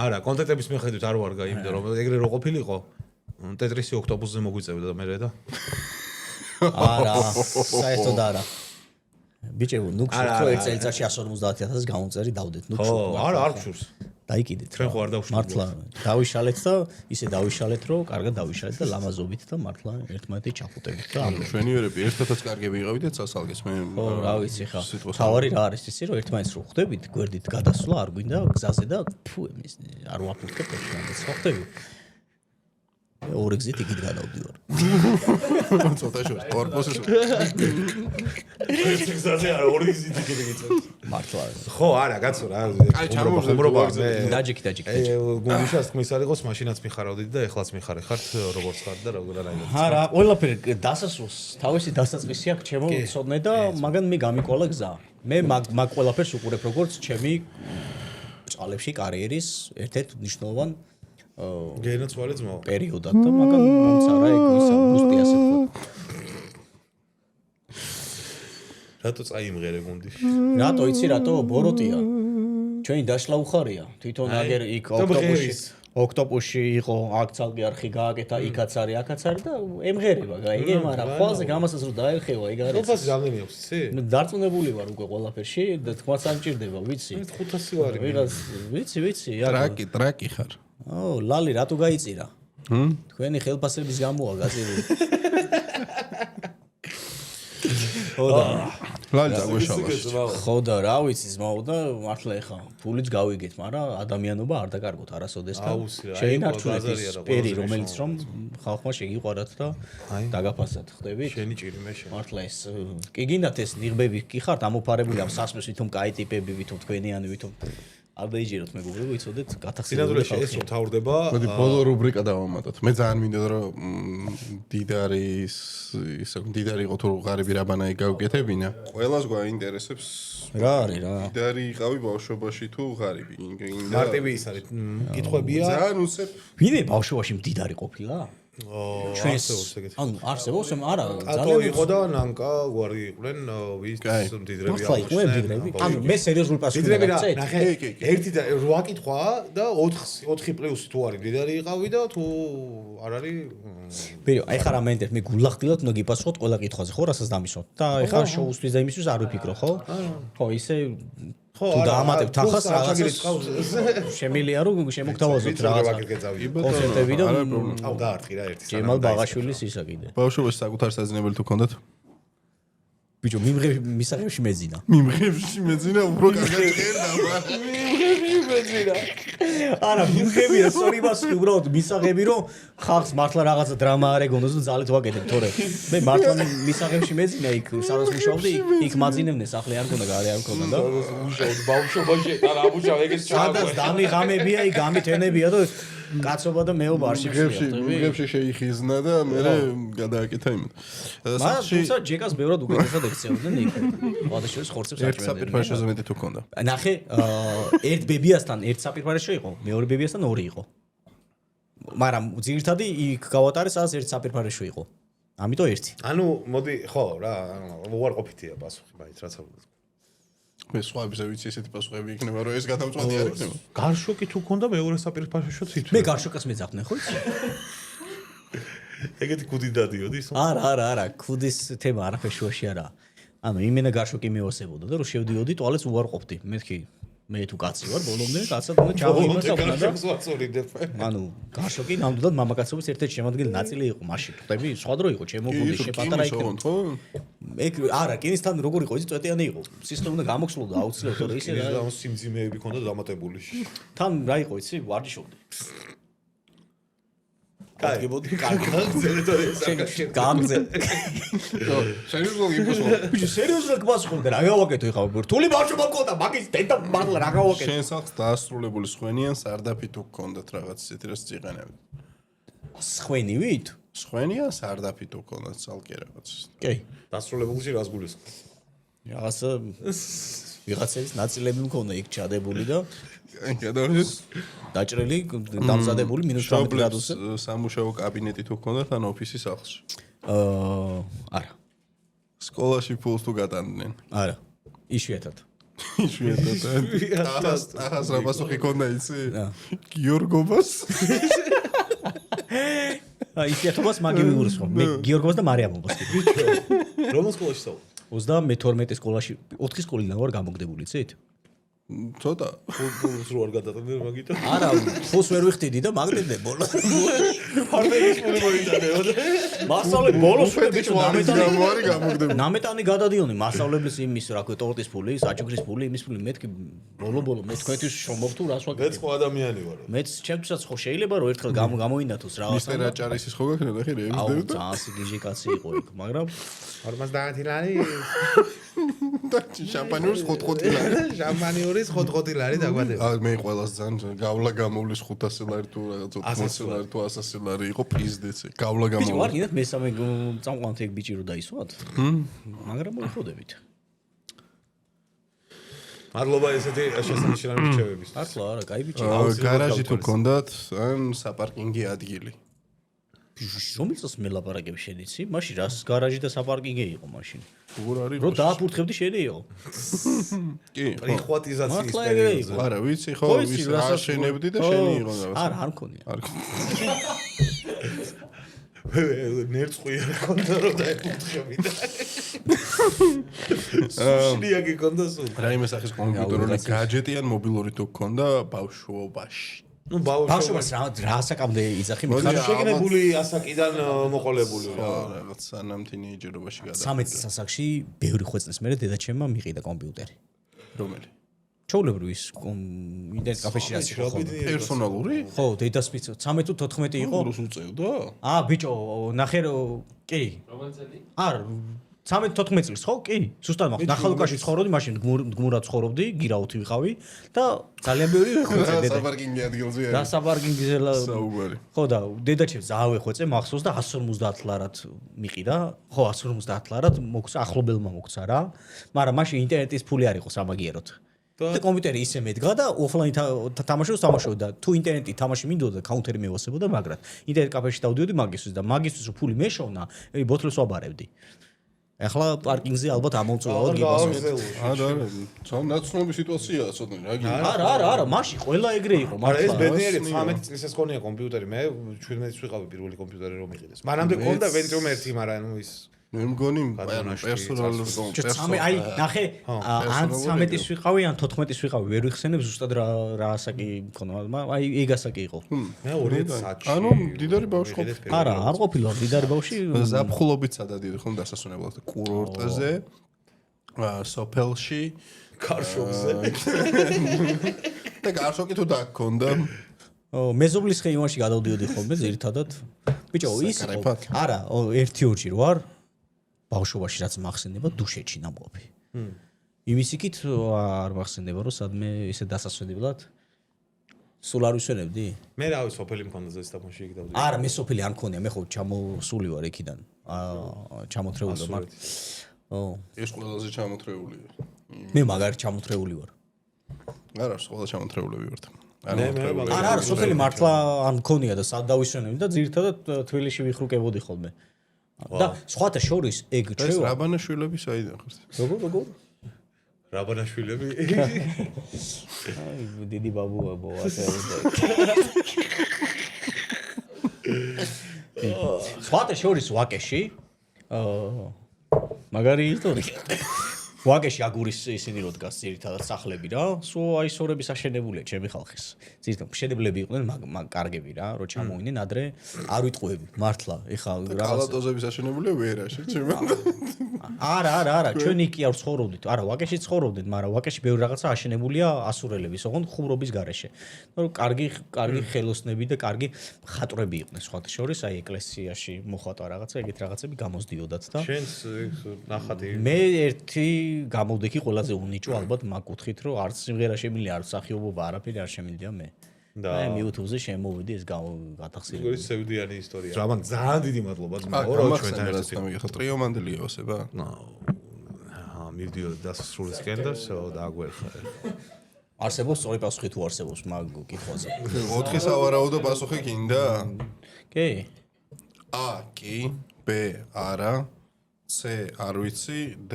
Speaker 2: არა
Speaker 1: კონტენტების მიხედვით არ ვარ გაიმდა რომ ეგრე რო ყოფილიყო ტეტრისი ოქტოპუსზე მოგვიწევდა და მე და
Speaker 2: არა საერთოდ არა ბიჭებო ნუ ხო ერთ წელიწადში 150,000 გამომწერი დავდეთ ნუ
Speaker 1: ხო არა არ გშურს
Speaker 2: დაიკიდეთ
Speaker 1: ჩვენ ხო არ დავშურთ
Speaker 2: მართლა დავიშალეთ და ისე დავიშალეთ რომ კარგად დავიშალეთ და ლამაზობით და მართლა ერთმანეთი ჩახუტებით და ამ
Speaker 3: ჩვენიერები ერთადაც კარგები იყავით და სასალგეს მე
Speaker 2: ხო რა ვიცი ხა თავარი რა არის ისი რომ ერთმანეთს რო ხვდებით გვერდით გადასვლა არ გვინდა გზაზე და ფუ ეს არ ვაფუძკებ ეს ხო ხდები ორი გზით იქით გადავდივარ
Speaker 3: ცოტა შორს კორპუსის
Speaker 1: ეს გზაზე არა ორი გზით იქით გიწევს
Speaker 2: მართლა
Speaker 1: ხო არა კაცო რა
Speaker 3: ხუმრობა
Speaker 2: დაჯიკი
Speaker 1: გუნდიშას თქმის არ იყოს მაშინაც მიხარავდით და ეხლაც მიხარე ხართ როგორც ხართ და როგორ არა
Speaker 2: არა ყველაფერი დასასრულს თავისი დასაწყისი აქვს ჩემო ცოდნე და მაგან მე გამიკვალა გზა მე მაგ ყველაფერს უყურებ როგორც ჩემი წალებში კარიერის ერთ-ერთ მნიშვნელოვან
Speaker 1: გენოცვალე ძმაო
Speaker 2: პერიოდად და მაგან მომცარა ეგ ისა ბუსტი ასე თქვა
Speaker 1: რატო წაიმღერე გუნდში
Speaker 2: რატო იცი რატო ბოროტია ჩვენი დაშლა უხარია თვითონ აგერ იქ ოქტოპუსში იყო აქ ცალკე არხი გააკეთა იქაც არის აქაც არის და ემღერება გაიგე მაგრამ ყველაზე გამასაც რო დაეხევა ეგ არის
Speaker 1: თოფას რამდენი აქვს იცი
Speaker 2: დარწმუნებული ვარ უკვე ყველაფერში და თქმაც არ მჭირდება ვიცი
Speaker 1: 500 ვარი
Speaker 2: ვიღაც ვიცი
Speaker 3: ტრაკი ხარ
Speaker 2: ლალი რატო გაიწირა თქვენი ხელფასების გამოა გაწირული
Speaker 3: ლალი დაგვეშალა
Speaker 2: ხო და რა ვიცი ზმაო და მართლა ეხა ფულიც გავიგეთ მაგრამ ადამიანობა არ დაკარგოთ არასოდეს და შეინარჩუნეთ ის პერი რომელიც რომ ხალხმა შეგიყვარათ და დაგაფასათ ხდები
Speaker 1: შენი ჭირი მე შენ
Speaker 2: მართლა ეს კი გინდათ ეს ნიღბები კი ხართ ამოფარებული ამ სასმის ვითომ კაი ტიპები ვითომ თქვენიანი ვითომ არ დაიჯეროთ მეგობრებო იცოდეთ გათახსებული
Speaker 1: ეს მთავრდება
Speaker 3: მოდი ბოლო რუბრიკა დავამატოთ მე ძალიან მინდა რომ დიდარი იყო თუ ღარიბი რაბანაი გავკეთებინა ყველას გვაინტერესებს
Speaker 2: რა არის რა
Speaker 3: დიდარი იყავი ბავშვობაში თუ ღარიბი
Speaker 1: მარტივი ის არის კითხვებია
Speaker 3: ძალიან უსწრაფ
Speaker 2: ვინმე ბავშვობაში მდიდარი ყოფილა ანუ არსებობს არა
Speaker 1: კატო იყო და ნანკა გვარი იყვნენ ვის მდიდრები
Speaker 2: მართლა იყვნენ მდიდრები ანუ მე სერიოზულ პასუხს
Speaker 1: მდიდრები რა ნახე ერთი და 8 კითხვა და 4 პლუსი თუ არის მდიდარი იყავი და თუ არ არის
Speaker 2: ბიო აი ხარ ამენდერ მე გულახდილად უნდა გიპასუხოთ ყველა კითხვაზე ხო რასაც დამისვოთ და აი ხარ შოუსთვის და იმისთვის არ ვიფიქრო ხო ხო ისე თუ დაამატებთ ახას რაღაცას შემილია რომ შემოგთავაზოთ რაღაცა კონცერტები და
Speaker 1: აუ დაარტყი რა ერთი
Speaker 2: ჯემალ ბაღაშვილის ისა კიდე
Speaker 3: ბავშვობაში საკუთარ საძინებელი თუ ქონდათ
Speaker 2: ბიჭო მისაღებში მეძინა
Speaker 3: მიმღებში მეძინა უფრო კარგად წერდა მიმღებში მეძინა
Speaker 2: არა მიმღებია სორი მასი უბრალოდ მისაღები რომ ხალხს მართლა რაღაცა დრამა არ ეგონოს და ძალით ვაკეთებ თორე მე მართლა მისაღებში მეძინა იქ სადაც მუშაობდი იქ მაძინებდნენ სახლი არ მქონდა გარე არ მქონდა და
Speaker 1: მუშაობდი ბავშვობაში და ამუშავე ეგეც
Speaker 2: სადაც დამი ღამებია იქ გამითენებია და კაცობა და მეობა არ შეგვიძლია.
Speaker 3: მიღებში შეიხიზნა და მე გადააკეთა იმით.
Speaker 2: მაგრამ თუმცა ჯეკას ბევრად უკეთესად ექცეოდნენ იქ. ვადაშორის ხორცებს
Speaker 3: აჭრებდნენ. ერთ საპირფარეშოზე მეტი თუ ქონდა.
Speaker 2: ნახე, ერთ ბებიასთან ერთ საპირფარეშო იყო, მეორე ბებიასთან ორი იყო. მაგრამ ძირითადი იქ გავატარე, სადაც ერთ საპირფარეშო იყო. ამიტომ ერთი.
Speaker 1: ანუ მოდი, ხო რა, უარყოფითია პასუხი, მაინც რაც არ ვუძღვ.
Speaker 3: მე სხვაებზე ვიცი ესეთი პასუხები იქნება რომ ეს გადამწყვეტი არ იქნება.
Speaker 1: გარშოკი თუ ქონდა მეორე საპირფარეშო თვითონ.
Speaker 2: მე გარშოკას მეძახდნენ ხო იცი?
Speaker 1: ეგეთი კუდი დადიოდი ისო?
Speaker 2: არა, კუდის თემა არაფერ შუაში არა. ანუ იმენა გარშოკი მეოსებოდა და რომ შევდიოდი ტუალეტს უარყოფდი. მეთქი მე თუ კაცი ვარ, ბოლომდე კაცად უნდა ჩავიმოსა და ანუ გარშოკი ნამდვილად მამაკაცობის ერთ-ერთი შემადგენელი ნაწილი იყო მაშინ. ხვდები, სხვა დრო იყო, ჩემო გუნდი შეპატარა იქ. ეგ არა, კინისთან როგორ იყო, იცი წვეტიანი იყო. სისტემა უნდა გამოგსლოდა აუცილებლად, თორე ისე
Speaker 1: რა სიმძიმეები ქონდა დამატებული.
Speaker 2: თან რა იყო, იცი, ვარჯიშობდი. კარგი, გამგზე.
Speaker 3: სერიოზულად იპასუხო.
Speaker 2: ბიჭო, სერიოზულად გასხონდა, რა გავაკეთო ეხლა? რთული ბავშვობა მქონდა, მაგის დედა მართლა რა გავაკეთო?
Speaker 3: შენ სახს დაასრულებული სხვენიან სარდაფი თუ გქონდათ რაღაც ისეთი რაც წიყენები.
Speaker 2: სხვენივით?
Speaker 3: სხვენიან სარდაფი თუ გქონდათ ცალკე რაღაც.
Speaker 2: კი.
Speaker 1: დასრულებულში რას გულისხმობ?
Speaker 2: რაღაცა ვიღაცების ნაწილები მქონდა იქ ჩადებული და
Speaker 3: აი გადავიდეთ
Speaker 2: დაჭრილი დამზადებული -18 გრადუსზე
Speaker 3: სამუშაო კაბინეტი თუ გქონდათ ან ოფისი სახლში
Speaker 2: არა
Speaker 3: სკოლაში ფულს თუ გატანდნენ
Speaker 2: არა იშვიათად
Speaker 3: ახას რა პასუხი ქონდა იცი გიორგობას
Speaker 2: აი იშვიათობას მაგი მიურისხო მე გიორგობას და მარიამობას
Speaker 1: ბიჭო რომელ სკოლაში სწავლობ
Speaker 2: 32 სკოლაში 4 სკოლიდან ვარ გამოგდებული იცით
Speaker 3: ცოტა
Speaker 1: ფულს რო არ გადატანდნენ მაგითო
Speaker 2: არა ფულს ვერ ვიხდიდი და მაგდებდნენ ბოლოს
Speaker 1: ფარბელის ფული მოიტანეოდა
Speaker 2: მასწავლე ბოლოს
Speaker 3: ბიჭო გამარი გამოგდებული
Speaker 2: ნამეტანი გადადიოდნენ მასწავლებლის იმის რა ქვია ტორტის ფული საჭუქრის ფული იმის ფული მეთქი ბოლო მე თქვენთვის შრომობ თუ რას ვაკეთებ
Speaker 1: მეც ხო ადამიანი ვარ
Speaker 2: მეც ჩემთვისაც ხო შეიძლება რომ ერთხელ გამოინათოს რაღაც
Speaker 3: მისტერ აჭარისის ხო გაქნე ნახე რე
Speaker 2: აუ ძალიან სიგიჟე კაცი იყო იქ მაგრამ
Speaker 1: 50 ლარი
Speaker 3: და შამპანიურის ხოთხოთი ლარი
Speaker 1: შამპანიურის ხოთხოთი ლარი დაგვადება
Speaker 3: აი მე ყველას ძალიან გავლა გამოვლის 500 ლარი თუ რაღაც 80 ლარი თუ 100 ლარი იყო პიზდეცე გავლა გამოვლის
Speaker 2: ბიჭო ვარ კიდე მესამე წამყვანთ ეგ ბიჭი რო დაისვათ მაგრამ მოიხოდებით
Speaker 1: მადლობა ესეთი შესანიშნავი რჩევების
Speaker 2: მართლა არა კაი ბიჭი
Speaker 3: გარაჟი თუ გქონდათ ან საპარკინგი ადგილი
Speaker 2: რომელ წელს მელაპარაკებ შენ იცი? მაშინ რას გარაჟი და საპარკინგი იყო მაშინ.
Speaker 3: როგორ არის?
Speaker 2: რო დააფურთხებდი შენი იყო.
Speaker 3: კი,
Speaker 1: პრიხვატიზაციის პერიოდზე.
Speaker 3: არა, ვიცი ხო, ვის აშენებდი და შენი იყო რაღაც.
Speaker 2: არა, არ მქონია.
Speaker 3: არ მქონია.
Speaker 1: ნერწყვი არ ქონდა რომ დაეფურთხები და. სუშლია გქონდა სულ.
Speaker 3: რაიმე სახის კომპიუტერული გაჯეტი ან მობილური თუ გქონდა ბავშვობაში.
Speaker 1: ნუ ბავშვობას
Speaker 2: რა ასაკამდე იძახი
Speaker 1: მიხარ შეგნებული ასაკიდან მოყოლებული რა
Speaker 3: რაღაც სანამ თინეიჯერობაში გადა
Speaker 2: 13 წლის ასაკში ბევრი ხვეწნის მერე დედაჩემმა მიყიდა კომპიუტერი
Speaker 3: რომელი
Speaker 2: ჩაულებრივ ის ინტერნეტ კაფეში რაც იყო
Speaker 3: პერსონალური
Speaker 2: ხო დედას 13 თუ 14 იყო
Speaker 3: როს უწევდა
Speaker 2: ბიჭო ნახე კი რომელი წელი არ 13-14 წლის ხო? კი, ზუსტად მაგ ნახალუკაში ცხოვრობდი, მაშინ გმურად ცხოვრობდი, გირაუთი ვიყავი და ძალიან ბევრი ხვეწე დედა.
Speaker 3: საპარკინგი ადგილზე
Speaker 2: და საპარკინგზე
Speaker 3: საუბარი.
Speaker 2: ხო და დედაჩემს ზავე ხვეწე მახსოვს და 150 ლარად მიყიდა. ხო, 150 ლარად მოგცა ახლობელმა მოგცა რა. მაგრამ მაშინ ინტერნეტის ფული არ იყო სამაგიეროდ. და კომპიუტერი ისე მედგა და ოფლაინ თამაშობდა და თუ ინტერნეტი თამაში მინდოდა კაუნტერი მევასებოდა მაგრად ინტერნეტ კაფეში დავდიოდი მაგისთვის და მაგისთვის ფული მეშოვნა ბოთლებს ვაბარებდი ახლა პარკინგზე ალბათ ამოვწურავად
Speaker 3: გიბასო ნაცნობი სიტუაციაა ცოტნე რა
Speaker 2: არა მაშინ ყველა ეგრე იყო
Speaker 1: მაგრამ ეს ბედნიერი 13 წლის ეს ქონია კომპიუტერი მე 17 წლის ვიყავი პირველი კომპიუტერი რომ იყიდეს მანამდე ქონდა Pentium 1 მაგრამ ის
Speaker 3: მე მგონი პერსონალურ
Speaker 2: კომპიუტერს აი ნახე ან 13-ის ვიყავი ან 14-ის ვიყავი ვერ ვიხსენებ ზუსტად რა ასაკი მქონდა აი ეგ ასაკი იყო
Speaker 1: მე 2000-ში
Speaker 3: ანუ დიდარი ბავშვი ყოფილი
Speaker 2: არა არ ყოფილა დიდარი ბავშვი
Speaker 3: ზაფხულობით სადადიოდი ხომ დასასვენებლად კურორტზე სოფელში
Speaker 1: კარშოკზე
Speaker 3: და კარშოკი თუ დაგქონდა
Speaker 2: მეზობლის ხეივანში გადავდიოდი ხოლმე ძირითადად ბიჭო ის არა 1-2-ში რო არ ბავშვობაში რაც მახსენდება დუშეთში ნამყოფი. იმის იქით არ მახსენდება რომ სადმე ისე დასასვენებლად სულ არ ვისვენებდი?
Speaker 1: მე რავი სოფელი მქონდა ზესტაფონში იქ დავდიოდი.
Speaker 2: არა მე სოფელი არ მქონია მე ხო ჩამოსული ვარ იქიდან. ჩამოთრეული მაგრამ
Speaker 3: ეს ყველაზე ჩამოთრეულია.
Speaker 2: მე მაგარი ჩამოთრეული ვარ.
Speaker 3: არა ყველა ჩამოთრეულები ვართ.
Speaker 2: არა სოფელი მართლა არ მქონია და სად დავისვენებდი და ძირითადად თბილისში ვიხრუკებოდი ხოლმე. და სხვათა შორის ეგ
Speaker 3: ჩვენ რაბანაშვილები საიდან ხართ?
Speaker 2: როგორ?
Speaker 1: რაბანაშვილები?
Speaker 2: აი დიდი ბაბუა ბოასე. სხვათა შორის ვაკეში მაგარი ისტორია. ვაკეში აგურის ისინი რო დგას ძირითადად სახლები რა. სულ აი სორების აშენებულია ჩემი ხალხის. ძირითადად მშენებლები იყვნენ მაგ კარგები რა, რო ჩამოვიდნენ ადრე არ ვიტყუები მართლა. ეხა
Speaker 3: რაღაც კალატოზების აშენებულია ვერაში, ჩემი.
Speaker 2: არა, ჩვენ იქ არ ცხოვრობდით. არა, ვაკეში ცხოვრობდით, მაგრამ ვაკეში ბევრი რაღაცა აშენებულია ასურელების, ოღონდ ხუმრობის გარეშე. ნუ კარგი ხელოსნები და კარგი ხატრები იყვნენ სხვათა შორის, აი ეკლესიაში მოხატა რაღაცა, ეგეთ რაღაცები გამოსდიოდათ და
Speaker 1: შენს ნახატი
Speaker 2: მე ერთი გამოვდექი ყველაზე უნიჭო ალბათ მაგ კუთხით რომ არც სიმღერა შემილია არც სახიობობა არაფერი არ შემიძლია მე და აი YouTube-ზე შემოვიდი ეს გადახსირებული
Speaker 1: ეს სევდიანი ისტორია რამან ძალიან დიდი მადლობა
Speaker 3: ძმაო ჩვენთან ერთად მიგეხა ტრიომანდელი ევასება
Speaker 1: მივდიო დასასრულისკენ და დააგვერხა
Speaker 2: არსებობს სწორი პასუხი თუ არსებობს მაგ კითხვაზე
Speaker 3: 4 სავარაუდო პასუხი გინდა
Speaker 2: კი
Speaker 3: კი ბ არა C არ ვიცი D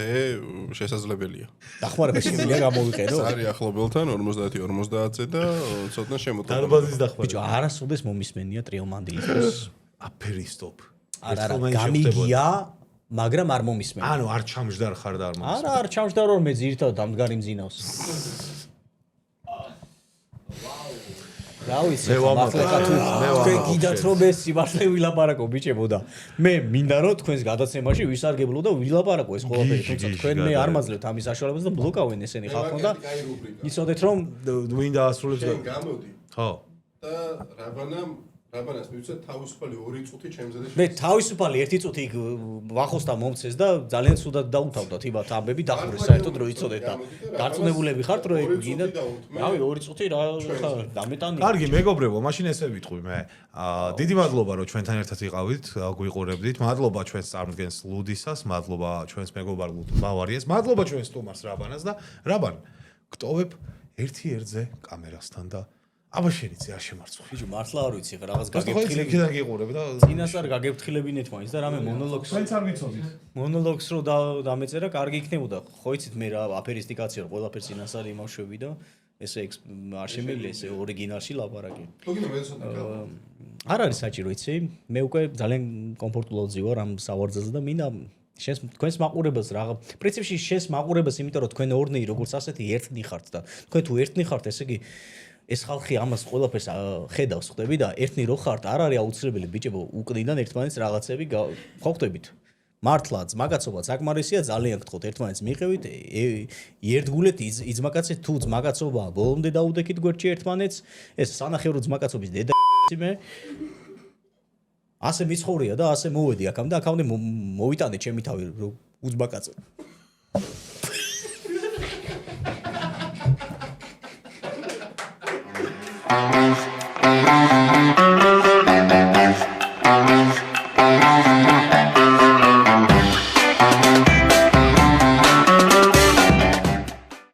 Speaker 3: შესაძლებელია.
Speaker 2: დახმარება შემიძლია გამოვიყენო.
Speaker 3: არის ახლობელთან 50-50-ზე და ცოტა შემოწმება.
Speaker 1: დარბაზის დახმარება.
Speaker 2: ბიჭო, არასოდეს მომისმენია ტრიომანდილის.
Speaker 1: აფერისტოპ.
Speaker 2: არა, გამიგია, მაგრამ არ მომისმენია.
Speaker 1: ანუ არ ჩამჯდარ ხარ და არ მომისმენია.
Speaker 2: არა, არ ჩამჯდარ რომ მე ძირითადად დამდგარი მძინავს. რა ვიცი, მართლა თუ თქვენ გიდათ რომ ეს სიმართლე ვილაპარაკო ბიჭებო და მე მინდა რომ თქვენს გადაცემაში ვისარგებლო და ვილაპარაკო ეს ყველაფერი, თუმცა თქვენ მე არ მაძლევთ ამის საშუალებას და ბლოკავენ ესენი ხალხო და იცოდეთ რომ
Speaker 1: ვინდა ასრულებს
Speaker 3: გამოდი.
Speaker 1: ხო.
Speaker 3: და რაბანას მივცეთ თავისუფალი 2 წუთი ჩემზე და
Speaker 2: მე თავისუფალი 1 წუთი ვახოს და მომცეს და ძალიან სუდად დაუთავდათ იბათ ამბები დახურეს საერთოდ რომ იცოდეთ და დარწმუნებულები ხართ რომ ეგ გინდა რავი 2 წუთი რა დამეტანი
Speaker 1: კარგი მეგობრებო მაშინ ესე ვიტყვი მე დიდი მადლობა რომ ჩვენთან ერთად იყავით გვიყურებდით მადლობა ჩვენს წარმდგენს ლუდისას მადლობა ჩვენს მეგობარ ლუდ ბავარიას მადლობა ჩვენს სტუმარს რაბანას და რაბან გტოვებ ერთი-ერთზე კამერასთან და აბა შენიცი არ შემარცხო.
Speaker 2: ბიჭო, მართლა არ ვიცი, რაღაც გაგებთხილები.
Speaker 1: იქიდან გიყურებ და
Speaker 2: წინასწარ გაგებთხილებინეთ მაინც და რამე მონოლოგს.
Speaker 1: თქვენც არ ვიცოდით.
Speaker 2: მონოლოგს რო დამეწერა, კარგი იქნებოდა. ხო იცით მე რა აფერისტიკაცია რო ყველაფერს წინასწარ იმავშვები და ესე არ შემიძლია ესე ორიგინალში ლაპარაკი.
Speaker 3: თუ გინდა მე ცოტა
Speaker 2: არ არის საჭირო იცი? მე უკვე ძალიან კომფორტულად ზივარ ამ სავარძელზე და მინდა შენს თქვენს მაყურებელს რა პრინციპში შენს მაყურებელს იმიტომ რომ თქვენ ორნი როგორც ასეთი ერთნი ხართ და თქვენ თუ ერთნი ხართ ესე იგი ეს ხალხი ამას ყველაფერს ხედავს ხდები და ერთნი რო ხართ არ არის აუცილებელი ბიჭებო უკნიდან ერთმანეთს რაღაცები ხო ხდებით მართლა ძმაკაცობა საკმარისია ძალიან გთხოვთ ერთმანეთს მიყევით ერთგულეთ იძმაკაცეთ თუ ძმაკაცობა ბოლომდე დაუდექით გვერდში ერთმანეთს ეს სანახევრო ძმაკაცობის დედა მე ასე მიცხოვრია და ასე მოვედი აქამდე და აქამდე მოვიტანე ჩემი თავი რომ უძმაკაცო
Speaker 4: Thank you.